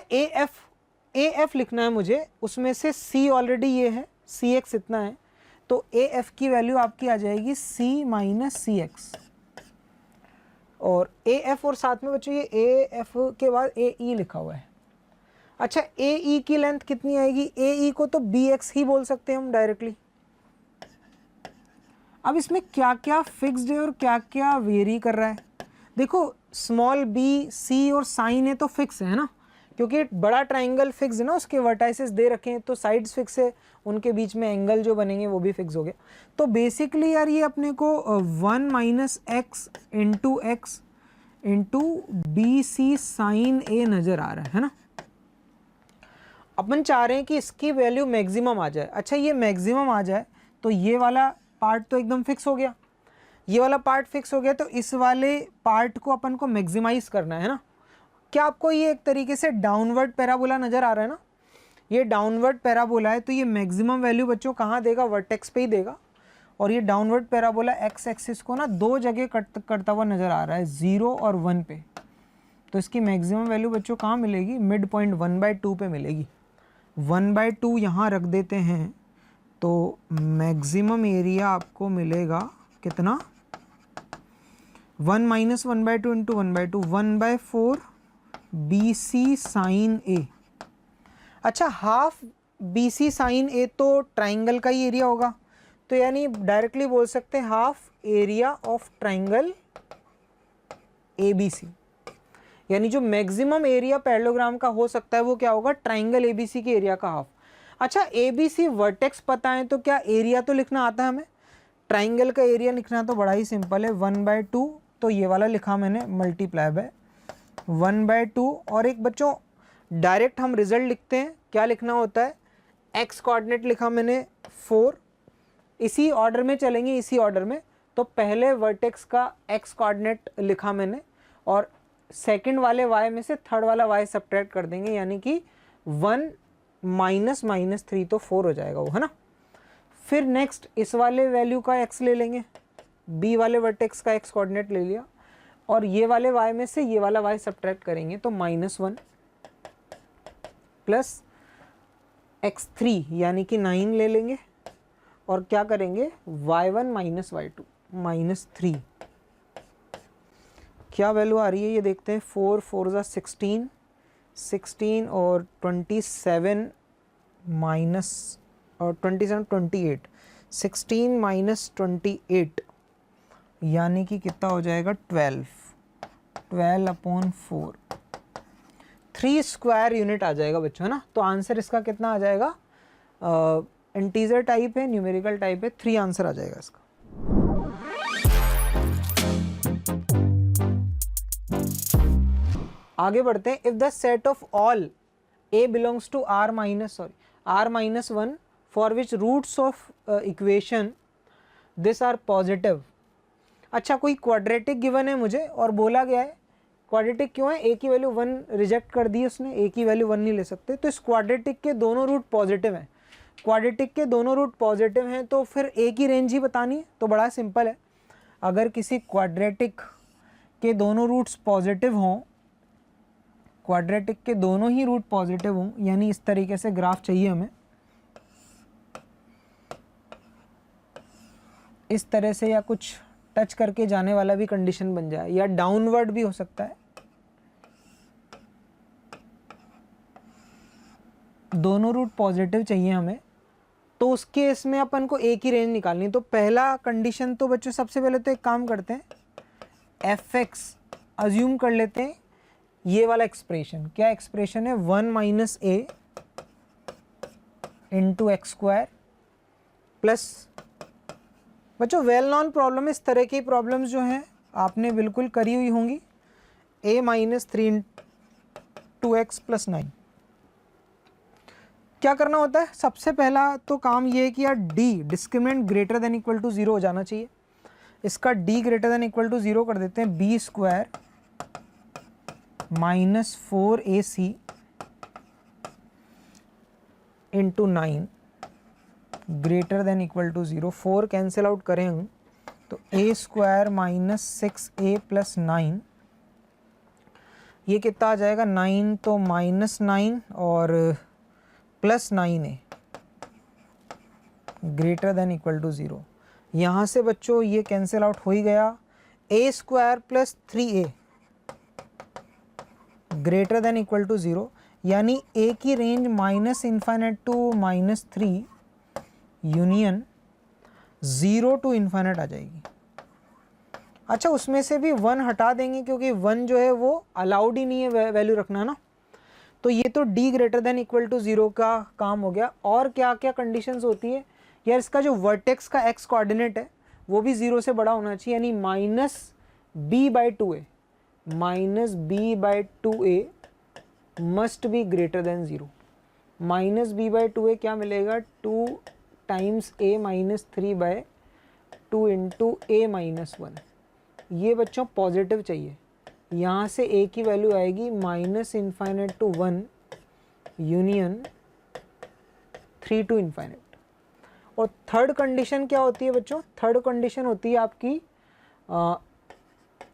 AF लिखना है मुझे, उसमें से C ऑलरेडी ये है, CX इतना है, तो AF की वैल्यू आपकी आ जाएगी C माइनस CX, और AF और साथ में बच्चों ये AF के बाद AE लिखा हुआ है। अच्छा AE की लेंथ कितनी आएगी, AE को तो BX ही बोल सकते हैं हम डायरेक्टली। अब इसमें क्या क्या फिक्स्ड है और क्या क्या वेरी कर रहा है, देखो स्मॉल b c और साइन है तो फिक्स है ना, क्योंकि बड़ा ट्राइंगल फिक्स है ना, उसके वर्टाइसेस दे रखे हैं तो साइड्स फिक्स है, उनके बीच में एंगल जो बनेंगे वो भी फिक्स हो गया। तो बेसिकली यार ये अपने को 1 minus x into b c sine a नज़र आ रहा है ना। अपन चाह रहे हैं कि इसकी वैल्यू मैक्सिमम आ जाए। अच्छा ये मैक्सिमम आ जाए तो ये वाला पार्ट तो एकदम फिक्स हो गया, ये वाला पार्ट फिक्स हो गया, तो इस वाले पार्ट को अपन को मैक्सिमाइज करना है ना। क्या आपको ये एक तरीके से डाउनवर्ड पैराबोला नज़र आ रहा है ना, ये डाउनवर्ड पैराबोला है, तो ये मैक्सिमम वैल्यू बच्चों कहाँ देगा, वर्टेक्स पे ही देगा। और ये डाउनवर्ड पैराबोला एक्स एक्सिस को ना दो जगह करता हुआ नज़र आ रहा है, 0 और 1 पे, तो इसकी मैक्सिमम वैल्यू बच्चों कहाँ मिलेगी, मिड पॉइंट 1/2 पे मिलेगी। 1/2 यहाँ रख देते हैं तो मैक्सिमम एरिया आपको मिलेगा कितना, 1 माइनस 1/2 इंटू 1/2, 1/4 BC साइन ए। अच्छा हाफ BC साइन ए तो ट्राइंगल का ही एरिया होगा, तो यानी डायरेक्टली बोल सकते हैं half area of triangle ABC, यानी जो मैक्सिमम एरिया पैरेललोग्राम का हो सकता है वो क्या होगा, ट्राइंगल ABC के एरिया का हाफ। अच्छा ABC वर्टेक्स पता है तो क्या एरिया तो लिखना आता है हमें, ट्राइंगल का एरिया लिखना तो बड़ा ही सिंपल है, 1/2 तो ये वाला लिखा मैंने मल्टीप्लाई बाय 1/2। और एक बच्चों डायरेक्ट हम रिजल्ट लिखते हैं, क्या लिखना होता है, एक्स कोऑर्डिनेट लिखा मैंने 4, इसी ऑर्डर में चलेंगे, इसी ऑर्डर में। तो पहले वर्टेक्स का एक्स कोऑर्डिनेट लिखा मैंने और सेकंड वाले y में से थर्ड वाला y सब्ट्रैक्ट कर देंगे, यानी कि 1 माइनस -3 तो 4 हो जाएगा वो, है ना। फिर नेक्स्ट इस वाले वैल्यू का x ले लेंगे, b वाले वर्टेक्स का x कोऑर्डिनेट ले लिया और ये वाले y में से ये वाला y सब्ट्रैक्ट करेंगे तो -1 प्लस x3 यानी कि 9 ले लेंगे और क्या करेंगे y1 माइनस y2 -3। क्या वैल्यू आ रही है ये देखते हैं, 4 4 ज़ा 16, 16 और 27 माइनस और 27 28, 16 माइनस 28 यानी कि कितना हो जाएगा 12/4, 3 स्क्वायर यूनिट आ जाएगा बच्चों, है ना। तो आंसर इसका कितना आ जाएगा, इंटीजर टाइप है, न्यूमेरिकल टाइप है, 3 आंसर आ जाएगा इसका। आगे बढ़ते हैं। If the set of all a belongs to r minus 1 for which roots of equation this are positive. अच्छा, कोई क्वाड्रेटिक गिवन है मुझे और बोला गया है, क्वाड्रेटिक क्यों है, a की वैल्यू 1 रिजेक्ट कर दी उसने, a की वैल्यू 1 नहीं ले सकते, तो इस क्वाड्रेटिक के दोनों रूट पॉजिटिव हैं। क्वाड्रेटिक के दोनों रूट पॉजिटिव हैं तो फिर a की रेंज ही बतानी है, तो बड़ा सिंपल है। अगर किसी क्वाड्रेटिक के दोनों रूट्स पॉजिटिव हों, क्वाड्रेटिक के दोनों ही रूट पॉजिटिव हों, यानी इस तरीके से ग्राफ चाहिए हमें, इस तरह से, या कुछ टच करके जाने वाला भी कंडीशन बन जाए या डाउनवर्ड भी हो सकता है, दोनों रूट पॉजिटिव चाहिए हमें, तो उस केस में अपन को एक ही रेंज निकालनी। तो पहला कंडीशन तो बच्चों सबसे पहले तो एक काम करते हैं, fx अज्यूम कर लेते हैं ये वाला एक्सप्रेशन, क्या एक्सप्रेशन है, 1 minus a into x square plus, बच्चों वेल नॉन प्रॉब्लम, इस तरह की प्रॉब्लम्स जो हैं आपने बिल्कुल करी हुई होंगी, a minus 3 into x plus 9। क्या करना होता है, सबसे पहला तो काम ये है कि यार d discriminant greater than equal to 0 हो जाना चाहिए। इसका d greater than equal to 0 कर देते हैं, b square minus 4ac into 9 greater than equal to 0। 4 cancel out करें हम तो a square minus 6a plus 9, ये कितना आ जाएगा 9 तो माइनस 9 और plus 9a greater than equal to 0। यहाँ से बच्चों ये कैंसिल आउट हो ही गया, a square plus 3a greater than equal to 0, यानी a की range minus infinite to -3 union 0 to infinite आ जाएगी। अच्छा, उसमें से भी 1 हटा देंगे क्योंकि 1 जो है वो अलाउड ही नहीं है वैल्यू रखना ना, तो ये तो d greater than equal to 0 का काम हो गया। और क्या क्या कंडीशंस होती है यार, इसका जो वर्टेक्स का x कोऑर्डिनेट है वो भी 0 से बड़ा होना चाहिए, यानी -b/2a minus b/2a must be greater than 0। -b/2a क्या मिलेगा, 2 times a minus 3/2 into a minus 1। ये बच्चों पॉजिटिव चाहिए, यहाँ से a की वैल्यू आएगी minus infinite to 1 union 3 to infinite. और थर्ड कंडीशन क्या होती है बच्चों, थर्ड कंडीशन होती है आपकी a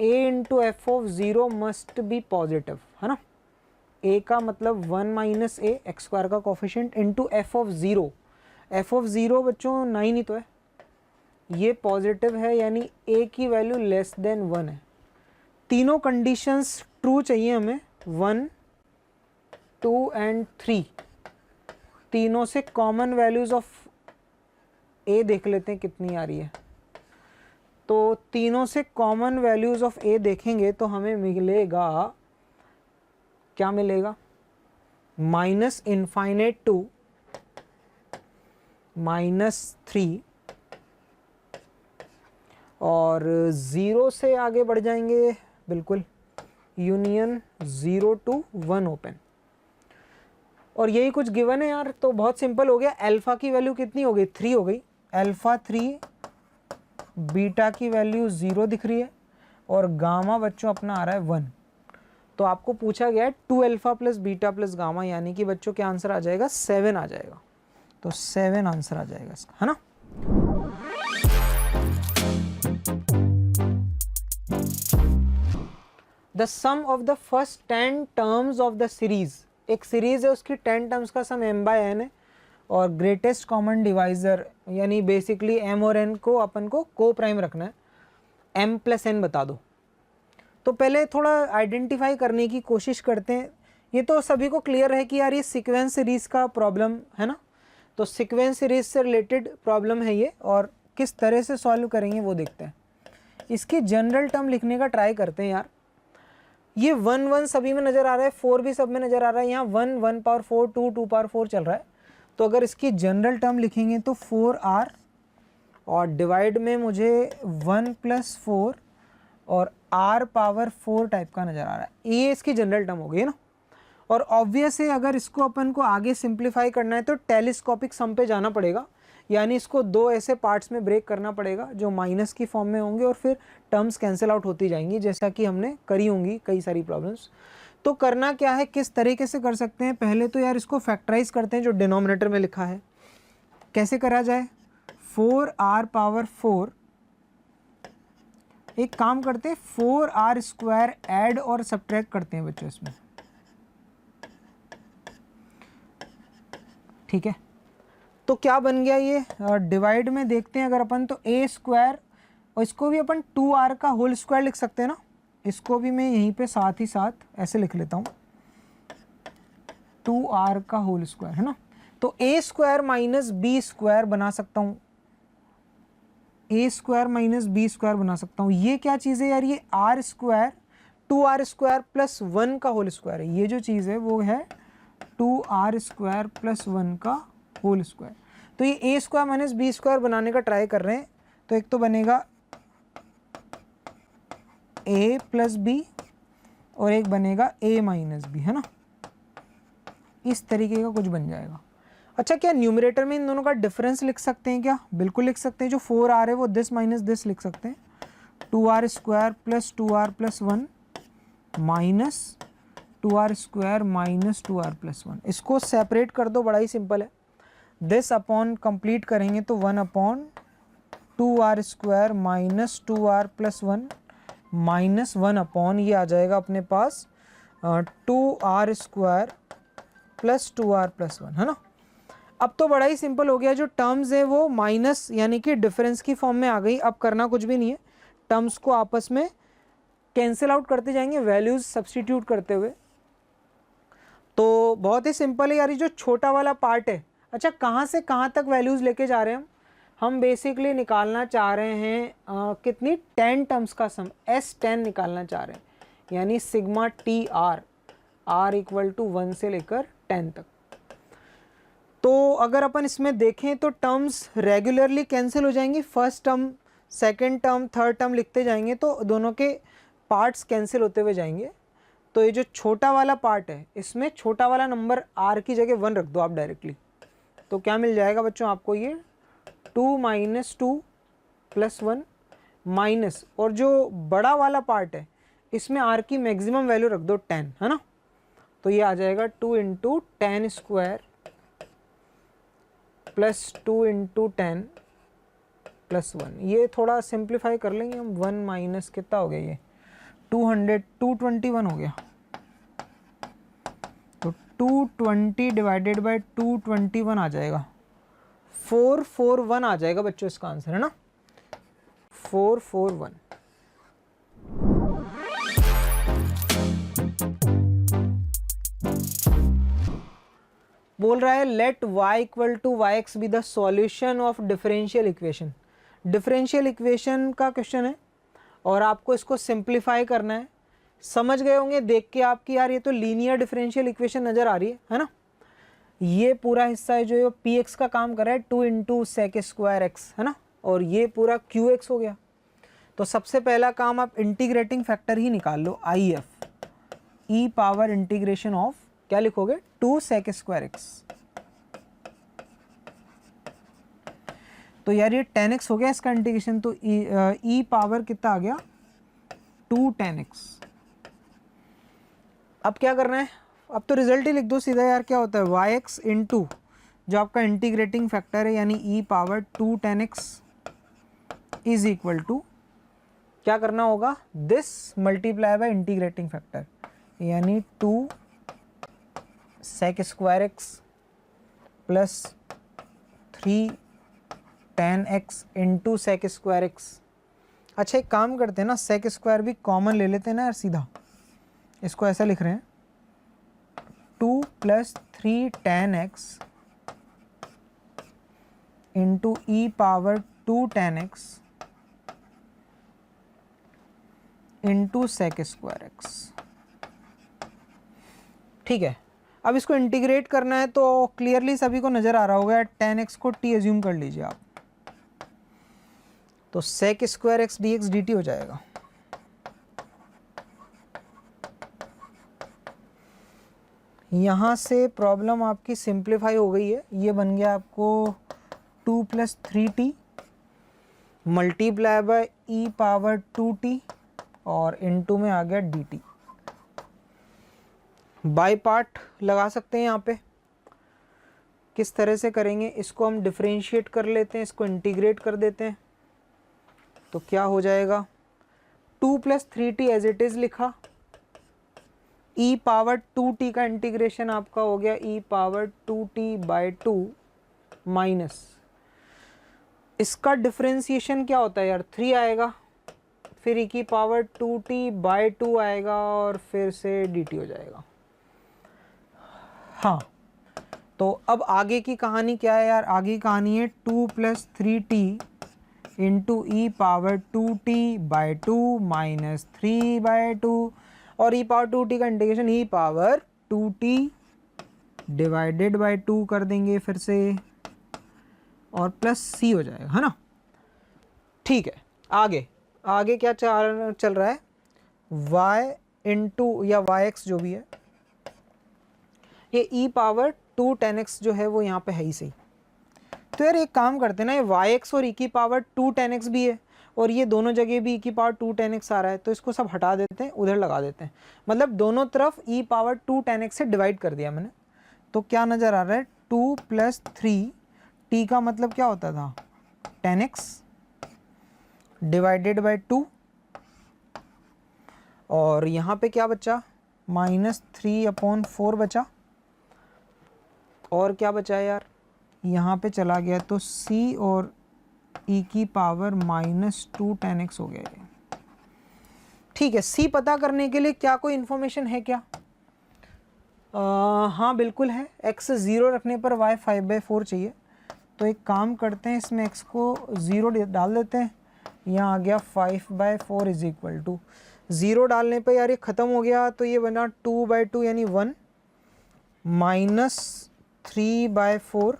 into F of 0 must be positive, है ना। a का मतलब 1 माइनस a एक्स स्क्वायर का coefficient into F of 0, F of 0 बच्चों 9 ही तो है, ये पॉजिटिव है, यानी a की वैल्यू लेस देन 1 है। तीनों कंडीशंस ट्रू चाहिए हमें, 1 2 एंड 3। तीनों से कॉमन वैल्यूज ऑफ a देख लेते हैं कितनी आ रही है, तो तीनों से कॉमन वैल्यूज ऑफ a देखेंगे तो हमें मिलेगा, क्या मिलेगा, माइनस इन्फाइनाइट टू -3 और 0 से आगे बढ़ जाएंगे, बिल्कुल यूनियन 0 to 1 ओपन, और यही कुछ गिवन है यार। तो बहुत सिंपल हो गया। अल्फ़ा की वैल्यू कितनी हो गई, 3 हो गई, अल्फ़ा 3, बीटा की वैल्यू 0 दिख रही है, और गामा बच्चों अपना आ रहा है 1। तो आपको पूछा गया है 2 alpha plus beta plus gamma, यानी कि बच्चों क्या आंसर आ जाएगा, 7 आ जाएगा। तो 7 आंसर आ जाएगा इसका, है ना। The sum of the first 10 terms of the series, एक सीरीज है उसकी 10 टर्म्स का सम m/n है, और ग्रेटेस्ट कॉमन डिवाइजर यानी बेसिकली m और n को अपन को को प्राइम रखना है, m + n बता दो। तो पहले थोड़ा आइडेंटिफाई करने की कोशिश करते हैं। ये तो सभी को क्लियर है कि यार ये सीक्वेंस सीरीज का प्रॉब्लम है ना, तो सीक्वेंस सीरीज से रिलेटेड प्रॉब्लम है ये, और किस तरह से सॉल्व करेंगे वो देखते हैं। इसकी जनरल टर्म लिखने का ट्राई करते हैं यार। ये 1 1 सभी में नज़र आ रहा है, 4 भी सब में नज़र आ रहा है, यहाँ 1 1 पावर 4 2 2 पावर 4 चल रहा है। तो अगर इसकी जनरल टर्म लिखेंगे तो 4r, और डिवाइड में मुझे 1 + 4 और r पावर 4 टाइप का नज़र आ रहा है। ये इसकी जनरल टर्म हो गई ना। और ऑब्वियस है अगर इसको अपन को आगे सिंप्लीफाई करना है तो टेलीस्कोपिक सम पे जाना पड़ेगा, यानी इसको 2 ऐसे पार्ट्स में ब्रेक करना पड़ेगा जो माइनस की फॉर्म में होंगे, और फिर टर्म्स कैंसिल आउट होती जाएंगी, जैसा कि हमने करी होंगी कई सारी प्रॉब्लम्स। तो करना क्या है, किस तरीके से कर सकते हैं, पहले तो यार इसको फैक्टराइज करते हैं जो डिनोमिनेटर में लिखा है। कैसे करा जाए, 4r पावर 4, एक काम करते हैं 4r² ऐड और सब्ट्रैक्ट करते हैं बच्चों इसमें, ठीक है। तो क्या बन गया ये, डिवाइड में देखते हैं अगर अपन, तो a², और इसको भी अपन 2r का होल स्क्वायर लिख सकते हैं ना। इसको भी मैं यहीं पे साथ ही साथ ऐसे लिख लेता हूँ, 2r का होल स्क्वायर, है ना। तो a² - b² बना सकता हूँ, a² - b² बना सकता हूँ। ये क्या चीज़ है यार, ये r² 2r² + 1 का होल स्क्वायर है। ये जो चीज़ है वो है 2r² + 1 का होल स्क्वायर। तो ये a² - b² बनाने का ट्राई कर रहे हैं। तो एक तो बनेगा a + b और एक बनेगा a - b, है ना। इस तरीके का कुछ बन जाएगा। अच्छा, क्या न्यूमरेटर में इन दोनों का डिफरेंस लिख सकते हैं क्या, बिल्कुल लिख सकते हैं। जो 4r है वो दिस माइनस दिस लिख सकते हैं, 2r² + 2r + 1 minus 2r² - 2r + 1। इसको सेपरेट कर दो, बड़ा ही सिंपल है। दिस अपॉन कंप्लीट करेंगे तो 1/2r² - 2r + 1 माइनस 1/, ये आ जाएगा अपने पास 2r² + 2r + 1, है ना। अब तो बड़ा ही सिंपल हो गया, जो टर्म्स है वो माइनस यानी कि डिफरेंस की फॉर्म में आ गई। अब करना कुछ भी नहीं है, टर्म्स को आपस में कैंसिल आउट करते जाएंगे वैल्यूज सब्स्टिट्यूट करते हुए। तो बहुत ही सिंपल है यार, ये जो छोटा वाला पार्ट है। अच्छा, कहाँ से कहाँ तक वैल्यूज लेके जा रहे हैं हम बेसिकली निकालना चाह रहे हैं कितनी 10 टर्म्स का सम, S10 निकालना चाह रहे हैं, यानी सिग्मा TR, R = 1 से लेकर 10 तक। तो अगर अपन इसमें देखें तो टर्म्स रेगुलरली कैंसिल हो जाएंगी, first term second term third term लिखते जाएंगे तो दोनों के पार्ट्स कैंसिल होते हुए जाएंगे। तो ये जो छोटा वाला पार्ट है इसमें छोटा वाला नंबर r की जगह 1 रख दो आप डायरेक्टली, तो क्या मिल जाएगा बच्चों आपको, ये 2 - 2 + 1 माइनस, और जो बड़ा वाला पार्ट है इसमें r की मैक्सिमम वैल्यू रख दो 10, है ना। तो ये आ जाएगा 2 × 10² + 2 × 10 + 1। ये थोड़ा सिंप्लीफाई कर लेंगे हम, 1 माइनस कितना हो गया, ये 221 हो गया। तो 220 डिवाइडेड बाय 221 आ जाएगा, 441 आ जाएगा बच्चों इसका आंसर, है ना, 441। बोल रहा है let y = yx be the solution of differential equation. Differential equation का क्वेश्चन है और आपको इसको सिंप्लीफाई करना है। समझ गए होंगे देख के आप कि यार ये तो लीनियर डिफरेंशियल इक्वेशन नज़र आ रही है ना। ये पूरा हिस्सा है जो px का काम कर रहा है 2 × sec² x, है ना, और ये पूरा qx हो गया। तो सबसे पहला काम आप इंटीग्रेटिंग फैक्टर ही निकाल लो, I F, e power integration of क्या लिखोगे 2 sec स्क्वायर एक्स। तो यार ये 10x हो गया इसका इंटीग्रेशन, तो ई पावर कितना आ गया 2 10x। अब क्या करना है, अब तो रिजल्ट ही लिख दो सीधा यार, क्या होता है yx इंटू जो आपका इंटीग्रेटिंग फैक्टर है यानी e power 2 10x is equal to क्या करना होगा, this multiply by integrating factor यानी 2 sec square x plus 3 10x into sec square x. अच्छा एक काम करते हैं ना, sec स्क्वायर भी कॉमन ले लेते हैं ना यार, सीधा इसको ऐसा लिख रहे हैं 2 plus 3 10x into e power 2 10x into sec square x. ठीक है, अब इसको इंटीग्रेट करना है तो क्लियरली सभी को नज़र आ रहा होगा 10x को t एज्यूम कर लीजिए आप, तो sec square x D x D T हो जाएगा। यहाँ से प्रॉब्लम आपकी सिंप्लीफाई हो गई है, ये बन गया आपको 2 plus 3t multiply by E power 2t और इनटू में आ गया dt। बाय पार्ट लगा सकते हैं यहाँ पे, किस तरह से करेंगे, इसको हम डिफरेंशिएट कर लेते हैं, इसको इंटीग्रेट कर देते हैं, तो क्या हो जाएगा 2 plus 3t as it is लिखा, ई पावर 2t का इंटीग्रेशन आपका हो गया ई पावर 2t बाई 2 माइनस इसका डिफरेंशिएशन क्या होता है यार 3 आएगा, फिर ई की पावर 2t बाई 2 आएगा और फिर से dt हो जाएगा। हाँ तो अब आगे की कहानी क्या है यार, आगे की कहानी है 2 plus 3t into e power 2t by 2 minus 3 by 2 और ई पावर 2t का integration E power 2t divided by 2 कर देंगे फिर से और प्लस c हो जाएगा, है ना। ठीक है, आगे आगे क्या चल रहा है, y इंटू या yx जो भी है, ये ई पावर 2 10x जो है वो यहाँ पे है ही सही। तो यार एक काम करते हैं ना, ये yx और e की पावर 2 10x भी है और ये दोनों जगह भी e की पावर 2 10x आ रहा है, तो इसको सब हटा देते हैं, उधर लगा देते हैं, मतलब दोनों तरफ e पावर 2 10x से डिवाइड कर दिया मैंने। तो क्या नज़र आ रहा है 2 प्लस 3 t का मतलब क्या होता था 10x डिवाइडेड बाई 2 और यहाँ पे क्या बचा -3/4 बचा और क्या बचा है यार, यहाँ पे चला गया तो c और e की पावर -2 10x हो गया ये। ठीक है, c पता करने के लिए क्या कोई इन्फॉर्मेशन है क्या, हाँ बिल्कुल है, x 0 रखने पर y 5/4 चाहिए। तो एक काम करते हैं, इसमें x को 0 डाल देते हैं, यहाँ आ गया 5/4 इज इक्वल टू 0 डालने पे यार ये ख़त्म हो गया, तो ये बना 2/2 यानी 1 माइनस 3/4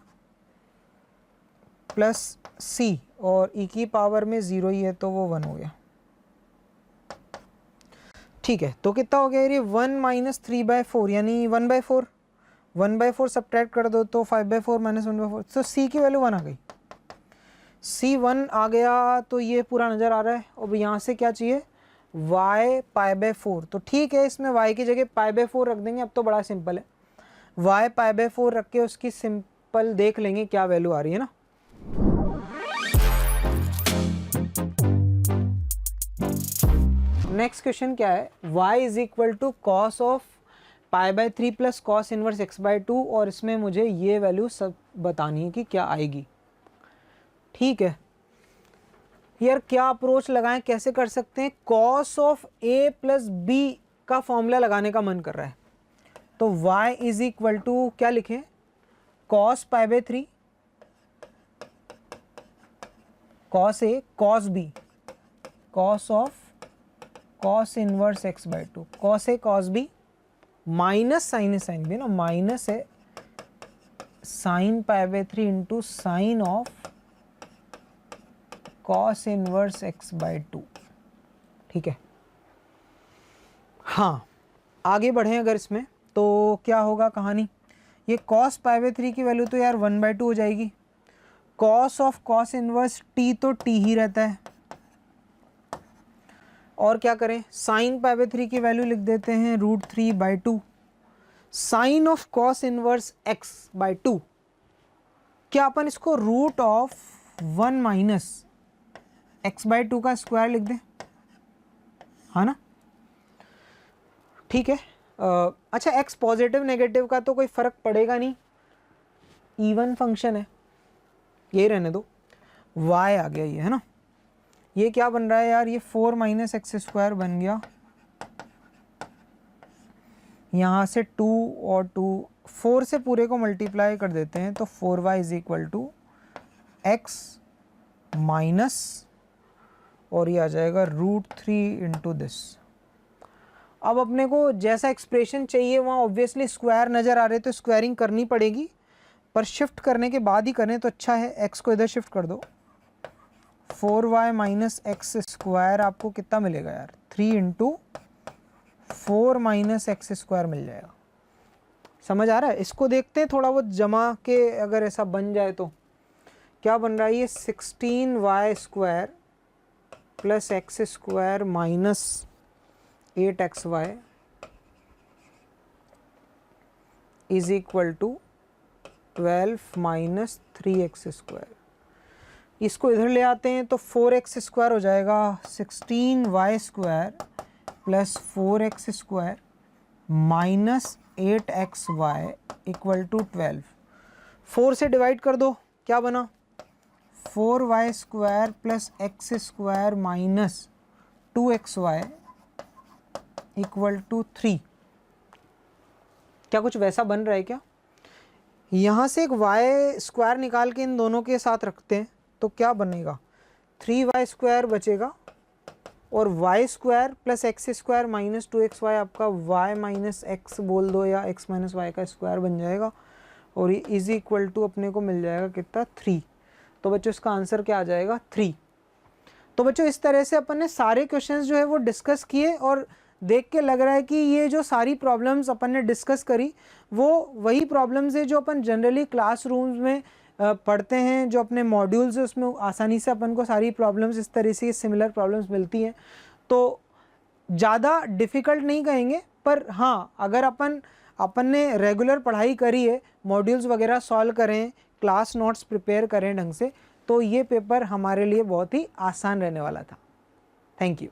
प्लस c और e की पावर में 0 ही है तो वो 1 हो गया। ठीक है, तो कितना हो गया ये 1 माइनस 3/4 यानी 1/4, 1/4 सब्ट्रैक्ट कर दो तो 5/4 माइनस 1/4, तो c की वैल्यू 1 आ गई, c 1 आ गया, तो ये पूरा नज़र आ रहा है। अब यहाँ से क्या चाहिए y π/4, तो ठीक है इसमें y की जगह π/4 रख देंगे, अब तो बड़ा सिंपल है, y π/4 रख के उसकी सिंपल देख लेंगे क्या वैल्यू आ रही है ना। नेक्स्ट क्वेश्चन क्या है, y is equal to cos of π/3 plus cos inverse x/2 और इसमें मुझे ये वैल्यू सब बतानी है कि क्या आएगी। ठीक है यार, क्या अप्रोच लगाएं, कैसे कर सकते हैं, cos of a plus B का फॉर्मूला लगाने का मन कर रहा है, तो y इज इक्वल टू क्या लिखें cos π/3 cos a cos b cos of cos inverse x/2 cos a cos b minus sine a sine b ना, माइनस है sine π/3 into sine of cos inverse x/2। ठीक है। हाँ, आगे बढ़ें अगर इसमें तो क्या होगा कहानी, ये cos π/3 की वैल्यू तो यार 1/2 हो जाएगी। cos of cos inverse t तो t ही रहता है, और क्या करें, sin π/3 की वैल्यू लिख देते हैं √3/2। Sign of cos inverse x/2, क्या अपन इसको रूट ऑफ 1 माइनस x/2 का स्क्वायर लिख दें, है ना? ठीक है। अच्छा, x पॉजिटिव नेगेटिव का तो कोई फ़र्क पड़ेगा नहीं, इवन फंक्शन है, यही रहने दो। y आ गया ये, है ना? ये क्या बन रहा है यार, ये 4 माइनस एक्स स्क्वायर बन गया, यहाँ से 2 और 2 4 से पूरे को मल्टीप्लाई कर देते हैं तो 4y is equal to X minus, और ये आ जाएगा √3 इंटू दिस। अब अपने को जैसा एक्सप्रेशन चाहिए वहाँ ऑब्वियसली स्क्वायर नज़र आ रहे तो स्क्वायरिंग करनी पड़ेगी, पर शिफ्ट करने के बाद ही करें तो अच्छा है। x को इधर शिफ्ट कर दो, 4y माइनस एक्स स्क्वायर आपको कितना मिलेगा यार, 3 इंटू 4 माइनस एक्स स्क्वायर मिल जाएगा। समझ आ रहा है? इसको देखते हैं थोड़ा बहुत जमा के, अगर ऐसा बन जाए तो क्या बन रहा है, ये 16y square plus x square minus 8xy is equal to 12 minus 3x square. इसको इधर ले आते हैं तो 4x स्क्वायर हो जाएगा, 16y square plus 4x square minus 8xy equal to 12। 4 से डिवाइड कर दो, क्या बना, 4y square plus x square minus 2xy equal to 3। क्या कुछ वैसा बन रहा है क्या? यहाँ से एक y स्क्वायर निकाल के इन दोनों के साथ रखते हैं तो क्या बनेगा, 3y स्क्वायर बचेगा, और y square plus x square minus 2xy आपका y माइनस एक्स बोल दो या x माइनस वाई का स्क्वायर बन जाएगा, और ये इज इक्वल टू अपने को मिल जाएगा कितना, 3। तो बच्चों इसका आंसर क्या आ जाएगा, 3। तो बच्चों इस तरह से अपन ने सारे क्वेश्चंस जो है वो डिस्कस किए, और देख के लग रहा है कि ये जो सारी प्रॉब्लम्स अपन ने डिस्कस करी वो वही प्रॉब्लम्स है जो अपन जनरली क्लासरूम्स में पढ़ते हैं, जो अपने मॉड्यूल्स है उसमें आसानी से अपन को सारी प्रॉब्लम्स इस तरह से सिमिलर प्रॉब्लम्स मिलती हैं। तो ज़्यादा डिफ़िकल्ट नहीं कहेंगे, पर हाँ अगर अपन ने रेगुलर पढ़ाई करी है, मॉड्यूल्स वगैरह सॉल्व करें, क्लास नोट्स प्रिपेयर करें ढंग से, तो ये पेपर हमारे लिए बहुत ही आसान रहने वाला था। Thank you.